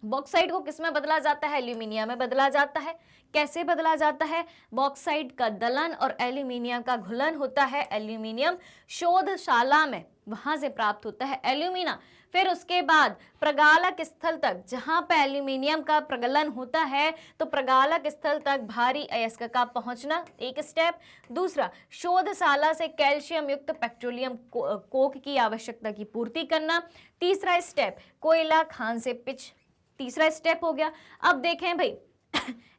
बॉक्साइट को किस में बदला जाता है? एल्यूमिनियम में बदला जाता है। कैसे बदला जाता है? बॉक्साइट का दलन और एल्यूमिनियम का घुलन होता है एल्यूमिनियम शोधशाला में, वहां से प्राप्त होता है एल्यूमिना। फिर उसके बाद प्रगालक स्थल तक, जहां पे एल्यूमिनियम का प्रगलन होता है, तो प्रगालक स्थल तक भारी अयस्क का पहुंचना एक स्टेप। दूसरा, शोधशाला से कैल्शियम युक्त पेट्रोलियम कोक की आवश्यकता की पूर्ति करना। तीसरा स्टेप, कोयला खान से पिच, तीसरा स्टेप हो गया। अब देखें भाई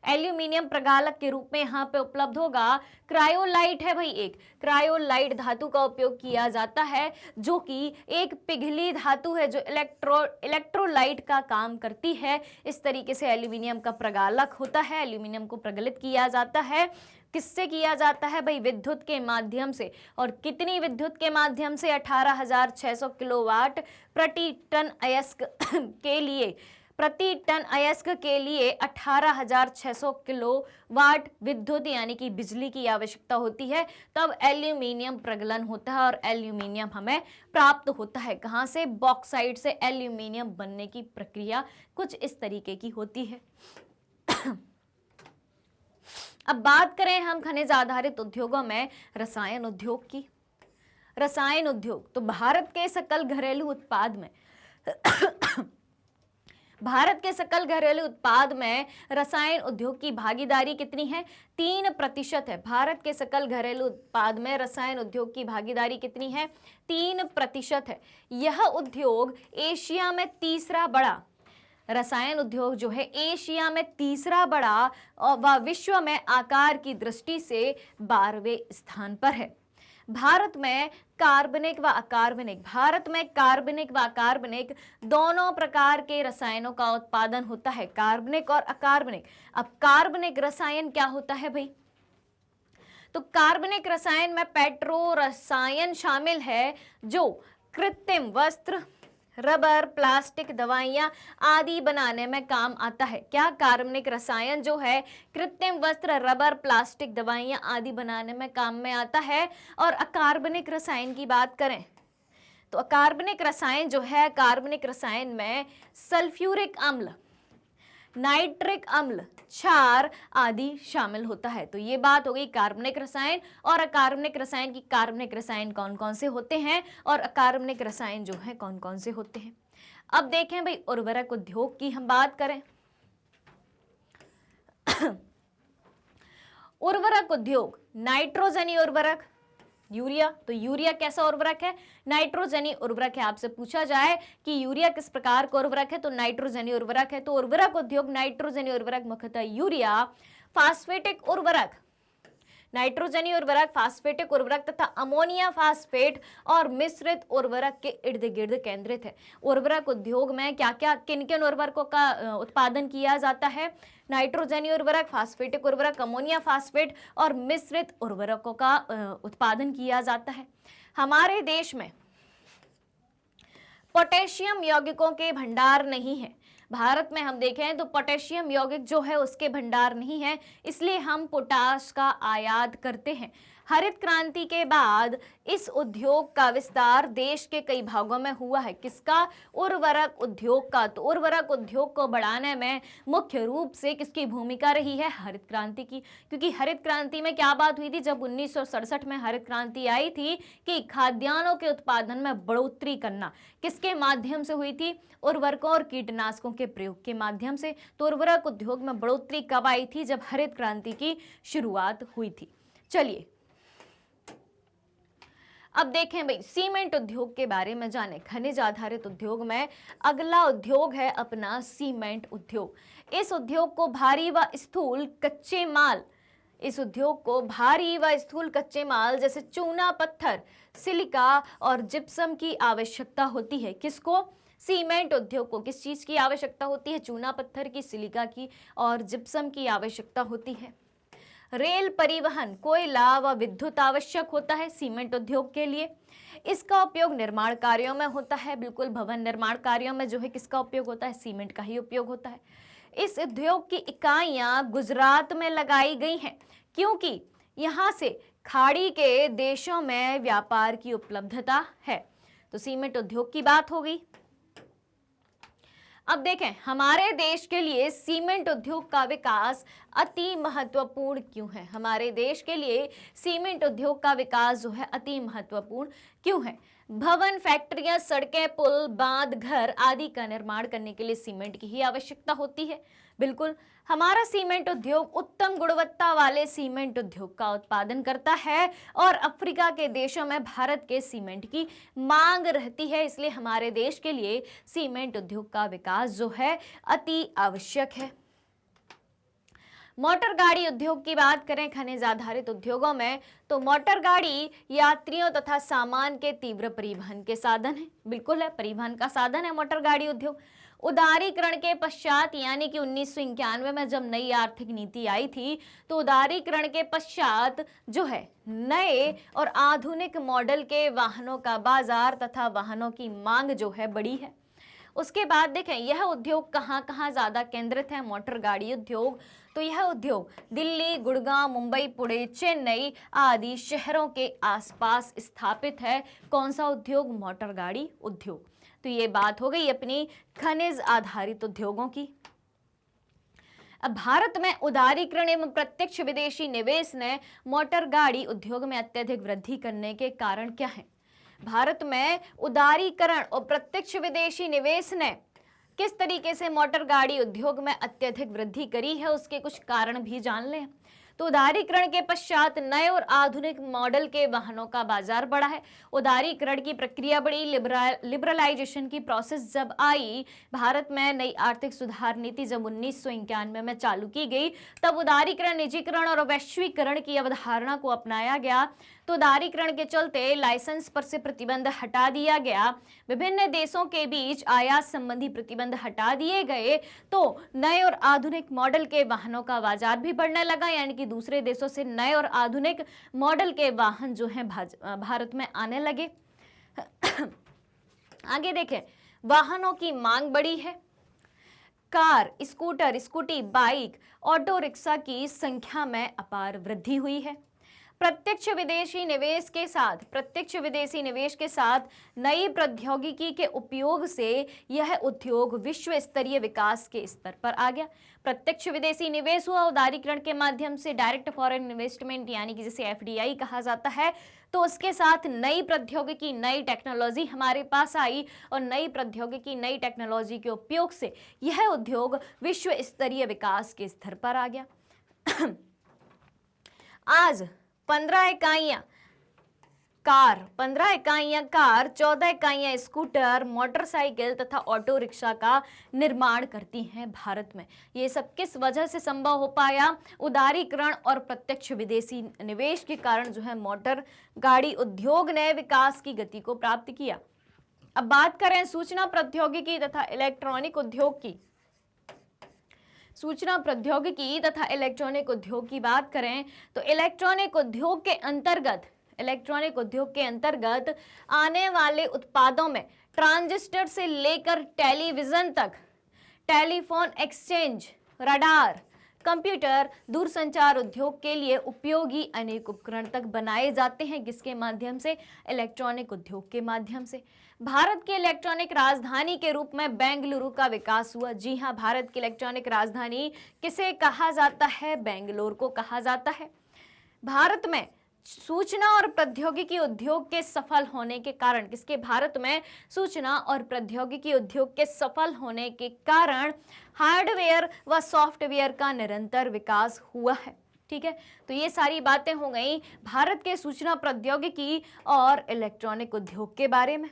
एल्यूमिनियम प्रगालक के रूप में यहाँ पे उपलब्ध होगा क्रायोलाइट है भाई। एक क्रायोलाइट धातु का उपयोग किया जाता है, जो कि एक पिघली धातु है जो इलेक्ट्रोलाइट का काम करती है। इस तरीके से एल्यूमिनियम का प्रगालक होता है। एल्यूमिनियम को प्रगलित किया जाता है, किससे किया जाता है भाई? विद्युत के माध्यम से। और कितनी विद्युत के माध्यम से? 18,600 किलोवाट प्रति टन अयस्क के लिए, प्रति टन अयस्क के लिए 18,600 किलोवाट विद्युत यानी कि बिजली की आवश्यकता होती है, तब एल्यूमिनियम प्रगलन होता है। और एल्यूमिनियम हमें प्राप्त होता है कहाँ से? बॉक्साइट से। एल्यूमिनियम बनने की प्रक्रिया कुछ इस तरीके की होती है। अब बात करें हम खनिज आधारित उद्योगों में रसायन उद्योग की। रसायन उद्योग, तो भारत के सकल घरेलू उत्पाद में रसायन उद्योग की भागीदारी कितनी है? 3% है। भारत के सकल घरेलू उत्पाद में रसायन उद्योग की भागीदारी कितनी है? 3% है। यह उद्योग एशिया में तीसरा बड़ा, रसायन उद्योग जो है एशिया में तीसरा बड़ा व विश्व में आकार की दृष्टि से 12वें स्थान पर है। भारत में कार्बनिक व अकार्बनिक दोनों प्रकार के रसायनों का उत्पादन होता है, कार्बनिक और अकार्बनिक। अब कार्बनिक रसायन क्या होता है भाई? तो कार्बनिक रसायन में पेट्रो रसायन शामिल है जो कृत्रिम वस्त्र, रबर, प्लास्टिक, दवाइयां आदि बनाने में काम आता है। क्या? कार्बनिक रसायन जो है कृत्रिम वस्त्र, रबर, प्लास्टिक, दवाइयां आदि बनाने में काम में आता है। और अकार्बनिक रसायन की बात करें तो अकार्बनिक रसायन जो है, कार्बनिक रसायन में सल्फ्यूरिक अम्ल, नाइट्रिक अम्ल, क्षार आदि शामिल होता है। तो ये बात हो गई कार्बनिक रसायन और अकार्बनिक रसायन की। कार्बनिक रसायन कौन कौन से होते हैं और अकार्बनिक रसायन जो है कौन कौन से होते हैं। अब देखें भाई, उर्वरक उद्योग की हम बात करें उर्वरक उद्योग, नाइट्रोजनी उर्वरक, यूरिया। तो यूरिया कैसा उर्वरक है? नाइट्रोजनी उर्वरक है। आपसे पूछा जाए कि यूरिया किस प्रकार का उर्वरक है तो नाइट्रोजनी उर्वरक है। तो उर्वरक उद्योग नाइट्रोजनी उर्वरक मुख्यतः यूरिया, फास्फेटिक उर्वरक, नाइट्रोजनी उर्वरक, फास्फेटिक उर्वरक तथा अमोनिया फास्फेट और मिश्रित उर्वरक के इर्द गिर्द केंद्रित है। उर्वरक उद्योग में क्या क्या, किन किन उर्वरकों का उत्पादन किया जाता है? नाइट्रोजनी उर्वरक, फास्फेटिक उर्वरक, अमोनिया फास्फेट और मिश्रित उर्वरकों का उत्पादन किया जाता है। हमारे देश में पोटेशियम यौगिकों के भंडार नहीं है। भारत में हम देखें तो पोटेशियम यौगिक जो है उसके भंडार नहीं है, इसलिए हम पोटाश का आयात करते हैं। हरित क्रांति के बाद इस उद्योग का विस्तार देश के कई भागों में हुआ है। किसका? उर्वरक उद्योग का। तो उर्वरक उद्योग को बढ़ाने में मुख्य रूप से किसकी भूमिका रही है? हरित क्रांति की। क्योंकि हरित क्रांति में क्या बात हुई थी? जब 1967 में हरित क्रांति आई थी कि खाद्यान्नों के उत्पादन में बढ़ोतरी करना किसके माध्यम से हुई थी? उर्वरकों और कीटनाशकों के प्रयोग के माध्यम से। तो उर्वरक उद्योग में बढ़ोतरी कब आई थी? जब हरित क्रांति की शुरुआत हुई थी। चलिए अब देखें भाई, सीमेंट उद्योग के बारे में जाने। खनिज आधारित उद्योग में अगला उद्योग है अपना सीमेंट उद्योग। इस उद्योग को भारी व स्थूल कच्चे माल, इस उद्योग को भारी व स्थूल कच्चे माल जैसे चूना पत्थर, सिलिका और जिप्सम की आवश्यकता होती है। किसको? सीमेंट उद्योग को किस चीज की आवश्यकता होती है? चूना पत्थर की, सिलिका की और जिप्सम की आवश्यकता होती है। रेल परिवहन, कोयला व विद्युत आवश्यक होता है सीमेंट उद्योग के लिए। इसका उपयोग निर्माण कार्यों में होता है। बिल्कुल, भवन निर्माण कार्यों में जो है किसका उपयोग होता है? सीमेंट का ही उपयोग होता है। इस उद्योग की इकाइयां गुजरात में लगाई गई हैं क्योंकि यहां से खाड़ी के देशों में व्यापार की उपलब्धता है। तो सीमेंट उद्योग की बात हो गई। अब देखें, हमारे देश के लिए सीमेंट उद्योग का विकास अति महत्वपूर्ण क्यों है? हमारे देश के लिए सीमेंट उद्योग का विकास जो है अति महत्वपूर्ण क्यों है? भवन, फैक्ट्रियां, सड़कें, पुल, बांध, घर आदि का निर्माण करने के लिए सीमेंट की ही आवश्यकता होती है। बिल्कुल, हमारा सीमेंट उद्योग उत्तम गुणवत्ता वाले सीमेंट उद्योग का उत्पादन करता है और अफ्रीका के देशों में भारत के सीमेंट की मांग रहती है। इसलिए हमारे देश के लिए सीमेंट उद्योग का विकास जो है अति आवश्यक है। मोटर गाड़ी उद्योग की बात करें खनिज आधारित उद्योगों में, तो मोटर गाड़ी यात्रियों तथा सामान के तीव्र परिवहन के साधन है। बिल्कुल है, परिवहन का साधन है मोटर गाड़ी उद्योग। उदारीकरण के पश्चात, यानी कि 1991 में जब नई आर्थिक नीति आई थी, तो उदारीकरण के पश्चात जो है नए और आधुनिक मॉडल के वाहनों का बाजार तथा वाहनों की मांग जो है बढ़ी है। उसके बाद देखें यह उद्योग कहाँ कहाँ ज्यादा केंद्रित है, मोटर गाड़ी उद्योग। तो यह उद्योग दिल्ली, गुड़गांव, मुंबई, पुणे, चेन्नई आदि शहरों के आसपास स्थापित है। कौन सा उद्योग? मोटर गाड़ी उद्योग। तो ये बात हो गई अपनी खनिज आधारित उद्योगों की। अब भारत में उदारीकरण एवं प्रत्यक्ष विदेशी निवेश ने मोटर गाड़ी उद्योग में अत्यधिक वृद्धि करने के कारण क्या है? भारत में उदारीकरण और प्रत्यक्ष विदेशी निवेश ने किस तरीके से मोटर गाड़ी उद्योग में अत्यधिक वृद्धि करी है, उसके कुछ कारण भी जान लें। तो उदारीकरण के पश्चात नए और आधुनिक मॉडल के वाहनों का बाजार बढ़ा है। उदारीकरण की प्रक्रिया बढ़ी, लिबरलाइजेशन की प्रोसेस जब आई, भारत में नई आर्थिक सुधार नीति जब 1991 में चालू की गई, तब उदारीकरण, निजीकरण और वैश्वीकरण की अवधारणा को अपनाया गया। तो तो उदारीकरण के चलते लाइसेंस पर से प्रतिबंध हटा दिया गया, विभिन्न देशों के बीच आयात संबंधी प्रतिबंध हटा दिए गए, तो नए और आधुनिक मॉडल के वाहनों का बाजार भी बढ़ने लगा, यानी कि दूसरे देशों से नए और आधुनिक मॉडल के वाहन जो हैं भारत में आने लगे। आगे देखें, वाहनों की मांग बढ़ी है। Car, scooter, scooty, bike, auto rickshaw की संख्या में अपार वृद्धि हुई है। प्रत्यक्ष विदेशी निवेश के साथ नई प्रौद्योगिकी के उपयोग से यह उद्योग विश्व स्तरीय विकास के स्तर पर आ गया। प्रत्यक्ष विदेशी निवेश हुआ उदारीकरण के माध्यम से, डायरेक्ट फॉरेन इन्वेस्टमेंट यानी कि जिसे एफडीआई कहा जाता है। तो उसके साथ नई प्रौद्योगिकी, नई टेक्नोलॉजी हमारे पास आई और नई प्रौद्योगिकी, नई टेक्नोलॉजी के उपयोग से यह उद्योग विश्व स्तरीय विकास के स्तर पर आ गया। आज 15 इकाइयां कार, 14 इकाइयां स्कूटर, मोटरसाइकिल तथा ऑटो रिक्शा का निर्माण करती हैं भारत में। ये सब किस वजह से संभव हो पाया? उदारीकरण और प्रत्यक्ष विदेशी निवेश के कारण जो है मोटर गाड़ी उद्योग ने विकास की गति को प्राप्त किया। अब बात करें सूचना प्रौद्योगिकी तथा इलेक्ट्रॉनिक उद्योग की। सूचना प्रौद्योगिकी तथा इलेक्ट्रॉनिक उद्योग की बात करें तो इलेक्ट्रॉनिक उद्योग के अंतर्गत आने वाले उत्पादों में ट्रांजिस्टर से लेकर टेलीविजन तक, टेलीफोन एक्सचेंज, रडार, कंप्यूटर, दूरसंचार उद्योग के लिए उपयोगी अनेक उपकरण तक बनाए जाते हैं। किसके माध्यम से? इलेक्ट्रॉनिक उद्योग के माध्यम से। भारत की इलेक्ट्रॉनिक राजधानी के रूप में बेंगलुरु का विकास हुआ। जी हां, भारत की इलेक्ट्रॉनिक राजधानी किसे कहा जाता है? बेंगलुरु को कहा जाता है। भारत में सूचना और प्रौद्योगिकी उद्योग के सफल होने के कारण, किसके? भारत में सूचना और प्रौद्योगिकी उद्योग के सफल होने के कारण हार्डवेयर व सॉफ्टवेयर का निरंतर विकास हुआ है। ठीक है, तो ये सारी बातें हो गई भारत के सूचना प्रौद्योगिकी और इलेक्ट्रॉनिक उद्योग के बारे में।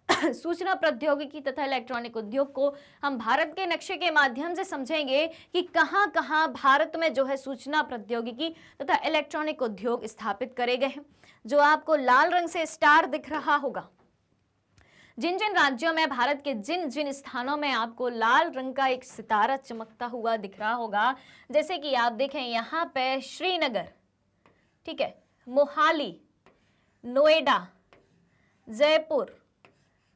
सूचना प्रौद्योगिकी तथा इलेक्ट्रॉनिक उद्योग को हम भारत के नक्शे के माध्यम से समझेंगे कि कहां कहां भारत में जो है सूचना प्रौद्योगिकी तथा इलेक्ट्रॉनिक उद्योग स्थापित करे गए हैं। जो आपको लाल रंग से स्टार दिख रहा होगा, जिन जिन राज्यों में, भारत के जिन जिन स्थानों में आपको लाल रंग का एक सितारा चमकता हुआ दिख रहा होगा, जैसे कि आप देखें यहाँ पे श्रीनगर, ठीक है, मोहाली, नोएडा, जयपुर,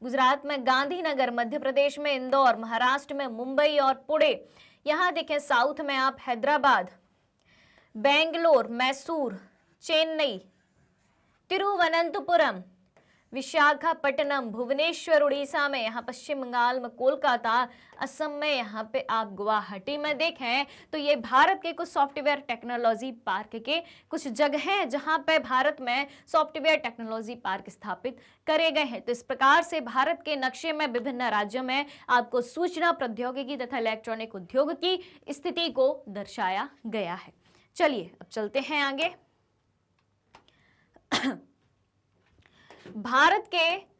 गुजरात में गांधीनगर, मध्य प्रदेश में इंदौर, महाराष्ट्र में मुंबई और पुणे, यहाँ देखें साउथ में आप हैदराबाद, बेंगलोर, मैसूर, चेन्नई, तिरुवनंतपुरम, विशाखापट्टनम, भुवनेश्वर उड़ीसा में, यहाँ पश्चिम बंगाल में कोलकाता, असम में यहाँ पे आप गुवाहाटी में देखें तो ये भारत के कुछ सॉफ्टवेयर टेक्नोलॉजी पार्क के कुछ जगह हैं जहाँ पे भारत में सॉफ्टवेयर टेक्नोलॉजी पार्क स्थापित करे गए हैं। तो इस प्रकार से भारत के नक्शे में विभिन्न राज्यों में आपको सूचना प्रौद्योगिकी तथा इलेक्ट्रॉनिक उद्योग की स्थिति को दर्शाया गया है। चलिए अब चलते हैं आगे। भारत के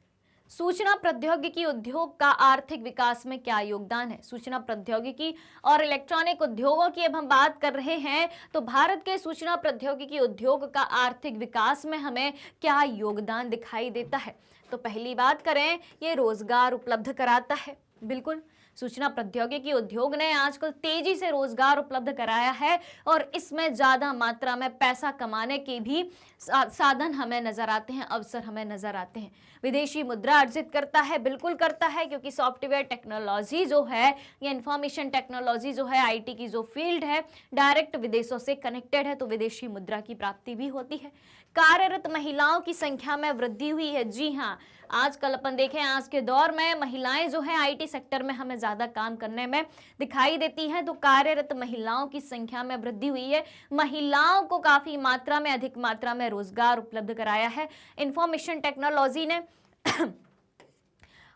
सूचना प्रौद्योगिकी उद्योग का आर्थिक विकास में क्या योगदान है? सूचना प्रौद्योगिकी और इलेक्ट्रॉनिक उद्योगों की अब हम बात कर रहे हैं, तो भारत के सूचना प्रौद्योगिकी उद्योग का आर्थिक विकास में हमें क्या योगदान दिखाई देता है? तो पहली बात करें, ये रोजगार उपलब्ध कराता है। बिल्कुल, सूचना प्रौद्योगिकी उद्योग ने आजकल तेजी से रोजगार उपलब्ध कराया है और इसमें ज्यादा मात्रा में पैसा कमाने के भी साधन हमें नजर आते हैं, अवसर हमें नजर आते हैं। विदेशी मुद्रा अर्जित करता है, बिल्कुल करता है, क्योंकि सॉफ्टवेयर टेक्नोलॉजी जो है या इंफॉर्मेशन टेक्नोलॉजी जो है, आईटी की जो फील्ड है, डायरेक्ट विदेशों से कनेक्टेड है, तो विदेशी मुद्रा की प्राप्ति भी होती है। कार्यरत महिलाओं की संख्या में वृद्धि हुई है। जी हाँ, आजकल अपन देखें, आज के दौर में महिलाएं जो है आईटी सेक्टर में हमें ज्यादा काम करने में दिखाई देती हैं, तो कार्यरत महिलाओं की संख्या में वृद्धि हुई है। महिलाओं को काफी मात्रा में, अधिक मात्रा में रोजगार उपलब्ध कराया है इंफॉर्मेशन टेक्नोलॉजी ने।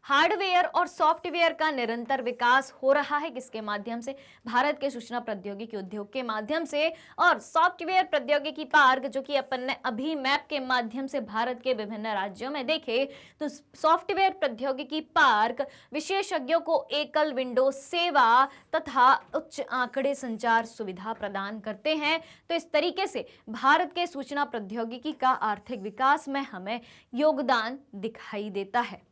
हार्डवेयर और सॉफ्टवेयर का निरंतर विकास हो रहा है, किसके माध्यम से? भारत के सूचना प्रौद्योगिकी उद्योग के माध्यम से। और सॉफ्टवेयर प्रौद्योगिकी पार्क जो कि अपन ने अभी मैप के माध्यम से भारत के विभिन्न राज्यों में देखे, तो सॉफ्टवेयर प्रौद्योगिकी पार्क विशेषज्ञों को एकल विंडो सेवा तथा उच्च आंकड़े संचार सुविधा प्रदान करते हैं। तो इस तरीके से भारत के सूचना प्रौद्योगिकी का आर्थिक विकास में हमें योगदान दिखाई देता है।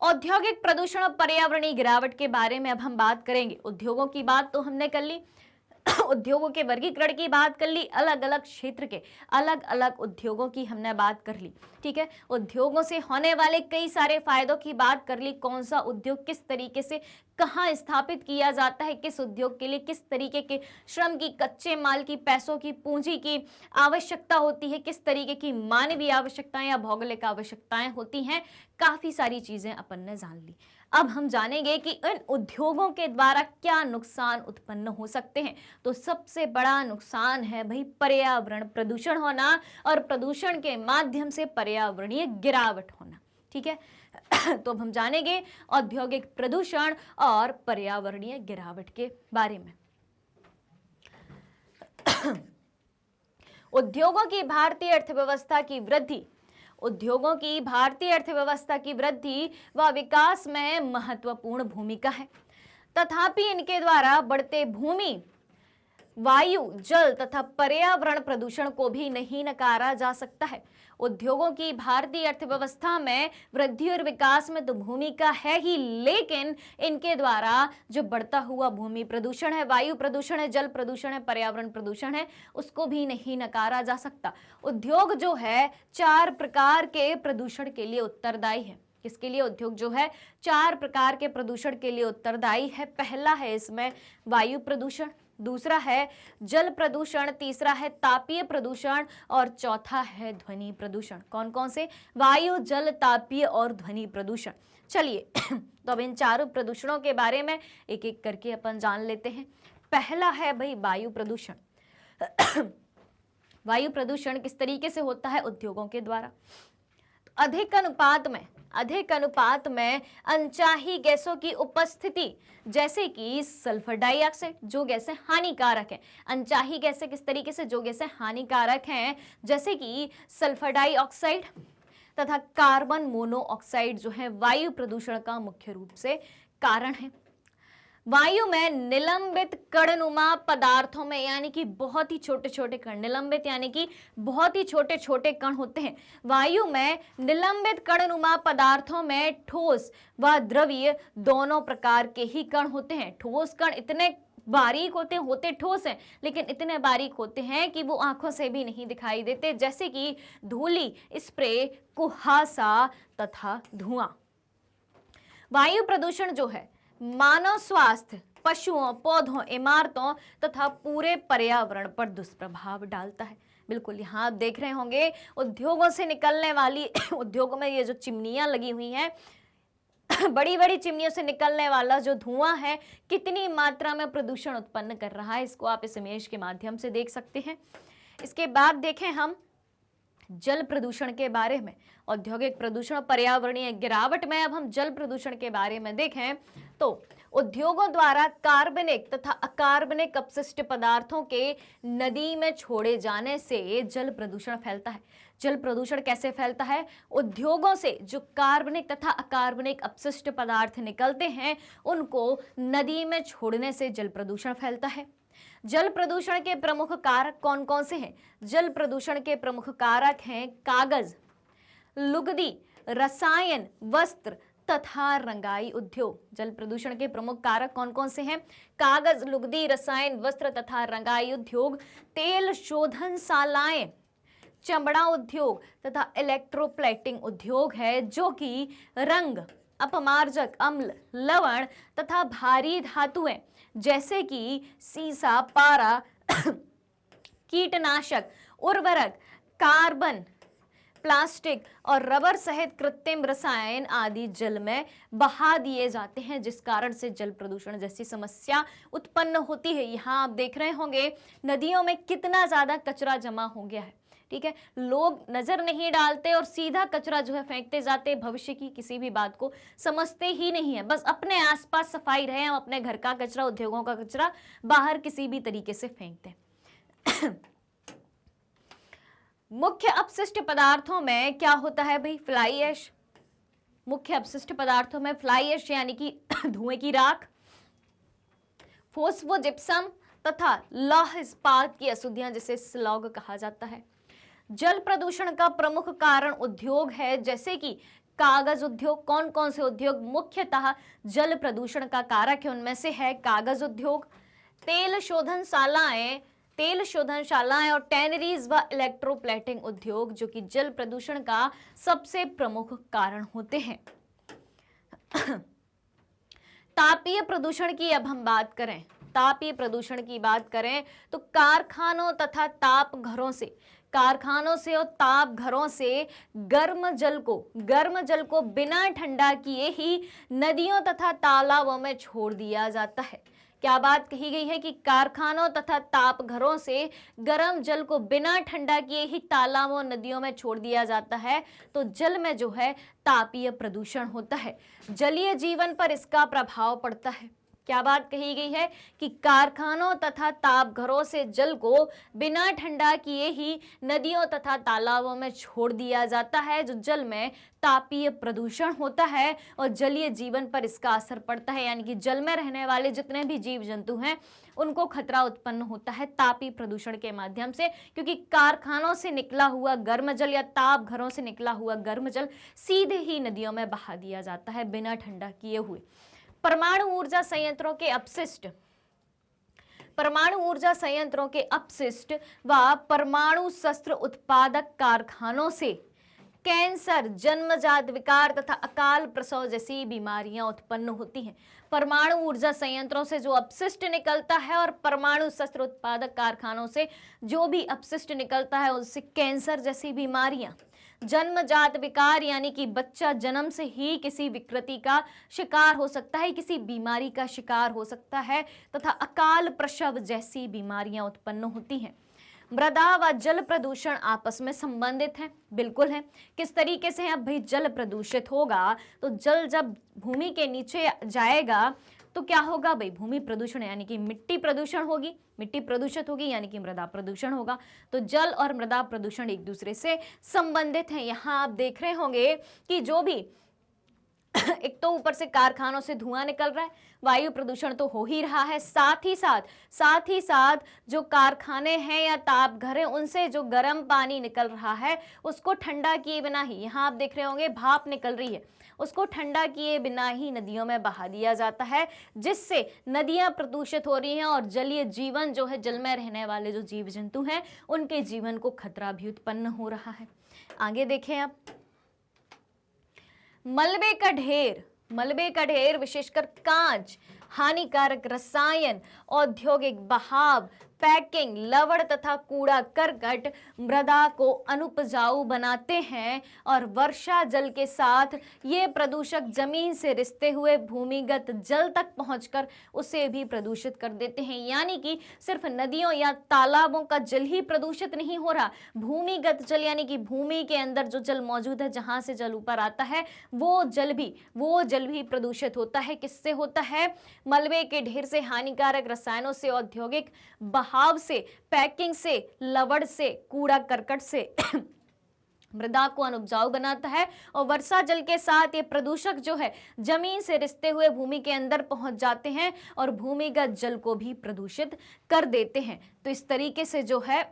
औद्योगिक प्रदूषण और पर्यावरणीय गिरावट के बारे में अब हम बात करेंगे। उद्योगों की बात तो हमने कर ली, उद्योगों के वर्गीकरण की बात कर ली, अलग अलग क्षेत्र के अलग अलग उद्योगों की हमने बात कर ली, ठीक है। उद्योगों से होने वाले कई सारे फायदों की बात कर ली, कौन सा उद्योग किस तरीके से कहाँ स्थापित किया जाता है, किस उद्योग के लिए किस तरीके के श्रम की, कच्चे माल की, पैसों की, पूंजी की आवश्यकता होती है, किस तरीके की मानवीय आवश्यकताएं या भौगोलिक आवश्यकताएं होती हैं, काफी सारी चीजें अपन ने जान ली। अब हम जानेंगे कि इन उद्योगों के द्वारा क्या नुकसान उत्पन्न हो सकते हैं। तो सबसे बड़ा नुकसान है भाई पर्यावरण प्रदूषण होना और प्रदूषण के माध्यम से पर्यावरणीय गिरावट होना, ठीक है। तो अब हम जानेंगे औद्योगिक प्रदूषण और पर्यावरणीय गिरावट के बारे में। उद्योगों की भारतीय अर्थव्यवस्था की वृद्धि, उद्योगों की भारतीय अर्थव्यवस्था की वृद्धि व विकास में महत्वपूर्ण भूमिका है। तथापि इनके द्वारा बढ़ते भूमि, वायु, जल तथा पर्यावरण प्रदूषण को भी नहीं नकारा जा सकता है। उद्योगों की भारतीय अर्थव्यवस्था में वृद्धि और विकास में तो भूमिका है ही, लेकिन इनके द्वारा जो बढ़ता हुआ भूमि प्रदूषण है, वायु प्रदूषण है, जल प्रदूषण है, पर्यावरण प्रदूषण है, उसको भी नहीं नकारा जा सकता। उद्योग जो है 4 प्रकार के प्रदूषण के लिए उत्तरदायी है। किसके लिए? उद्योग जो है 4 प्रकार के प्रदूषण के लिए उत्तरदायी है। पहला है इसमें वायु प्रदूषण, दूसरा है जल प्रदूषण, तीसरा है तापीय प्रदूषण और चौथा है ध्वनि प्रदूषण। कौन कौन से? वायु, जल, तापीय और ध्वनि प्रदूषण। चलिए तो अब इन चारों प्रदूषणों के बारे में एक एक करके अपन जान लेते हैं। पहला है भाई वायु प्रदूषण। वायु प्रदूषण किस तरीके से होता है? उद्योगों के द्वारा। अधिक अनुपात में अनचाही गैसों की उपस्थिति, जैसे कि सल्फर डाइऑक्साइड, जो गैसें हानिकारक हैं। अनचाही गैसें किस तरीके से? जो गैसें हानिकारक हैं, जैसे कि सल्फर डाइऑक्साइड तथा कार्बन मोनोऑक्साइड जो है वायु प्रदूषण का मुख्य रूप से कारण है। वायु में निलंबित कणनुमा पदार्थों में, यानी कि बहुत ही छोटे छोटे कण, निलंबित यानी कि बहुत ही छोटे छोटे कण होते हैं। वायु में निलंबित कणनुमा पदार्थों में ठोस व द्रवीय दोनों प्रकार के ही कण होते हैं। ठोस कण इतने बारीक होते ठोस हैं, लेकिन इतने बारीक होते हैं कि वो आंखों से भी नहीं दिखाई देते, जैसे कि धूलि, स्प्रे, कुहासा तथा धुआं। वायु प्रदूषण जो है मानव स्वास्थ्य, पशुओं, पौधों, इमारतों तथा पूरे पर्यावरण पर दुष्प्रभाव डालता है। बिल्कुल, यहाँ आप देख रहे होंगे उद्योगों से निकलने वाली उद्योगों में ये जो चिमनियां लगी हुई हैं, बड़ी बड़ी चिमनियों से निकलने वाला जो धुआं है कितनी मात्रा में प्रदूषण उत्पन्न कर रहा है, इसको आप इस इमेज के माध्यम से देख सकते हैं। इसके बाद देखें हम जल प्रदूषण के बारे में। औद्योगिक प्रदूषण, पर्यावरणीय गिरावट में अब हम जल प्रदूषण के बारे में देखें तो उद्योगों द्वारा कार्बनिक तथा अकार्बनिक अपशिष्ट पदार्थों के नदी में छोड़े जाने से जल प्रदूषण फैलता है। जल प्रदूषण कैसे फैलता है? उद्योगों से जो कार्बनिक तथा अकार्बनिक अपशिष्ट पदार्थ निकलते हैं उनको नदी में छोड़ने से जल प्रदूषण फैलता है। जल प्रदूषण के प्रमुख कारक कौन कौन से हैं? जल प्रदूषण के प्रमुख कारक हैं कागज, लुगदी, रसायन, वस्त्र तथा रंगाई उद्योग। जल प्रदूषण के प्रमुख कारक कौन कौन से हैं? कागज, लुगदी, रसायन, वस्त्र तथा रंगाई उद्योग। तेल शोधनशालाएं, चमड़ा उद्योग तथा इलेक्ट्रोप्लेटिंग उद्योग है, जो कि रंग, अपमार्जक, अम्ल, लवण तथा भारी धातुएं जैसे कि सीसा, पारा, कीटनाशक, उर्वरक, कार्बन, प्लास्टिक और रबर सहित कृत्रिम रसायन आदि जल में बहा दिए जाते हैं, जिस कारण से जल प्रदूषण जैसी समस्या उत्पन्न होती है। यहाँ आप देख रहे होंगे नदियों में कितना ज्यादा कचरा जमा हो गया है। ठीक है, लोग नजर नहीं डालते और सीधा कचरा जो है फेंकते जाते, भविष्य की किसी भी बात को समझते ही नहीं है। बस अपने आसपास सफाई रहे, हम अपने घर का कचरा, उद्योगों का कचरा बाहर किसी भी तरीके से फेंकते हैं। मुख्य अपशिष्ट पदार्थों में क्या होता है भाई? Fly ash. मुख्य अपशिष्ट पदार्थों में फ्लाई ऐश यानी कि धुएं की राख, फोस्फोजिप्सम तथा लौह इस्पात की अशुद्धियां जिसे स्लॉग कहा जाता है। जल प्रदूषण का प्रमुख कारण उद्योग है, जैसे कि कागज उद्योग। कौन कौन से उद्योग मुख्यतः जल प्रदूषण का कारक है? उनमें से है कागज उद्योग, तेल शोधनशालाएं और टैनरीज व इलेक्ट्रोप्लेटिंग उद्योग, जो कि जल प्रदूषण का सबसे प्रमुख कारण होते हैं। तापीय प्रदूषण की अब हम बात करें, तापीय प्रदूषण की बात करें तो कारखानों तथा ताप घरों से और ताप घरों से गर्म जल को बिना ठंडा किए ही नदियों तथा तालाबों में छोड़ दिया जाता है। क्या बात कही गई है कि कारखानों तथा ताप घरों से गर्म जल को बिना ठंडा किए ही तालाबों, नदियों में छोड़ दिया जाता है, तो जल में जो है तापीय प्रदूषण होता है। जलीय जीवन पर इसका प्रभाव पड़ता है। क्या बात कही गई है कि कारखानों तथा ताप घरों से जल को बिना ठंडा किए ही नदियों तथा तालाबों में छोड़ दिया जाता है, जो जल में तापीय प्रदूषण होता है और जलीय जीवन पर इसका असर पड़ता है, यानी कि जल में रहने वाले जितने भी जीव जंतु हैं उनको खतरा उत्पन्न होता है तापीय प्रदूषण के माध्यम से, क्योंकि कारखानों से निकला हुआ गर्म जल या ताप घरों से निकला हुआ गर्म जल सीधे ही नदियों में बहा दिया जाता है बिना ठंडा किए हुए। परमाणु ऊर्जा संयंत्रों के अपशिष्ट व परमाणु शस्त्र उत्पादक कारखानों से कैंसर, जन्मजात विकार तथा अकाल प्रसव जैसी बीमारियां उत्पन्न होती हैं। परमाणु ऊर्जा संयंत्रों से जो अपशिष्ट निकलता है और परमाणु शस्त्र उत्पादक कारखानों से जो भी अपशिष्ट निकलता है उससे कैंसर जैसी बीमारियां, जन्मजात विकार यानी कि बच्चा जन्म से ही किसी विकृति का शिकार हो सकता है, किसी बीमारी का शिकार हो सकता है, तथा अकाल प्रसव जैसी बीमारियां उत्पन्न होती हैं। मृदा व जल प्रदूषण आपस में संबंधित हैं, बिल्कुल है। किस तरीके से है? अब भाई जल प्रदूषित होगा तो जल जब भूमि के नीचे जाएगा तो क्या होगा भाई? भूमि प्रदूषण यानी कि मिट्टी प्रदूषण होगी, मिट्टी प्रदूषित होगी यानी कि मृदा प्रदूषण होगा। तो जल और मृदा प्रदूषण एक दूसरे से संबंधित हैं। यहाँ आप देख रहे होंगे कि जो भी एक तो ऊपर से कारखानों से धुआं निकल रहा है, वायु प्रदूषण तो हो ही रहा है, साथ ही साथ जो कारखाने हैं या ताप घर हैं उनसे जो गर्म पानी निकल रहा है उसको ठंडा किए बिना ही, यहाँ आप देख रहे होंगे भाप निकल रही है, उसको ठंडा किए बिना ही नदियों में बहा दिया जाता है, जिससे नदियां प्रदूषित हो रही हैं और जलीय जीवन जो है, जल में रहने वाले जो जीव जंतु हैं उनके जीवन को खतरा भी उत्पन्न हो रहा है। आगे देखें आप, मलबे का ढेर विशेषकर कांच, हानिकारक रसायन, औद्योगिक बहाव, पैकिंग, लवण तथा कूड़ा करकट मृदा को अनुपजाऊ बनाते हैं और वर्षा जल के साथ ये प्रदूषक जमीन से रिसते हुए भूमिगत जल तक पहुंचकर उसे भी प्रदूषित कर देते हैं। यानी कि सिर्फ नदियों या तालाबों का जल ही प्रदूषित नहीं हो रहा, भूमिगत जल यानी कि भूमि के अंदर जो जल मौजूद है, जहां से जल ऊपर आता है वो जल भी प्रदूषित होता है। किससे होता है? मलबे के ढेर से, हानिकारक रसायनों से, औद्योगिक बहाव से, पैकिंग से, लवण से, कूड़ा करकट से मृदा को अनुपजाऊ बनाता है और वर्षा जल के साथ ये प्रदूषक जो है जमीन से रिसते हुए भूमि के अंदर पहुंच जाते हैं और भूमिगत जल को भी प्रदूषित कर देते हैं। तो इस तरीके से जो है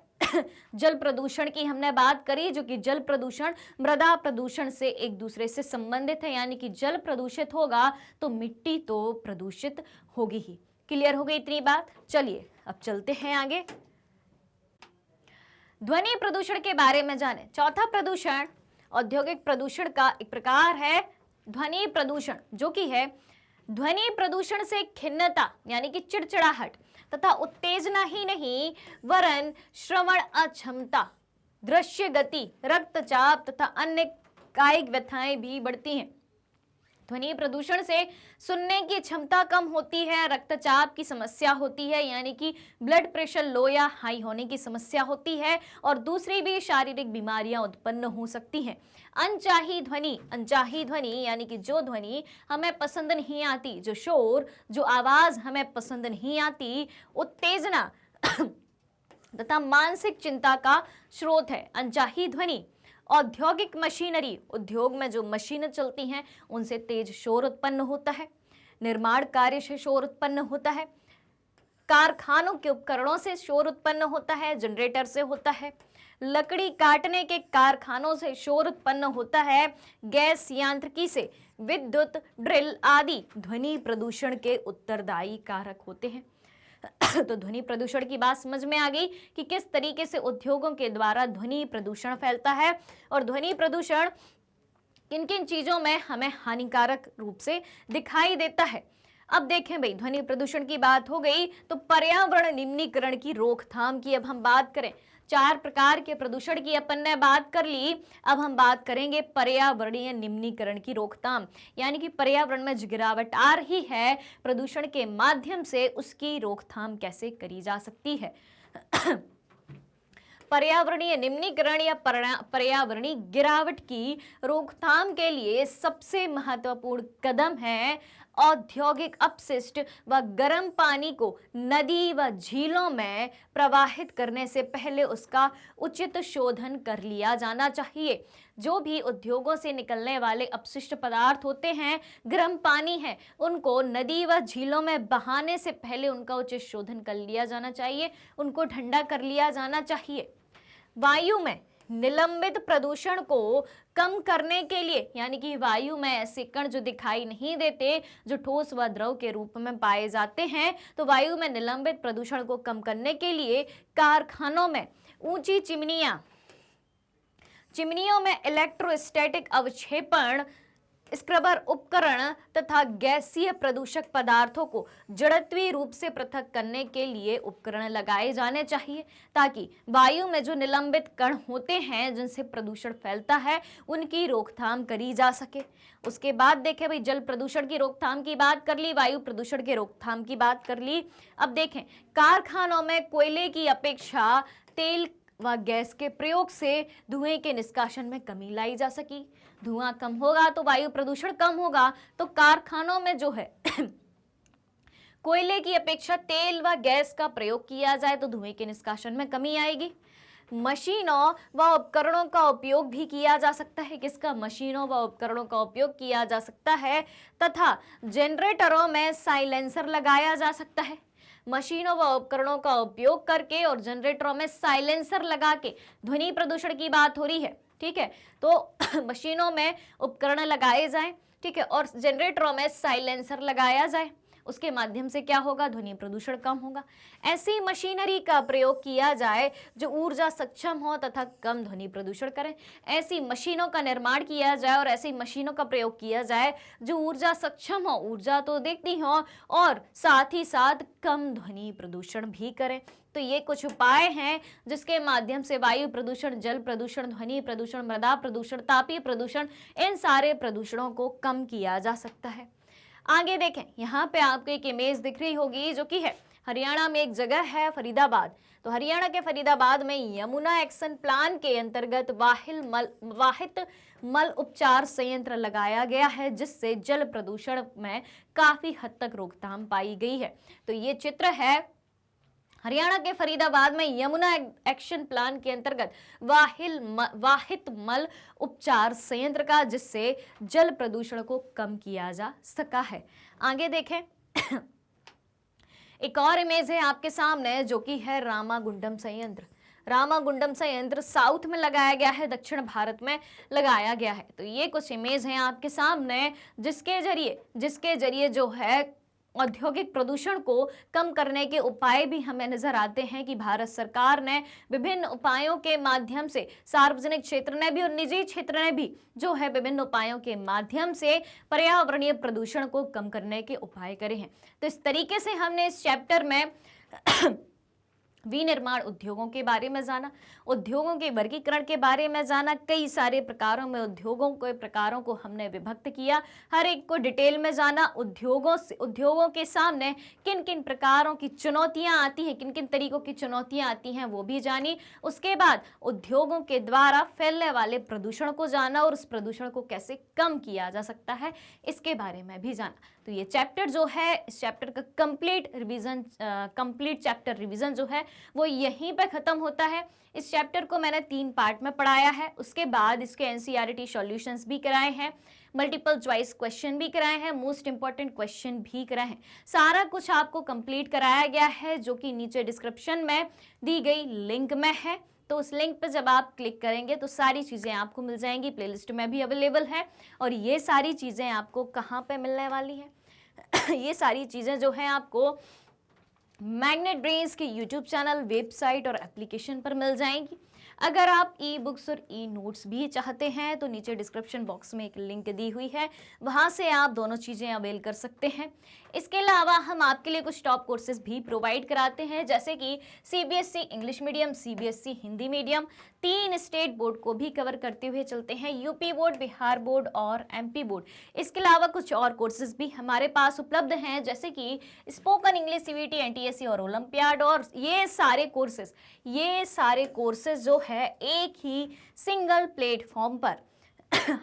जल प्रदूषण की हमने बात करी, जो कि जल प्रदूषण मृदा प्रदूषण से एक दूसरे से संबंधित है, यानी कि जल प्रदूषित होगा तो मिट्टी तो प्रदूषित होगी ही। क्लियर हो गई इतनी बात? चलिए अब चलते हैं आगे, ध्वनि प्रदूषण के बारे में जाने। चौथा प्रदूषण औद्योगिक प्रदूषण का एक प्रकार है ध्वनि प्रदूषण, जो कि है ध्वनि प्रदूषण से खिन्नता यानी कि चिड़चिड़ाहट तथा उत्तेजना ही नहीं वरन श्रवण अक्षमता, दृश्य गति, रक्तचाप तथा अन्य कायिक व्यथाएं भी बढ़ती हैं। ध्वनि प्रदूषण से सुनने की क्षमता कम होती है, रक्तचाप की समस्या होती है यानी कि ब्लड प्रेशर लो या हाई होने की समस्या होती है, और दूसरी भी शारीरिक बीमारियां उत्पन्न हो सकती हैं। अनचाही ध्वनि यानी कि जो ध्वनि हमें पसंद नहीं आती, जो शोर, जो आवाज हमें पसंद नहीं आती, उत्तेजना तथा मानसिक चिंता का स्रोत है अनचाही ध्वनि। औद्योगिक मशीनरी, उद्योग में जो मशीनें चलती हैं उनसे तेज शोर उत्पन्न होता है। निर्माण कार्य से शोर उत्पन्न होता है। कारखानों के उपकरणों से शोर उत्पन्न होता है, जनरेटर से होता है। लकड़ी काटने के कारखानों से शोर उत्पन्न होता है। गैस यांत्रिकी से, विद्युत ड्रिल आदि ध्वनि प्रदूषण के उत्तरदायी कारक होते हैं। तो ध्वनि प्रदूषण की बात समझ में आ गई कि किस तरीके से उद्योगों के द्वारा ध्वनि प्रदूषण फैलता है और ध्वनि प्रदूषण किन किन चीजों में हमें हानिकारक रूप से दिखाई देता है। अब देखें भाई, ध्वनि प्रदूषण की बात हो गई तो पर्यावरण निम्नीकरण की रोकथाम की अब हम बात करें। 4 प्रकार के प्रदूषण की अपन ने बात कर ली, अब हम बात करेंगे पर्यावरणीय निम्नीकरण की रोकथाम, यानी कि पर्यावरण में जो गिरावट आ रही है प्रदूषण के माध्यम से, उसकी रोकथाम कैसे करी जा सकती है। पर्यावरणीय निम्नीकरण या पर्यावरणीय गिरावट की रोकथाम के लिए सबसे महत्वपूर्ण कदम है औद्योगिक अपशिष्ट व गर्म पानी को नदी व झीलों में प्रवाहित करने से पहले उसका उचित शोधन कर लिया जाना चाहिए। जो भी उद्योगों से निकलने वाले अपशिष्ट पदार्थ होते हैं, गर्म पानी है, उनको नदी व झीलों में बहाने से पहले उनका उचित शोधन कर लिया जाना चाहिए, उनको ठंडा कर लिया जाना चाहिए। वायु में निलंबित प्रदूषण को कम करने के लिए, यानी कि वायु में ऐसे कण जो दिखाई नहीं देते, जो ठोस व द्रव के रूप में पाए जाते हैं, तो वायु में निलंबित प्रदूषण को कम करने के लिए कारखानों में ऊंची चिमनियों में इलेक्ट्रोस्टैटिक अवक्षेपण, स्क्रबर उपकरण तथा गैसीय प्रदूषक पदार्थों को जड़त्वीय रूप से पृथक करने के लिए उपकरण लगाए जाने चाहिए, ताकि वायु में जो निलंबित कण होते हैं जिनसे प्रदूषण फैलता है उनकी रोकथाम करी जा सके। उसके बाद देखें भाई, जल प्रदूषण की रोकथाम की बात कर ली, वायु प्रदूषण की रोकथाम की बात कर ली। अब देखें, कारखानों में कोयले की अपेक्षा तेल व गैस के प्रयोग से धुएं के निष्कासन में कमी लाई जा सकी। धुआं कम होगा तो वायु प्रदूषण कम होगा। तो कारखानों में जो है कोयले की अपेक्षा तेल व गैस का प्रयोग किया जाए तो धुएं के निष्कासन में कमी आएगी। मशीनों व उपकरणों का उपयोग भी किया जा सकता है। किसका? मशीनों व उपकरणों का उपयोग किया जा सकता है तथा जनरेटरों में साइलेंसर लगाया जा सकता है। मशीनों व उपकरणों का उपयोग करके और जनरेटरों में साइलेंसर लगा के ध्वनि प्रदूषण की बात हो रही है, ठीक है। तो मशीनों में उपकरण लगाए जाएं, ठीक है, और जनरेटरों में साइलेंसर लगाया जाए, उसके माध्यम से क्या होगा? ध्वनि प्रदूषण कम होगा। ऐसी मशीनरी का प्रयोग किया जाए जो ऊर्जा सक्षम हो तथा कम ध्वनि प्रदूषण करें। ऐसी मशीनों का निर्माण किया जाए और ऐसी मशीनों का प्रयोग किया जाए जो ऊर्जा सक्षम हो, ऊर्जा तो देखती हो, और साथ ही साथ कम ध्वनि प्रदूषण भी करें। तो ये कुछ उपाय हैं जिसके माध्यम से वायु प्रदूषण, जल प्रदूषण, ध्वनि प्रदूषण, मृदा प्रदूषण, तापीय प्रदूषण, इन सारे प्रदूषणों को कम किया जा सकता है। आगे देखें, यहाँ पे आपको एक इमेज दिख रही होगी जो कि है हरियाणा में एक जगह है फरीदाबाद। तो हरियाणा के फरीदाबाद में यमुना एक्शन प्लान के अंतर्गत वाहित मल उपचार संयंत्र लगाया गया है, जिससे जल प्रदूषण में काफी हद तक रोकथाम पाई गई है। तो ये चित्र है हरियाणा के फरीदाबाद में यमुना एक्शन प्लान के अंतर्गत वाहित मल उपचार संयंत्र का, जिससे जल प्रदूषण को कम किया जा सका है। आगे देखें एक और इमेज है आपके सामने जो कि है रामागुंडम संयंत्र। रामागुंडम संयंत्र साउथ में लगाया गया है, दक्षिण भारत में लगाया गया है। तो ये कुछ इमेज हैं आपके सामने जिसके जरिए जो है औद्योगिक प्रदूषण को कम करने के उपाय भी हमें नजर आते हैं कि भारत सरकार ने विभिन्न उपायों के माध्यम से, सार्वजनिक क्षेत्र ने भी और निजी क्षेत्र ने भी जो है विभिन्न उपायों के माध्यम से पर्यावरणीय प्रदूषण को कम करने के उपाय करे हैं। तो इस तरीके से हमने इस चैप्टर में विनिर्माण उद्योगों के बारे में जाना, उद्योगों के वर्गीकरण के बारे में जाना, कई सारे प्रकारों में उद्योगों के प्रकारों को हमने विभक्त किया, हर एक को डिटेल में जाना, उद्योगों के सामने किन किन प्रकारों की चुनौतियां आती हैं, किन किन तरीकों की चुनौतियां आती हैं वो भी जानी। उसके बाद उद्योगों के द्वारा फैलने वाले प्रदूषण को जाना और उस प्रदूषण को कैसे कम किया जा सकता है इसके बारे में भी जाना। तो ये चैप्टर जो है, इस चैप्टर का कंप्लीट चैप्टर रिवीजन जो है वो यहीं पे खत्म होता है। इस चैप्टर को मैंने 3 पार्ट में पढ़ाया है। उसके बाद इसके एनसीईआरटी सॉल्यूशंस भी कराए हैं, मल्टीपल चॉइस क्वेश्चन भी कराए हैं, मोस्ट इंपॉर्टेंट क्वेश्चन भी कराए हैं। सारा कुछ आपको कंप्लीट कराया गया है जो कि नीचे डिस्क्रिप्शन में दी गई लिंक में है। तो उस लिंक पर जब आप क्लिक करेंगे तो सारी चीज़ें आपको मिल जाएंगी, प्लेलिस्ट में भी अवेलेबल है। और ये सारी चीज़ें आपको कहाँ पे मिलने वाली है ये सारी चीज़ें जो हैं आपको मैग्नेट ब्रेन्स के यूट्यूब चैनल, वेबसाइट और एप्लीकेशन पर मिल जाएंगी। अगर आप ई बुक्स और ई नोट्स भी चाहते हैं तो नीचे डिस्क्रिप्शन बॉक्स में एक लिंक दी हुई है, वहां से आप दोनों चीज़ें अवेल कर सकते हैं। इसके अलावा हम आपके लिए कुछ टॉप कोर्सेज भी प्रोवाइड कराते हैं, जैसे कि CBSE English medium, CBSE Hindi medium, 3 state board को भी कवर करते हुए चलते हैं, यूपी बोर्ड, बिहार बोर्ड और एमपी बोर्ड। इसके अलावा कुछ और कोर्सेज भी हमारे पास उपलब्ध हैं, जैसे कि स्पोकन इंग्लिश, सीवीटी, एनटीएससी और ओलंपियाड। और ये सारे कोर्सेज जो है एक ही सिंगल प्लेटफॉर्म पर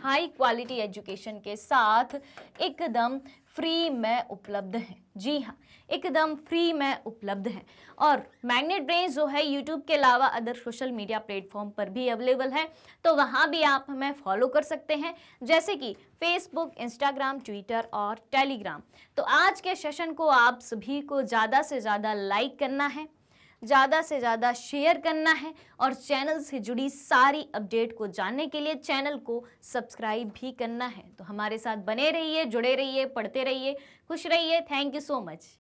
हाई क्वालिटी एजुकेशन के साथ एकदम फ्री में उपलब्ध है। जी हाँ, एकदम फ्री में उपलब्ध है। और मैग्नेट ब्रेन्स जो है यूट्यूब के अलावा अदर सोशल मीडिया प्लेटफॉर्म पर भी अवेलेबल है, तो वहाँ भी आप हमें फॉलो कर सकते हैं, जैसे कि फेसबुक, इंस्टाग्राम, ट्विटर और टेलीग्राम। तो आज के सेशन को आप सभी को ज़्यादा से ज़्यादा लाइक करना है, ज़्यादा से ज़्यादा शेयर करना है और चैनल से जुड़ी सारी अपडेट को जानने के लिए चैनल को सब्सक्राइब भी करना है। तो हमारे साथ बने रहिए, जुड़े रहिए, पढ़ते रहिए, खुश रहिए। Thank you so much.